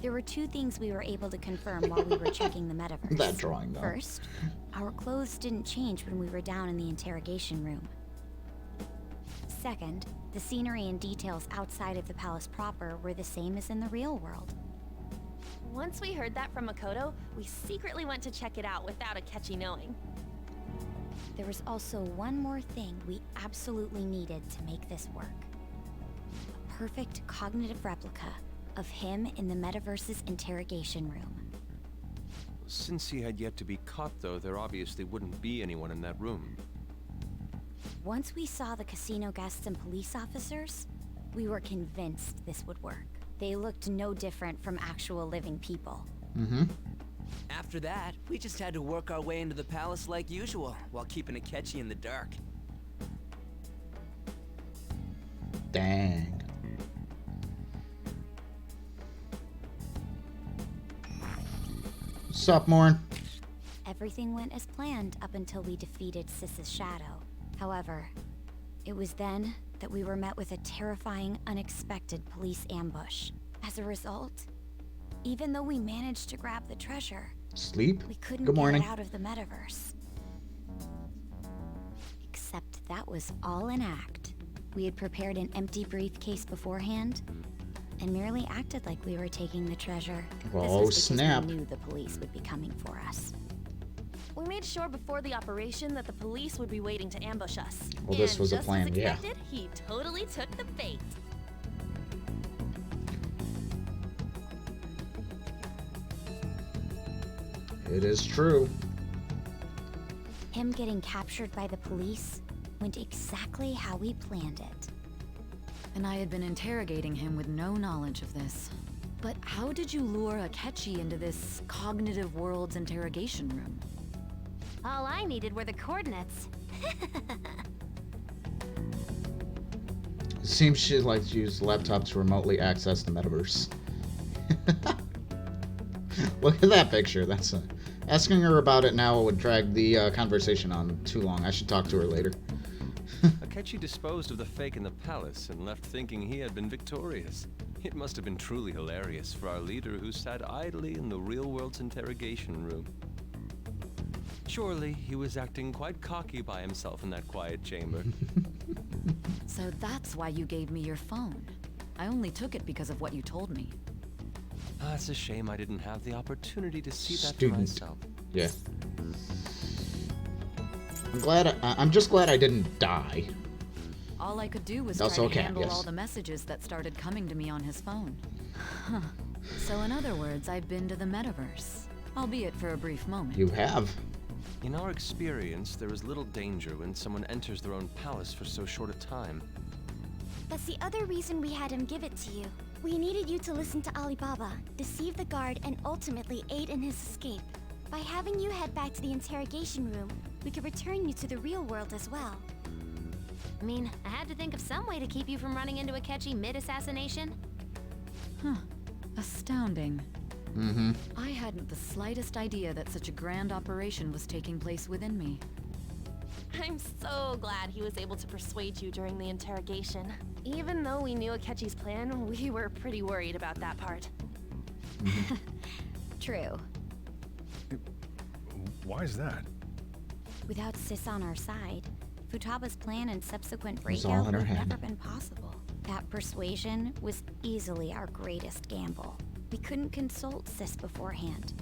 There were two things we were able to confirm while we were checking the metaverse. That drawing, though. First, our clothes didn't change when we were down in the interrogation room. Second, the scenery and details outside of the palace proper were the same as in the real world. Once we heard that from Makoto, we secretly went to check it out without Akechi knowing. There was also one more thing we absolutely needed to make this work. A perfect cognitive replica of him in the metaverse's interrogation room. Since he had yet to be caught, though, there obviously wouldn't be anyone in that room. Once we saw the casino guests and police officers, we were convinced this would work. They looked no different from actual living people. After that, we just had to work our way into the palace like usual, while keeping Akechi in the dark. Dang. Sup, Morn? Everything went as planned up until we defeated Sis's shadow. However, it was then that we were met with a terrifying, unexpected police ambush. As a result, even though we managed to grab the treasure, we couldn't get it out of the metaverse. Except that was all an act. We had prepared an empty briefcase beforehand and merely acted like we were taking the treasure. Oh, snap. We knew the police would be coming for us. We made sure before the operation that the police would be waiting to ambush us. Well, this was a plan, as yeah. expected, he totally took the bait. It is true. Him getting captured by the police went exactly how we planned it. And I had been interrogating him with no knowledge of this. But how did you lure Akechi into this cognitive world's interrogation room? All I needed were the coordinates. It seems she likes to use laptops to remotely access the metaverse. Look at that picture. That's asking her about it now would drag the conversation on too long. I should talk to her later. Akechi disposed of the fake in the palace and left thinking he had been victorious. It must have been truly hilarious for our leader who sat idly in the real world's interrogation room. Surely he was acting quite cocky by himself in that quiet chamber. So that's why you gave me your phone. I only took it because of what you told me. It's a shame I didn't have the opportunity to see that Student. for myself. Yeah. I'm just glad I didn't die. All I could do was That's try okay, to handle yes. all the messages that started coming to me on his phone. Huh. So in other words, I've been to the metaverse, albeit for a brief moment. You have. In our experience, there is little danger when someone enters their own palace for so short a time. That's the other reason we had him give it to you. We needed you to listen to Alibaba, deceive the guard, and ultimately aid in his escape. By having you head back to the interrogation room, we could return you to the real world as well. I mean, I had to think of some way to keep you from running into Akechi mid-assassination. Huh. Astounding. Mm-hmm. I hadn't the slightest idea that such a grand operation was taking place within me. I'm so glad he was able to persuade you during the interrogation. Even though we knew Akechi's plan, we were pretty worried about that part. True. Why is that? Without Sis on our side, Futaba's plan and subsequent was all breakout in her would have head. never been possible. That persuasion was easily our greatest gamble. We couldn't consult Sis beforehand.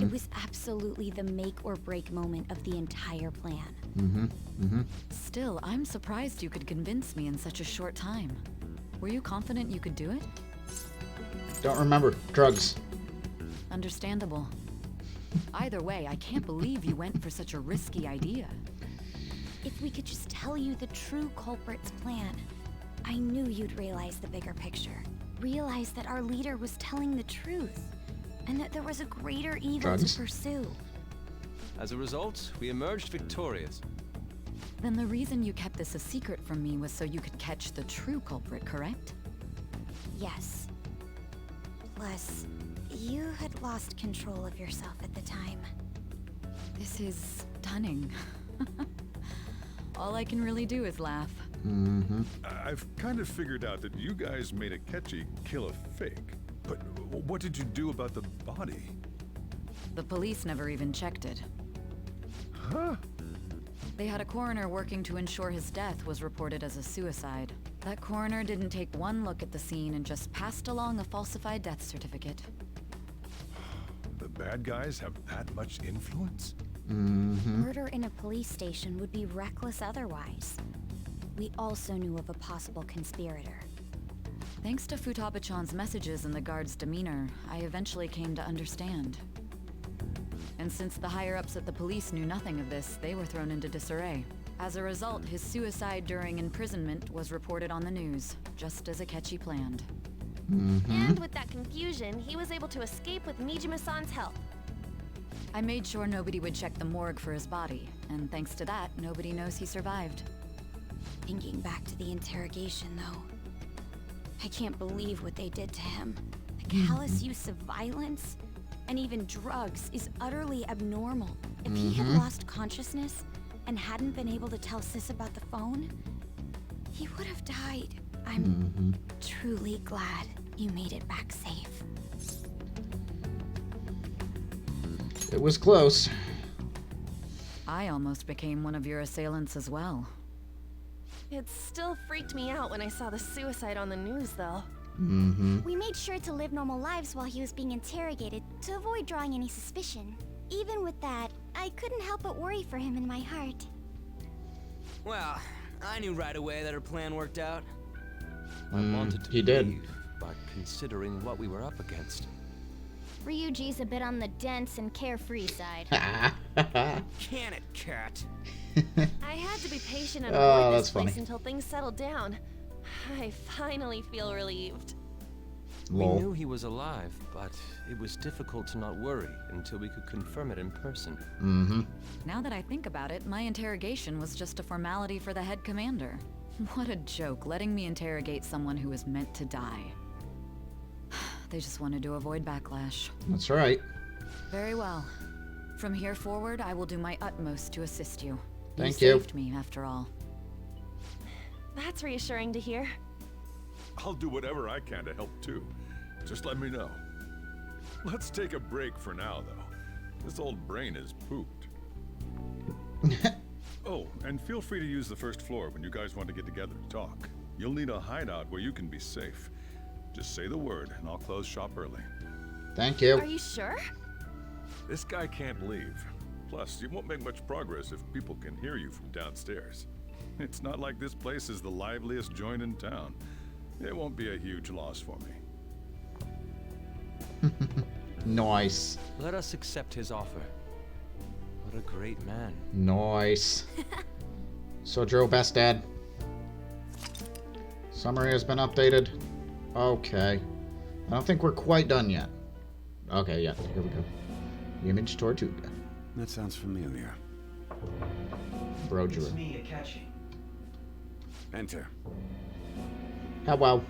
It was absolutely the make or break moment of the entire plan. Still, I'm surprised you could convince me in such a short time. Were you confident you could do it? Don't remember. Drugs. Understandable. Either way, I can't believe you went for such a risky idea. If we could just tell you the true culprit's plan, I knew you'd realize the bigger picture. Realize that our leader was telling the truth, and that there was a greater evil to pursue. As a result, we emerged victorious. Then the reason you kept this a secret from me was so you could catch the true culprit, correct? Yes. Plus, you had lost control of yourself at the time. This is stunning. All I can really do is laugh. I've kind of figured out that you guys made Akechi kill a fake. But what did you do about the body? The police never even checked it. Huh? They had a coroner working to ensure his death was reported as a suicide. That coroner didn't take one look at the scene and just passed along a falsified death certificate. The bad guys have that much influence? Murder in a police station would be reckless otherwise. We also knew of a possible conspirator. Thanks to Futaba-chan's messages and the guard's demeanor, I eventually came to understand. And since the higher-ups at the police knew nothing of this, they were thrown into disarray. As a result, his suicide during imprisonment was reported on the news, just as Akechi planned. And with that confusion, he was able to escape with Mijima-san's help. I made sure nobody would check the morgue for his body, and thanks to that, nobody knows he survived. Thinking back to the interrogation, though, I can't believe what they did to him. The callous use of violence and even drugs is utterly abnormal. If he had lost consciousness and hadn't been able to tell Sis about the phone, he would have died. I'm truly glad you made it back safe. It was close. I almost became one of your assailants as well. It still freaked me out when I saw the suicide on the news, though. We made sure to live normal lives while he was being interrogated to avoid drawing any suspicion. Even with that, I couldn't help but worry for him in my heart. Well, I knew right away that her plan worked out. I wanted to believe, but considering what we were up against. Ryuji's a bit on the dense and carefree side. Can it, cat? I had to be patient and Oh, avoid that's this place funny. until things settled down. I finally feel relieved. Lol. We knew he was alive, but it was difficult to not worry until we could confirm it in person. Now that I think about it, my interrogation was just a formality for the head commander. What a joke, letting me interrogate someone who was meant to die. They just wanted to avoid backlash. That's right. Very well. From here forward, I will do my utmost to assist you. Thank you. Saved me, after all. That's reassuring to hear. I'll do whatever I can to help too. Just let me know. Let's take a break for now, though. This old brain is pooped. Oh, and feel free to use the first floor when you guys want to get together to talk. You'll need a hideout where you can be safe. Just say the word, and I'll close shop early. Thank you. Are you sure? This guy can't leave. Plus, you won't make much progress if people can hear you from downstairs. It's not like this place is the liveliest joint in town. It won't be a huge loss for me. Nice. Let us accept his offer. What a great man. Nice. Sojiro, best dad. Summary has been updated. Okay. I don't think we're quite done yet. Okay, yeah, here we go. YmmijTortuga. That sounds familiar. Brojiro. It's me, Akechi. Enter. Hello.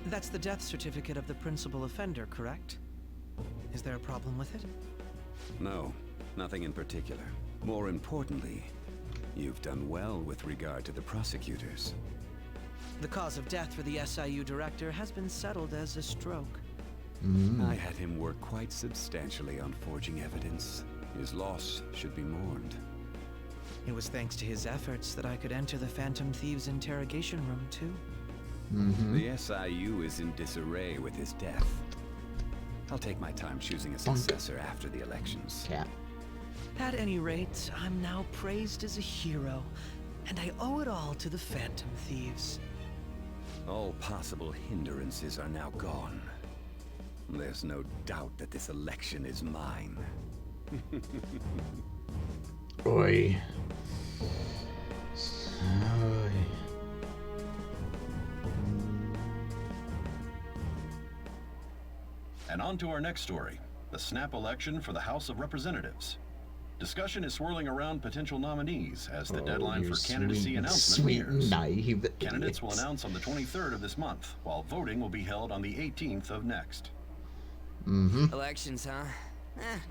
That's the death certificate of the principal offender, correct? Is there a problem with it? No, nothing in particular. More importantly, you've done well with regard to the prosecutors. The cause of death for the SIU director has been settled as a stroke. I had him work quite substantially on forging evidence. His loss should be mourned. It was thanks to his efforts that I could enter the Phantom Thieves' interrogation room, too. The SIU is in disarray with his death. I'll take my time choosing a successor after the elections. Cat. At any rate, I'm now praised as a hero, and I owe it all to the Phantom Thieves. All possible hindrances are now gone. There's no doubt that this election is mine. Oi. Oi. And on to our next story, the snap election for the House of Representatives. Discussion is swirling around potential nominees as the deadline for candidacy announcement nears. Naive Candidates will idiots. announce on the 23rd of this month, while voting will be held on the 18th of next. Elections, huh?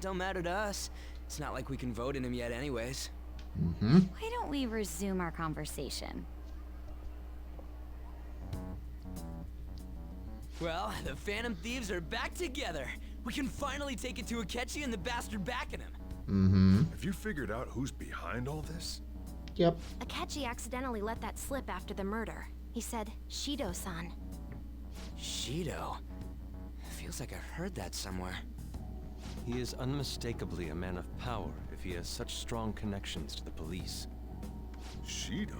Don't matter to us. It's not like we can vote in them yet anyways. Why don't we resume our conversation? Well, the Phantom Thieves are back together. We can finally take it to Akechi and the bastard backing him. Have you figured out who's behind all this? Yep. Akechi accidentally let that slip after the murder. He said, Shido-san. Shido? Feels like I've heard that somewhere. He is unmistakably a man of power if he has such strong connections to the police. Shido?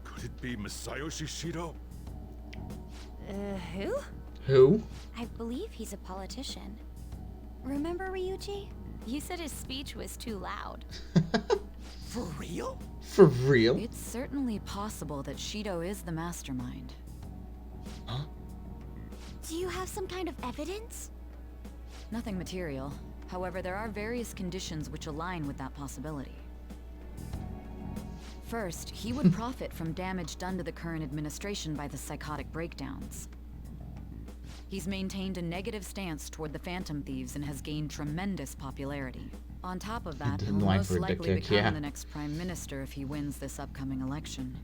Could it be Masayoshi Shido? Who? Who? I believe he's a politician. Remember Ryuji? You said his speech was too loud. For real? For real? It's certainly possible that Shido is the mastermind. Do you have some kind of evidence? Nothing material. However, there are various conditions which align with that possibility. First, he would profit from damage done to the current administration by the psychotic breakdowns. He's maintained a negative stance toward the Phantom Thieves and has gained tremendous popularity. On top of that, he'll most likely become the next Prime Minister if he wins this upcoming election.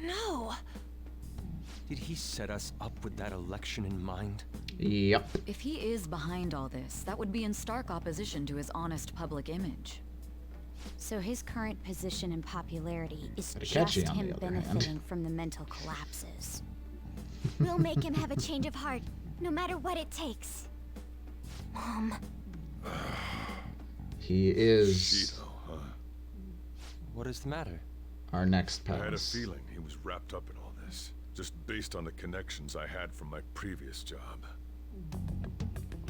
No! Did he set us up with that election in mind? Yep. If he is behind all this, that would be in stark opposition to his honest public image. So his current position and popularity is Just just him benefiting from the mental collapses. We'll make him have a change of heart, no matter what it takes. Mom. He is Shido, huh? What is the matter? our next I had a palace. feeling he was wrapped up in all this, just based on the connections I had from my previous job.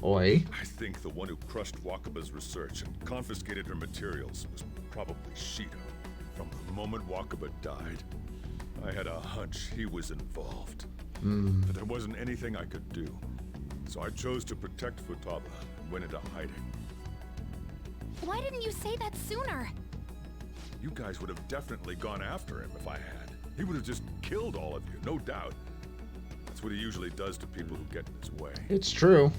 Oi. I think the one who crushed Wakaba's research and confiscated her materials was probably Shido. From the moment Wakaba died, I had a hunch he was involved. But there wasn't anything I could do. So I chose to protect Futaba and went into hiding. Why didn't you say that sooner? You guys would have definitely gone after him if I had. He would have just killed all of you, no doubt. That's what he usually does to people who get in his way. It's true.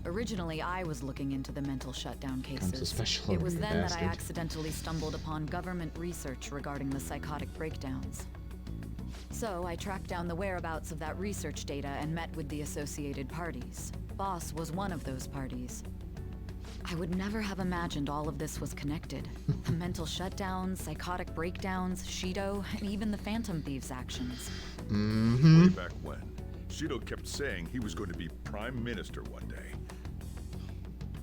Originally, I was looking into the mental shutdown cases. Comes a special It was order, then that I bastard. accidentally stumbled upon government research regarding the psychotic breakdowns. So I tracked down the whereabouts of that research data and met with the associated parties. Boss was one of those parties. I would never have imagined all of this was connected. The mental shutdowns, psychotic breakdowns, Shido, and even the Phantom Thieves' actions. Way back when, Shido kept saying he was going to be Prime Minister one day.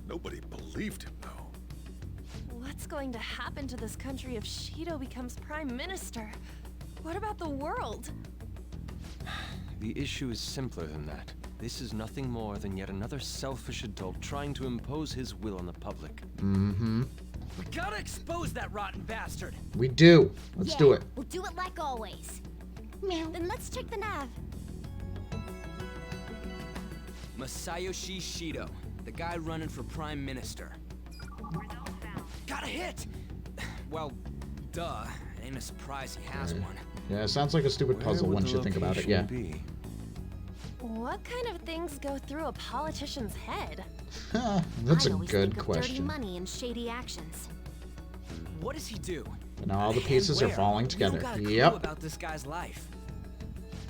Nobody believed him, though. What's going to happen to this country if Shido becomes Prime Minister? What about the world? The issue is simpler than that. This is nothing more than yet another selfish adult trying to impose his will on the public. We gotta expose that rotten bastard. We do. Let's do it. We'll do it like always. Then let's check the nav. Masayoshi Shido, the guy running for Prime Minister. Got a hit! Well, duh. It ain't a surprise he has one. Yeah, it sounds like a stupid puzzle once you think about it, yeah. What kind of things go through a politician's head? That's a I always good think of dirty question. money and shady actions. What does he do? Now all the pieces are falling together. We don't got a clue Yep. about this guy's life.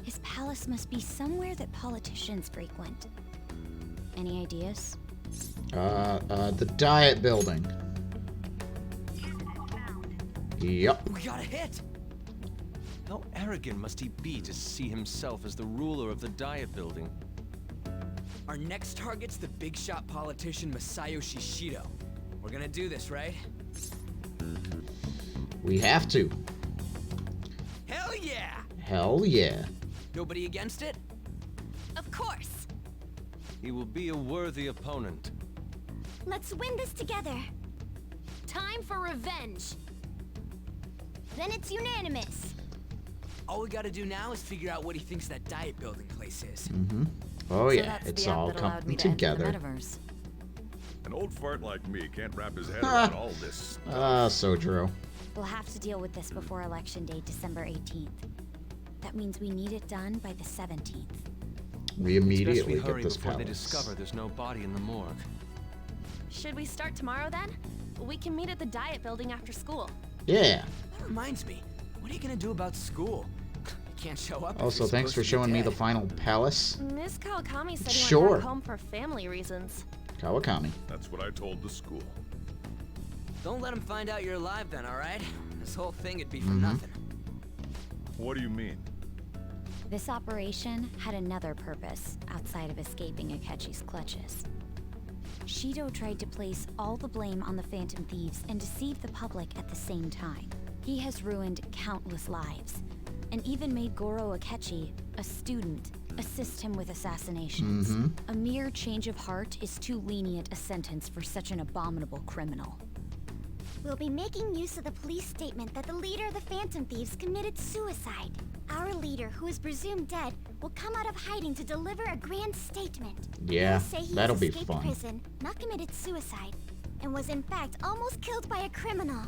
His palace must be somewhere that politicians frequent. Any ideas? The diet building. Yep. We got a hit! How arrogant must he be to see himself as the ruler of the diet building? Our next target's the big shot politician Masayoshi Shido. We're gonna do this, right? We have to. Hell yeah! Hell yeah. Nobody against it? Of course. He will be a worthy opponent. Let's win this together. Time for revenge. Then it's unanimous. All we gotta do now is figure out what he thinks that diet building place is. Oh So yeah, that's it's the app all that allowed coming me to enter the together. metaverse. An old fart like me can't wrap his head around all this. So true. We'll have to deal with this before Election Day, December 18th. That means we need it done by the 17th. We It's best immediately we get hurry this before they palace. discover there's no body in the morgue. Should we start tomorrow then? We can meet at the diet building after school. Yeah. That reminds me, what are you gonna do about school? You can't show up. if Also, you're thanks for supposed to be showing me the dead. final palace. Miss Kawakami said he Sure. went back home for family reasons. Kawakami. That's what I told the school. Don't let him find out you're alive then, alright? This whole thing would be for nothing. What do you mean? This operation had another purpose outside of escaping Akechi's clutches. Shido tried to place all the blame on the Phantom Thieves and deceive the public at the same time. He has ruined countless lives, and even made Goro Akechi, a student, assist him with assassinations. A mere change of heart is too lenient a sentence for such an abominable criminal. We'll be making use of the police statement that the leader of the Phantom Thieves committed suicide. Our leader, who is presumed dead, will come out of hiding to deliver a grand statement. Yeah, He'll say he that'll be escaped fun. prison, not committed suicide, and was in fact almost killed by a criminal.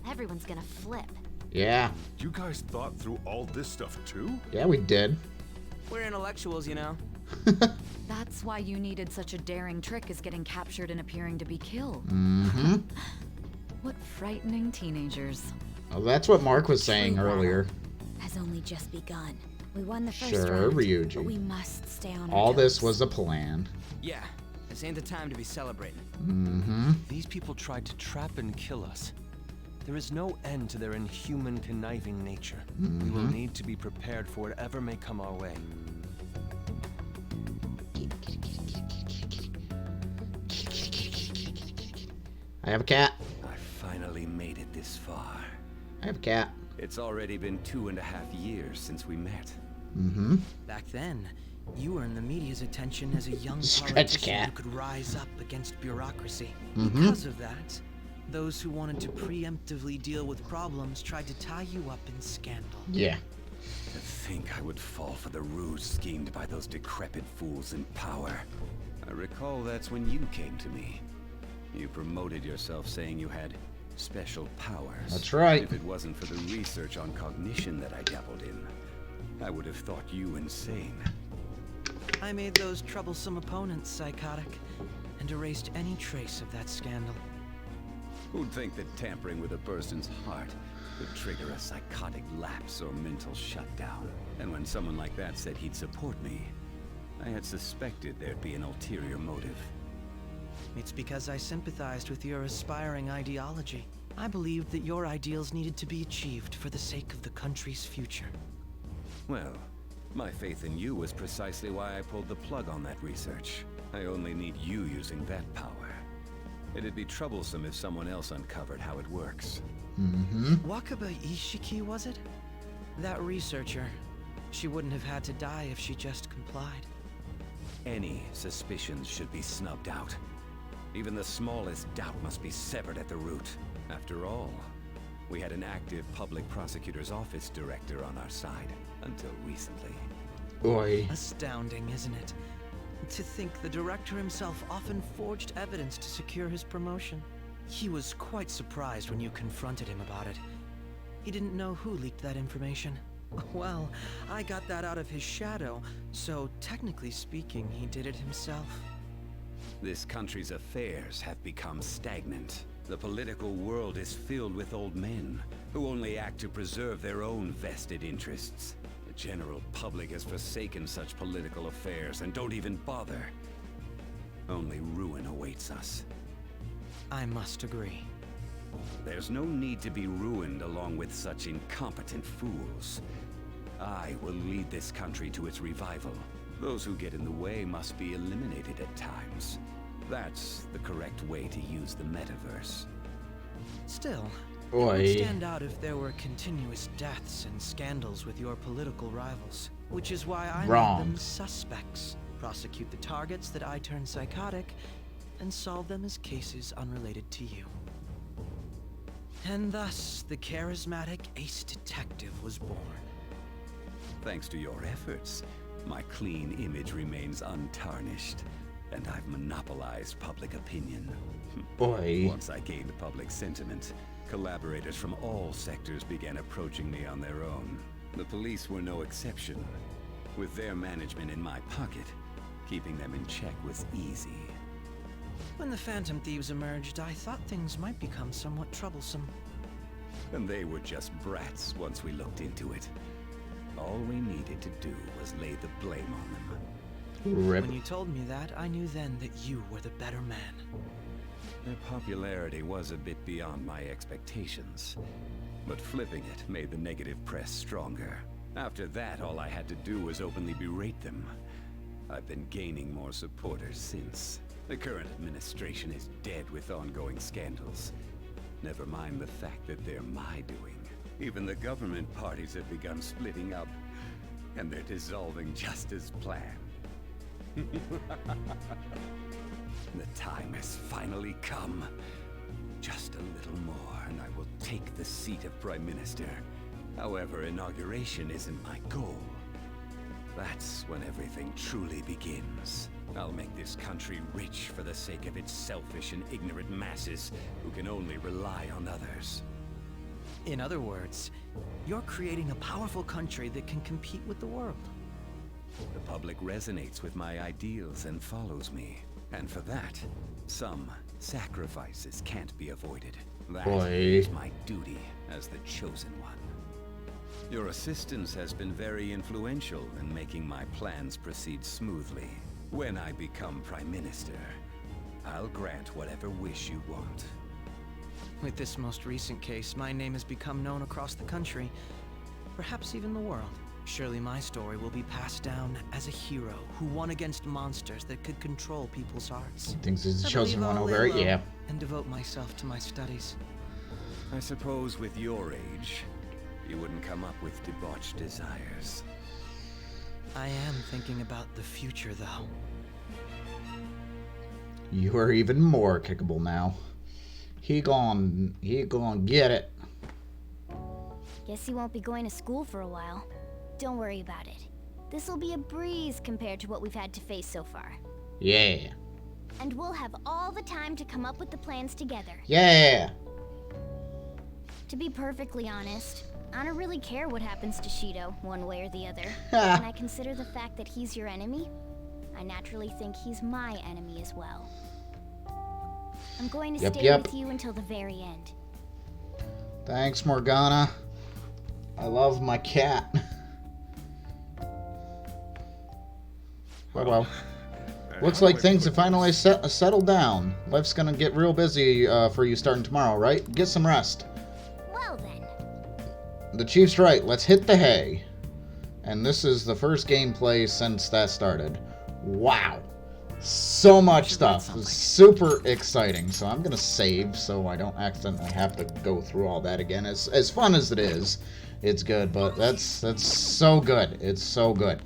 Everyone's gonna flip. Yeah. You guys thought through all this stuff too? Yeah, we did. We're intellectuals, you know. That's why you needed such a daring trick as getting captured and appearing to be killed. Mm-hmm. What frightening teenagers. Oh, that's what Mark was saying earlier. Has only just begun. We won the first Sure, round, Ryuji. but we must stay on All our this toes. was a plan. Yeah, this ain't the time to be celebrating. Mm-hmm. These people tried to trap and kill us. There is no end to their inhuman, conniving nature. We will need to be prepared for whatever may come our way. I have a cat. I finally made it this far. I have a cat. It's already been 2.5 years since we met. Mm-hmm. Back then, you were in the media's attention as a young Stretch politician cat. who could rise up against bureaucracy. Mhm. Because of that, those who wanted to preemptively deal with problems tried to tie you up in scandal. Yeah. To think I would fall for the ruse schemed by those decrepit fools in power. I recall that's when you came to me. You promoted yourself saying you had special powers. That's right. If it wasn't for the research on cognition that I dabbled in, I would have thought you insane. I made those troublesome opponents psychotic and erased any trace of that scandal. Who'd think that tampering with a person's heart would trigger a psychotic lapse or mental shutdown? And when someone like that said he'd support me, I had suspected there'd be an ulterior motive. It's because I sympathized with your aspiring ideology. I believed that your ideals needed to be achieved for the sake of the country's future. Well, my faith in you was precisely why I pulled the plug on that research. I only need you using that power. It'd be troublesome if someone else uncovered how it works. Mm-hmm. Wakaba Ishiki, was it? That researcher. She wouldn't have had to die if she just complied. Any suspicions should be snubbed out. Even the smallest doubt must be severed at the root. After all, we had an active public prosecutor's office director on our side, until recently. Oi. Astounding, isn't it? To think the director himself often forged evidence to secure his promotion. He was quite surprised when you confronted him about it. He didn't know who leaked that information. Well, I got that out of his shadow, so technically speaking, he did it himself. This country's affairs have become stagnant. The political world is filled with old men who only act to preserve their own vested interests. The general public has forsaken such political affairs and don't even bother. Only ruin awaits us. I must agree. There's no need to be ruined along with such incompetent fools. I will lead this country to its revival. Those who get in the way must be eliminated at times. That's the correct way to use the metaverse. Still, it Oi. would stand out if there were continuous deaths and scandals with your political rivals. Which is why I Wrong. made them suspects. Prosecute the targets that I turn psychotic, and solve them as cases unrelated to you. And thus, the charismatic ace detective was born. Thanks to your efforts, my clean image remains untarnished, and I've monopolized public opinion. Oi. Once I gained public sentiment, collaborators from all sectors began approaching me on their own. The police were no exception. With their management in my pocket, keeping them in check was easy. When the Phantom Thieves emerged, I thought things might become somewhat troublesome. And they were just brats once we looked into it. All we needed to do was lay the blame on them. Rip. When you told me that, I knew then that you were the better man. Their popularity was a bit beyond my expectations, but flipping it made the negative press stronger. After that, all I had to do was openly berate them. I've been gaining more supporters since. The current administration is dead with ongoing scandals. Never mind the fact that they're my doing. Even the government parties have begun splitting up, and they're dissolving just as planned. The time has finally come. Just a little more, and I will take the seat of Prime Minister. However, inauguration isn't my goal. That's when everything truly begins. I'll make this country rich for the sake of its selfish and ignorant masses who can only rely on others. In other words, you're creating a powerful country that can compete with the world. The public resonates with my ideals and follows me. And for that, some sacrifices can't be avoided. That is my duty as the chosen one. Your assistance has been very influential in making my plans proceed smoothly. When I become Prime Minister, I'll grant whatever wish you want. With this most recent case, my name has become known across the country, perhaps even the world. Surely my story will be passed down as a hero who won against monsters that could control people's hearts. Thinks he's the chosen one over it, yeah. And devote myself to my studies. I suppose with your age, you wouldn't come up with debauched desires. I am thinking about the future, though. You are even more kickable now. He gon' get it. Guess he won't be going to school for a while. Don't worry about it. This'll be a breeze compared to what we've had to face so far. Yeah. And we'll have all the time to come up with the plans together. Yeah. To be perfectly honest, I don't really care what happens to Shido, one way or the other. When I consider the fact that he's your enemy, I naturally think he's my enemy as well. I'm going to stay with you until the very end. Thanks, Morgana. I love my cat. Well. Looks like things have finally settled down. Life's gonna get real busy for you starting tomorrow, right? Get some rest. Well then. The Chief's right. Let's hit the hay. And this is the first gameplay since that started. Wow. So much stuff. Super exciting. So I'm gonna save so I don't accidentally have to go through all that again. As fun as it is, it's good, but that's so good. It's so good.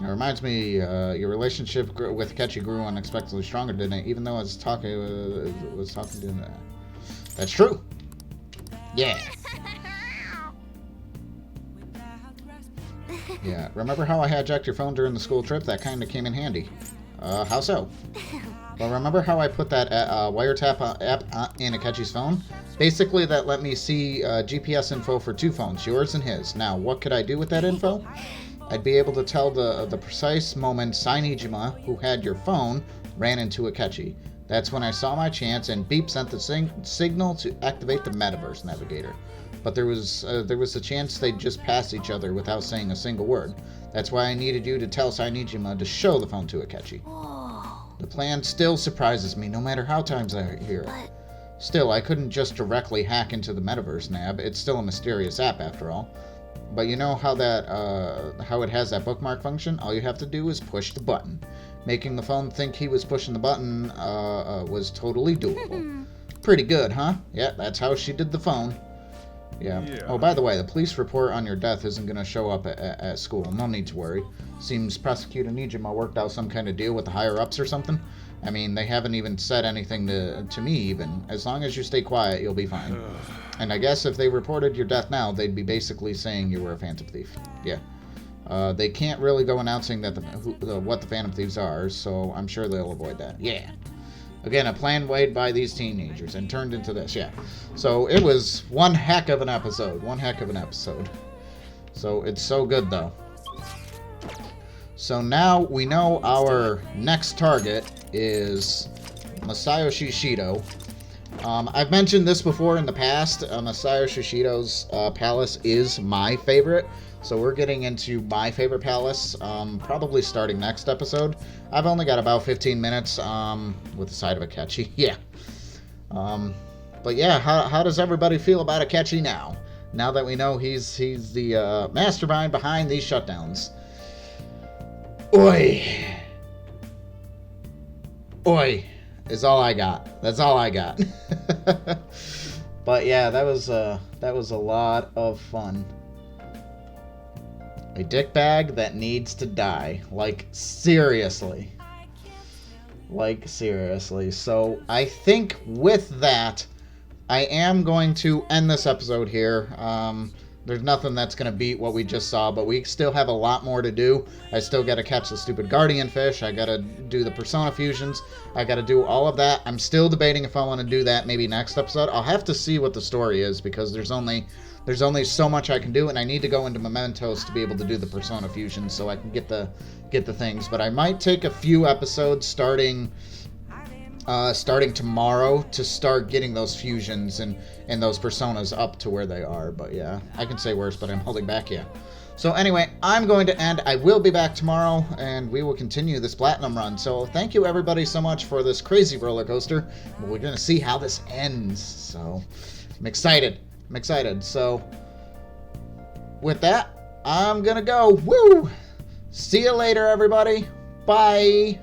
It reminds me, your relationship with Akechi grew unexpectedly stronger, didn't it? Even though I was talking to that's true. Yeah. Yeah. Remember how I hijacked your phone during the school trip? That kind of came in handy. How so? Well, remember how I put that wiretap app in Akechi's phone? Basically, that let me see GPS info for 2 phones, yours and his. Now, what could I do with that info? I'd be able to tell the precise moment Sainijima, who had your phone, ran into Akechi. That's when I saw my chance, and Beep sent the signal to activate the Metaverse Navigator. But there was a chance they'd just pass each other without saying a single word. That's why I needed you to tell Sainijima to show the phone to Akechi. The plan still surprises me, no matter how times I hear it. Still, I couldn't just directly hack into the Metaverse Nav. It's still a mysterious app, after all. But you know how how it has that bookmark function? All you have to do is push the button. Making the phone think he was pushing the button was totally doable. Pretty good, huh? Yeah, that's how she did the phone. Yeah. Oh, by the way, the police report on your death isn't going to show up at school. No need to worry. Seems Prosecutor Nijima worked out some kind of deal with the higher-ups or something. I mean, they haven't even said anything to me, even. As long as you stay quiet, you'll be fine. And I guess if they reported your death now, they'd be basically saying you were a Phantom Thief. Yeah. They can't really go announcing that what the Phantom Thieves are, so I'm sure they'll avoid that. Yeah. Again, a plan laid by these teenagers and turned into this, yeah. So it was one heck of an episode. One heck of an episode. So it's so good, though. So now we know our next target is Masayoshi Shido. I've mentioned this before in the past. Masayoshi Shido's palace is my favorite. So we're getting into my favorite palace, probably starting next episode. I've only got about 15 minutes with the side of Akechi. Yeah. But yeah, how does everybody feel about Akechi now? Now that we know he's the mastermind behind these shutdowns. Oi. Oi is all I got. That's all I got. But yeah, that was a lot of fun. A dickbag that needs to die. Like, seriously. Like, seriously. So, I think with that, I am going to end this episode here. There's nothing that's going to beat what we just saw, but we still have a lot more to do. I still got to catch the stupid guardian fish. I got to do the persona fusions. I got to do all of that. I'm still debating if I want to do that maybe next episode. I'll have to see what the story is, because there's only so much I can do, and I need to go into Mementos to be able to do the persona fusions so I can get the things. But I might take a few episodes starting tomorrow to start getting those fusions and those personas up to where they are. But yeah, I can say worse, but I'm holding back, yeah. So anyway, I'm going to end. I will be back tomorrow, and we will continue this platinum run. So thank you everybody so much for this crazy roller coaster. We're going to see how this ends. So I'm excited. So with that, I'm going to go. Woo! See you later, everybody. Bye.